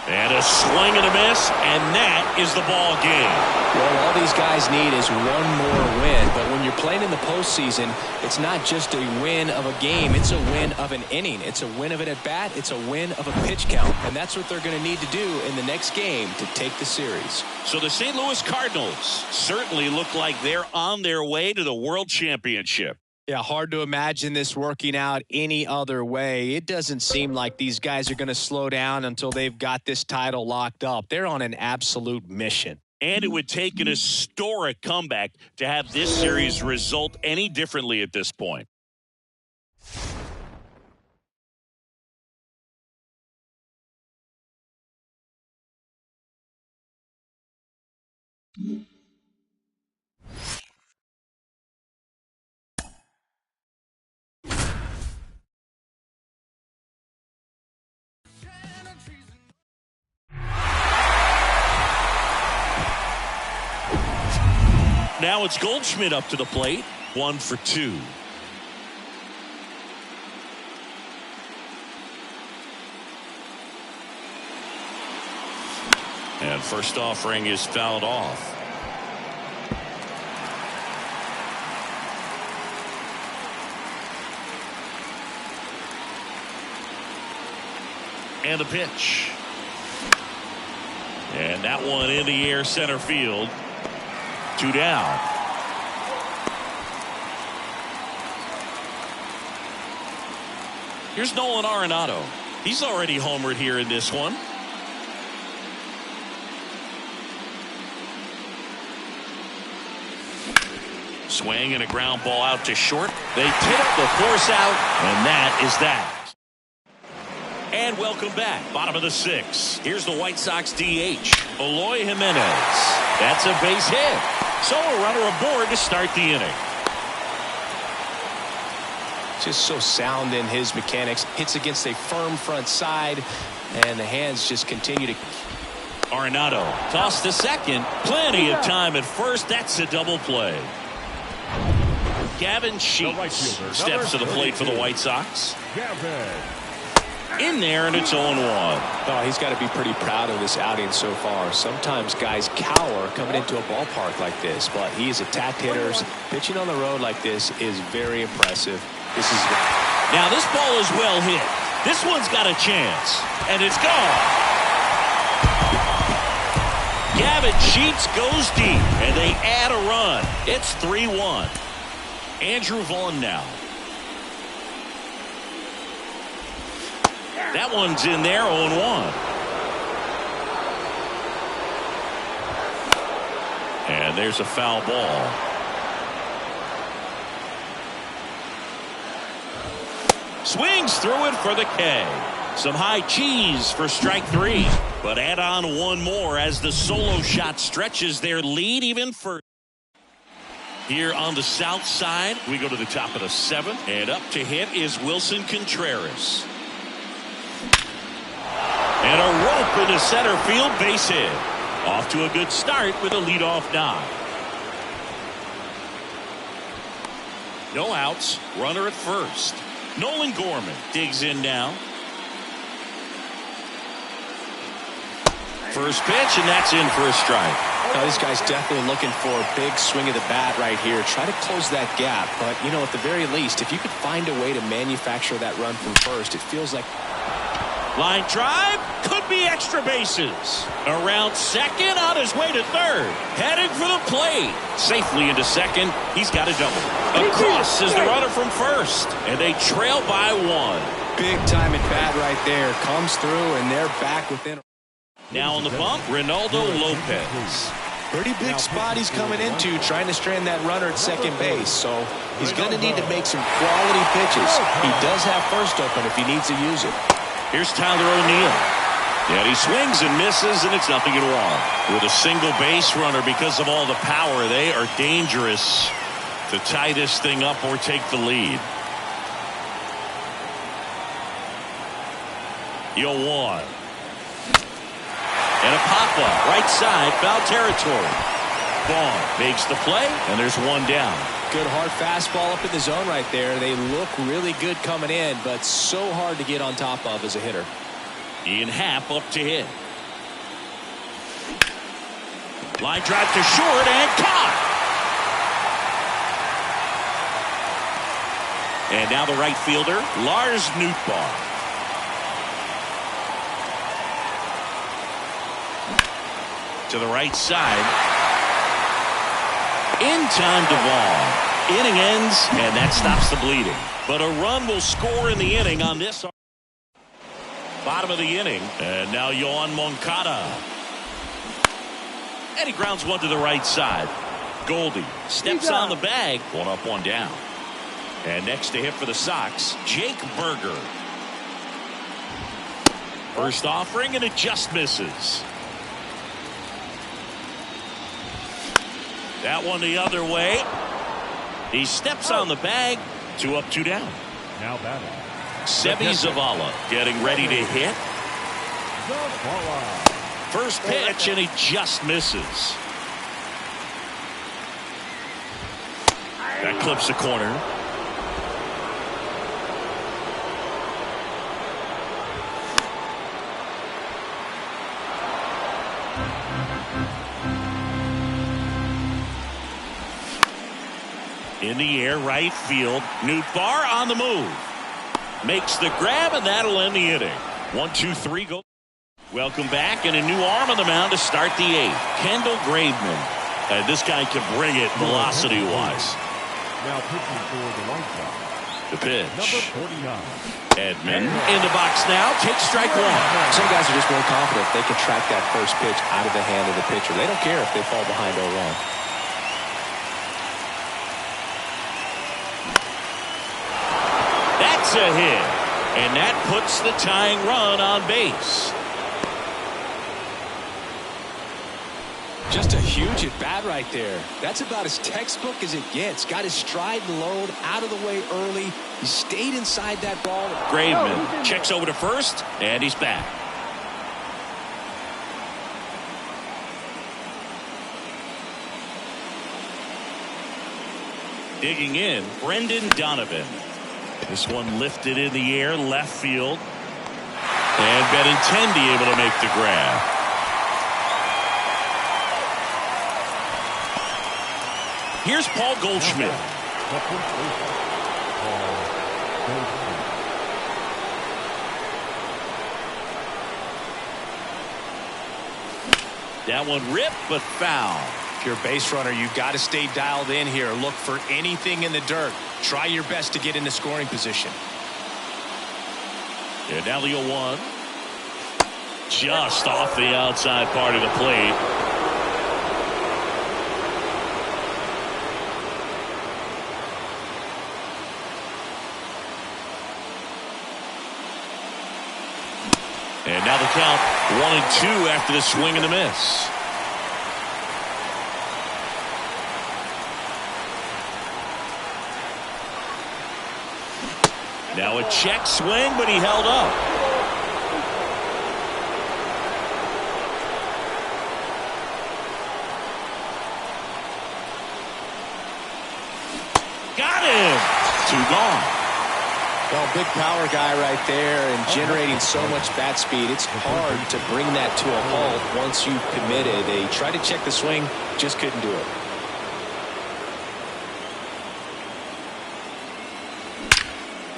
And a swing and a miss, and that is the ball game. Well, all these guys need is one more win. But when you're playing in the postseason, it's not just a win of a game. It's a win of an inning. It's a win of an at-bat. It's a win of a pitch count. And that's what they're going to need to do in the next game to take the series. So the St. Louis Cardinals certainly look like they're on their way to the World Championship. Yeah, hard to imagine this working out any other way. It doesn't seem like these guys are going to slow down until they've got this title locked up. They're on an absolute mission. And it would take an historic comeback to have this series result any differently at this point. Now it's Goldschmidt up to the plate. 1 for 2. And first offering is fouled off. And the pitch. And that one in the air center field. 2 down. Here's Nolan Arenado. He's already homered here in this one. Swing and a ground ball out to short. They tip the force out, and that is that. And welcome back. Bottom of the 6th. Here's the White Sox DH, Eloy Jimenez. That's a base hit. So a runner aboard to start the inning. Just so sound in his mechanics. Hits against a firm front side, and the hands just continue to. Arenado tossed to second. Plenty of time at first. That's a double play. Gavin Sheets steps to the plate for the White Sox. In there, and it's 0-1. Oh, he's got to be pretty proud of this outing so far. Sometimes guys cower coming into a ballpark like this, but he has attacked hitters. Pitching on the road like this is very impressive. Now this ball is well hit. This one's got a chance, and it's gone. Gavin Sheets goes deep, and they add a run. It's 3-1. Andrew Vaughn now. That one's in there, 0-1. And there's a foul ball. Swings through it for the K. Some high cheese for strike 3. But add on one more as the solo shot stretches their lead even further. Here on the south side, we go to the top of the 7th. And up to hit is Wilson Contreras. And a rope into center field, base hit. Off to a good start with a leadoff knock. No outs, runner at first. Nolan Gorman digs in now. First pitch, and that's in for a strike. Now, this guy's definitely looking for a big swing of the bat right here. Try to close that gap. But, you know, at the very least, if you could find a way to manufacture that run from first, it feels like. Line drive, could be extra bases. Around second, on his way to third. Heading for the plate. Safely into second, he's got a double. Across is the runner from first, and they trail by 1. Big time at bat right there. Comes through, and they're back within. Now on the bump, Ronaldo Lopez. Pretty big spot he's coming into, trying to strand that runner at second base. So he's going to need to make some quality pitches. He does have first open if he needs to use it. Here's Tyler O'Neill. And he swings and misses, and it's 0-1. With a single base runner, because of all the power, they are dangerous to tie this thing up or take the lead. 0-1. And a pop-up, right side, foul territory. Vaughn makes the play, and there's one down. Good hard fastball up in the zone right there. They look really good coming in, but so hard to get on top of as a hitter. Ian Happ up to hit. Line drive to short and caught. And now the right fielder, Lars Nootbaar. To the right side. In time to Vaughn. Inning ends, and that stops the bleeding. But a run will score in the inning on this. Bottom of the inning. And now Yohan Moncada. And he grounds one to the right side. Goldie steps on the bag. 1 up, 1 down. And next to hit for the Sox, Jake Berger. First offering, and it just misses. That one the other way. He steps on the bag. 2 up, 2 down. Now batting. Sebi Zavala getting ready to hit. First pitch, and he just misses. That clips the corner. In the air, right field. Nootbaar on the move. Makes the grab, and that'll end the inning. 1, 2, 3, go. Welcome back, and a new arm on the mound to start the 8th. Kendall Graveman. And this guy can bring it velocity-wise. Now pitching for the White Sox. The pitch. Number 49. Edman in the box now. Takes strike 1. Some guys are just more confident they can track that first pitch out of the hand of the pitcher. They don't care if they fall behind 0-1. That's a hit, and that puts the tying run on base. Just a huge at bat right there. That's about as textbook as it gets. Got his stride and load out of the way early. He stayed inside that ball. Graveman checks over to first, and he's back. Digging in, Brendan Donovan. This one lifted in the air, left field. And Benintendi able to make the grab. Here's Paul Goldschmidt. That one ripped, but foul. If you're a base runner, you've got to stay dialed in here. Look for anything in the dirt. Try your best to get into scoring position. And now the 0-1. Just off the outside part of the plate. And now the count 1-2 after the swing and the miss. Now a check swing, but he held up. Got him. 2 gone. Well, big power guy right there and generating so much bat speed. It's hard to bring that to a halt once you've committed. They tried to check the swing, just couldn't do it.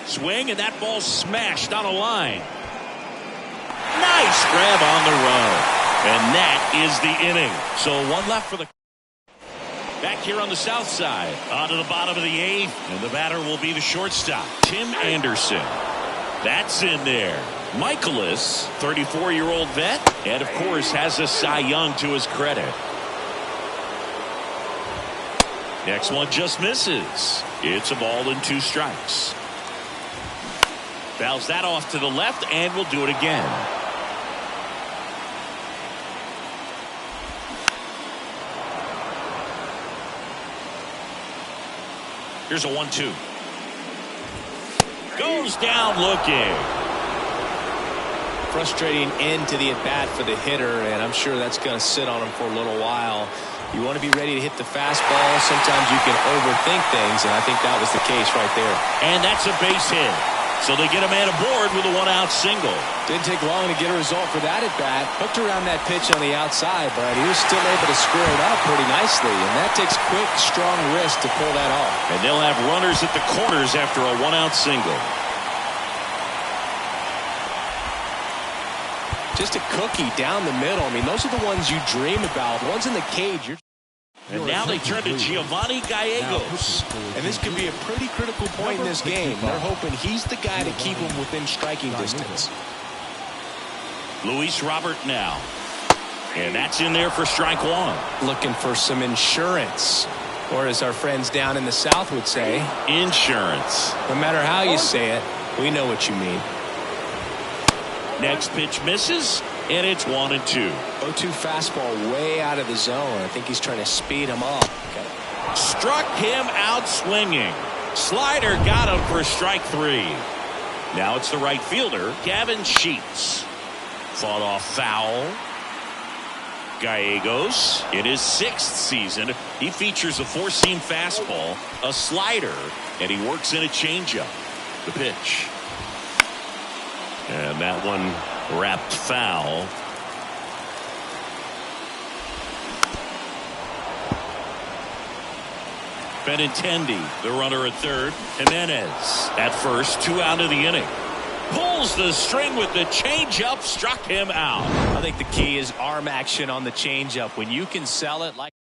Swing, and that ball smashed on a line. Nice grab on the run. And that is the inning. So one left for the... Back here on the south side. On to the bottom of the eighth. And the batter will be the shortstop, Tim Anderson. That's in there. Michaelis, 34-year-old vet. And, of course, has a Cy Young to his credit. Next one just misses. It's a ball and 2 strikes. Fouls that off to the left, and we'll do it again. Here's a 1-2. Goes down looking. Frustrating end to the at-bat for the hitter, and I'm sure that's going to sit on him for a little while. You want to be ready to hit the fastball. Sometimes you can overthink things, and I think that was the case right there. And that's a base hit. So they get a man aboard with a 1-out single. Didn't take long to get a result for that at-bat. Hooked around that pitch on the outside, but he was still able to square it up pretty nicely, and that takes quick, strong wrist to pull that off. And they'll have runners at the corners after a 1-out single. Just a cookie down the middle. I mean, those are the ones you dream about. Ones in the cage. And now they turn to Giovanni Gallegos. And this could be a pretty critical point in this game. They're hoping he's the guy to keep them within striking distance. Luis Robert now. And that's in there for strike 1. Looking for some insurance. Or as our friends down in the South would say, insurance. No matter how you say it, we know what you mean. Next pitch misses, and it's 1-2. 0-2 fastball way out of the zone. I think he's trying to speed him up. Okay. Struck him out swinging. Slider got him for strike 3. Now it's the right fielder, Gavin Sheets. Fought off foul. Gallegos, in his 6th season, he features a 4-seam fastball, a slider, and he works in a changeup. The pitch. And that one wrapped foul. Benintendi, the runner at third. Jimenez at first, 2 out of the inning. Pulls the string with the changeup, struck him out. I think the key is arm action on the changeup. When you can sell it like...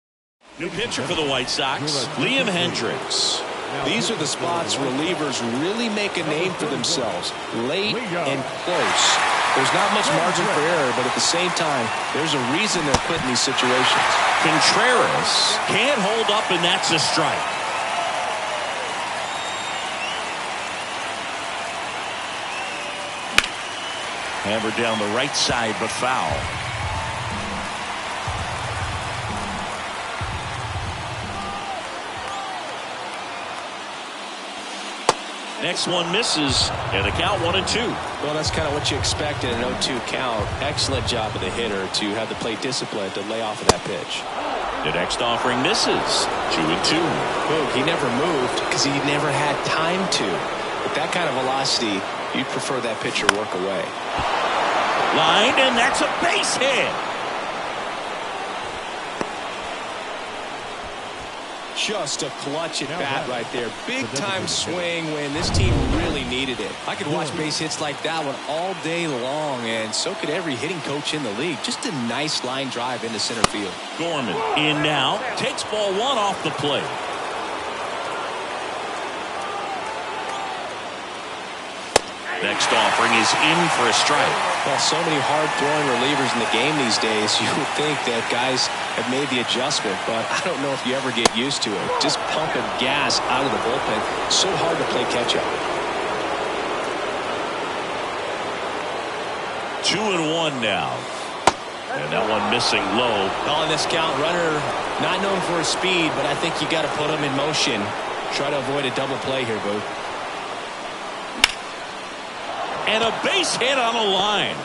New pitcher for the White Sox, Liam Hendricks. These are the spots relievers really make a name for themselves. Late and close. There's not much margin for error, but at the same time, there's a reason they're put in these situations. Contreras can't hold up, and that's a strike. Hammered down the right side, but foul. Next one misses, and the count 1-2. Well, that's kind of what you expect in an 0-2 count. Excellent job of the hitter to have the plate discipline to lay off of that pitch. The next offering misses, 2-2. Boog, he never moved because he never had time to. With that kind of velocity, you'd prefer that pitcher work away. Line, and that's a base hit. Just a clutch at bat right there. Big time swing when this team really needed it. I could watch base hits like that one all day long, and so could every hitting coach in the league. Just a nice line drive into center field. Gorman in now, takes ball 1 off the plate. Next offering is in for a strike. Well, so many hard-throwing relievers in the game these days, you would think that guys have made the adjustment, but I don't know if you ever get used to it. Just pumping gas out of the bullpen. So hard to play catch-up. 2-1 now. And that one missing low. On this count, runner not known for his speed, but I think you got to put him in motion. Try to avoid a double play here, Boo. And a base hit on a line.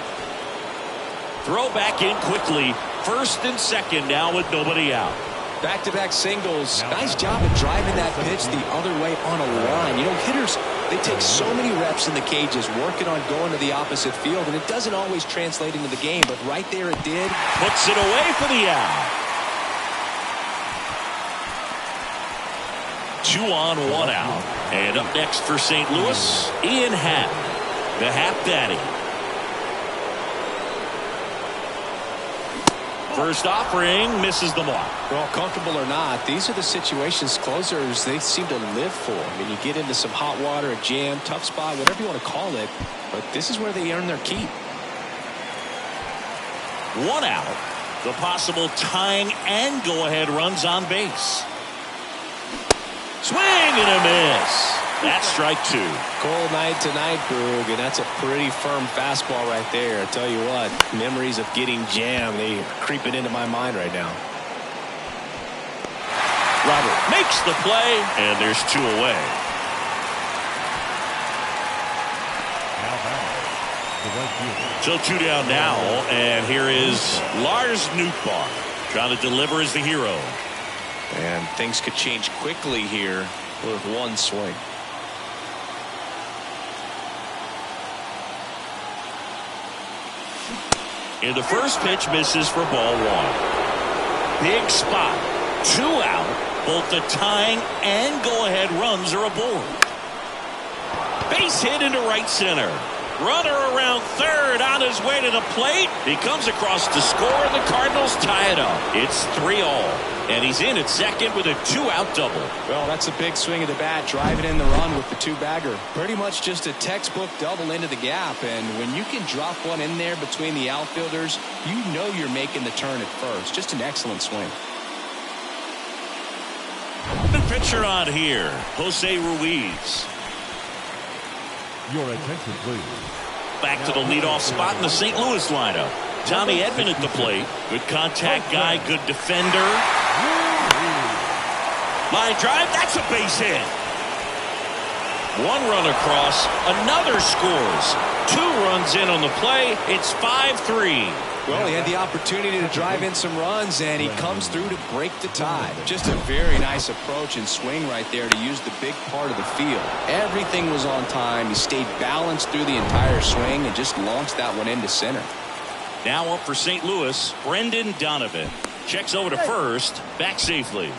Throw back in quickly. First and second now with nobody out. Back-to-back singles. Nice job of driving that pitch the other way on a line. You know, hitters, they take so many reps in the cages working on going to the opposite field, and it doesn't always translate into the game, but right there it did. Puts it away for the out. 2 on, 1 out. And up next for St. Louis, Ian Happ, the Happ Daddy. First offering misses the mark. Well, comfortable or not, these are the situations closers they seem to live for. I mean, you get into some hot water, a jam, tough spot, whatever you want to call it, but this is where they earn their keep. One out. The possible tying and go-ahead runs on base. Swing and a miss. That's strike two. Cold night tonight, Boog, and that's a pretty firm fastball right there. I tell you what, memories of getting jammed, they are creeping into my mind right now. Robert makes the play, and there's two away. Now batting, the right fielder. So two down now, and here is Lars Nootbaar trying to deliver as the hero. And things could change quickly here with one swing. And the first pitch misses for ball one. Big spot. Two out. Both the tying and go-ahead runs are aboard. Base hit into right center. Runner around third on his way to the plate. He comes across to score, and the Cardinals tie it up. It's 3-all. And he's in at second with a two-out double. Well, that's a big swing of the bat, driving in the run with the two-bagger. Pretty much just a textbook double into the gap, and when you can drop one in there between the outfielders, you know you're making the turn at first. Just an excellent swing. The pitcher on here, Jose Ruiz. Your attention, please. Back to the leadoff spot in the St. Louis lineup. Tommy Edman at the plate. Good contact guy, good defender. Line drive, that's a base hit. One run across, another scores. Two runs in on the play. It's 5-3. Well, he had the opportunity to drive in some runs, and he comes through to break the tie. Just a very nice approach and swing right there to use the big part of the field. Everything was on time. He stayed balanced through the entire swing and just launched that one into center. Now up for St. Louis, Brendan Donovan. Checks over to first, back safely.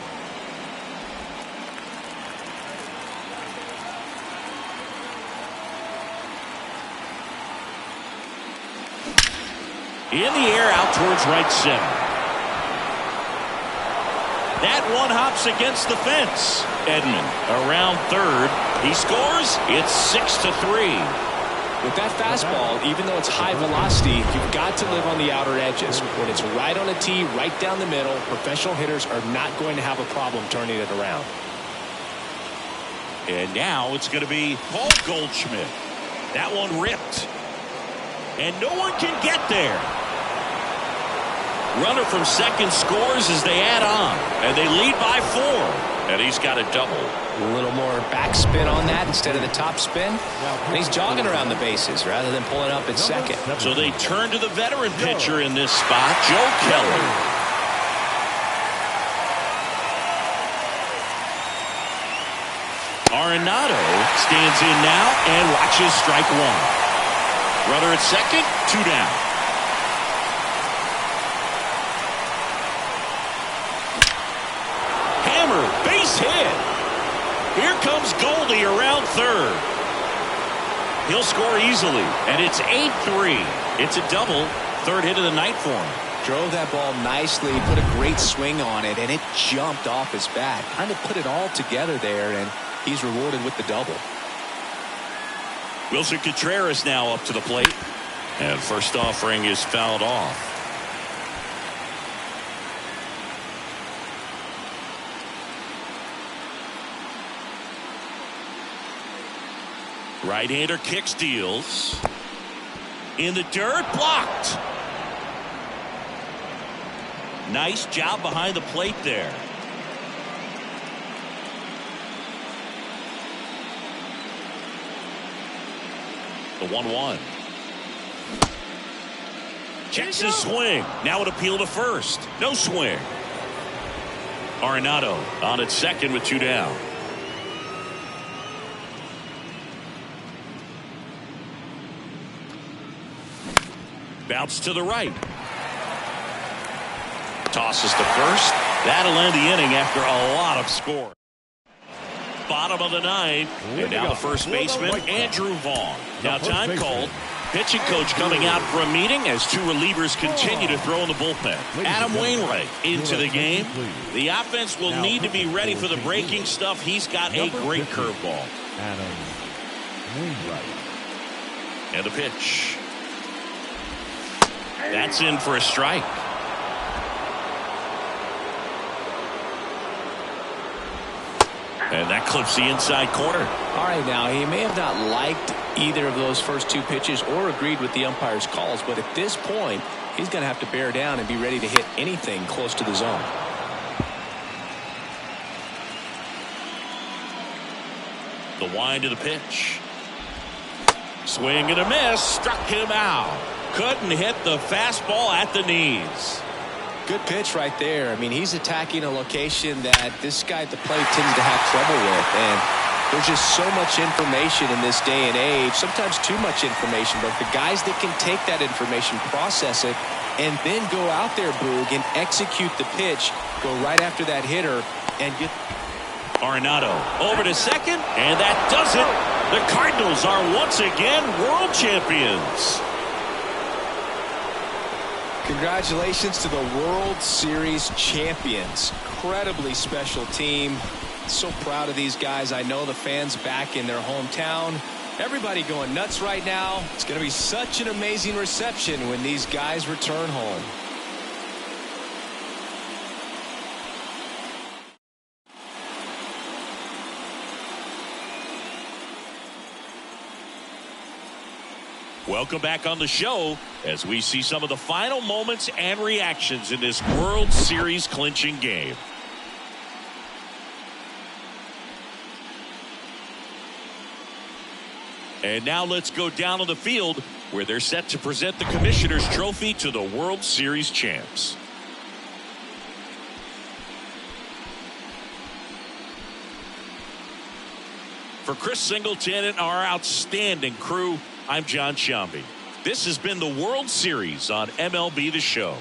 In the air out towards right center. That one hops against the fence. Edman around third. He scores. It's 6-3. With that fastball, even though it's high velocity, you've got to live on the outer edges. When it's right on a tee, right down the middle, professional hitters are not going to have a problem turning it around. And now it's going to be Paul Goldschmidt. That one ripped. And no one can get there. Runner from second scores as they add on. And they lead by 4. And he's got a double. A little more backspin on that instead of the top spin. And he's jogging around the bases rather than pulling up at second. So they turn to the veteran pitcher in this spot, Joe Kelly. Arenado stands in now and watches strike one. Runner at second, 2 down. Hammer, base hit. Here comes Goldie around third. He'll score easily, and it's 8-3. It's a double, third hit of the night for him. Drove that ball nicely, put a great swing on it, and it jumped off his bat. Kind of put it all together there, and he's rewarded with the double. Wilson Contreras now up to the plate. And first offering is fouled off. Right-hander kick steals. In the dirt, blocked. Nice job behind the plate there. The 1-1. Checks his swing. Now an appeal to first. No swing. Arenado on at second with 2 down. Bounce to the right. Tosses to first. That'll end the inning after a lot of score. Bottom of the ninth. And now the first baseman, Andrew Vaughn. Now time called Pitching coach coming out for a meeting as two relievers continue to throw in the bullpen. Adam Wainwright into the game. The offense will need to be ready for the breaking stuff. He's got a great curveball. Adam Wainwright. And a pitch. That's in for a strike. And that clips the inside corner. All right, now, he may have not liked either of those first two pitches or agreed with the umpire's calls, but at this point, he's going to have to bear down and be ready to hit anything close to the zone. The wind of the pitch. Swing and a miss. Struck him out. Couldn't hit the fastball at the knees. Good pitch right there. I mean, he's attacking a location that this guy at the plate tends to have trouble with. And there's just so much information in this day and age, sometimes too much information. But the guys that can take that information, process it, and then go out there, Boog, and execute the pitch, go right after that hitter, and get... Arenado over to second, and that does it. The Cardinals are once again world champions. Congratulations to the World Series champions. Incredibly special team. So proud of these guys. I know the fans back in their hometown. Everybody going nuts right now. It's going to be such an amazing reception when these guys return home. Welcome back on the show as we see some of the final moments and reactions in this World Series clinching game. And now let's go down on the field where they're set to present the Commissioner's Trophy to the World Series champs. For Chris Singleton and our outstanding crew, I'm John Sciambi. This has been the World Series on MLB The Show.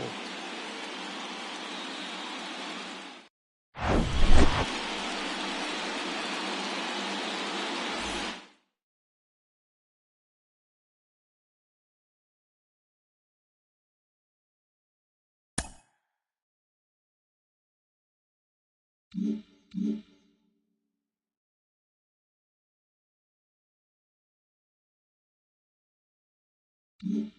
Mm-hmm.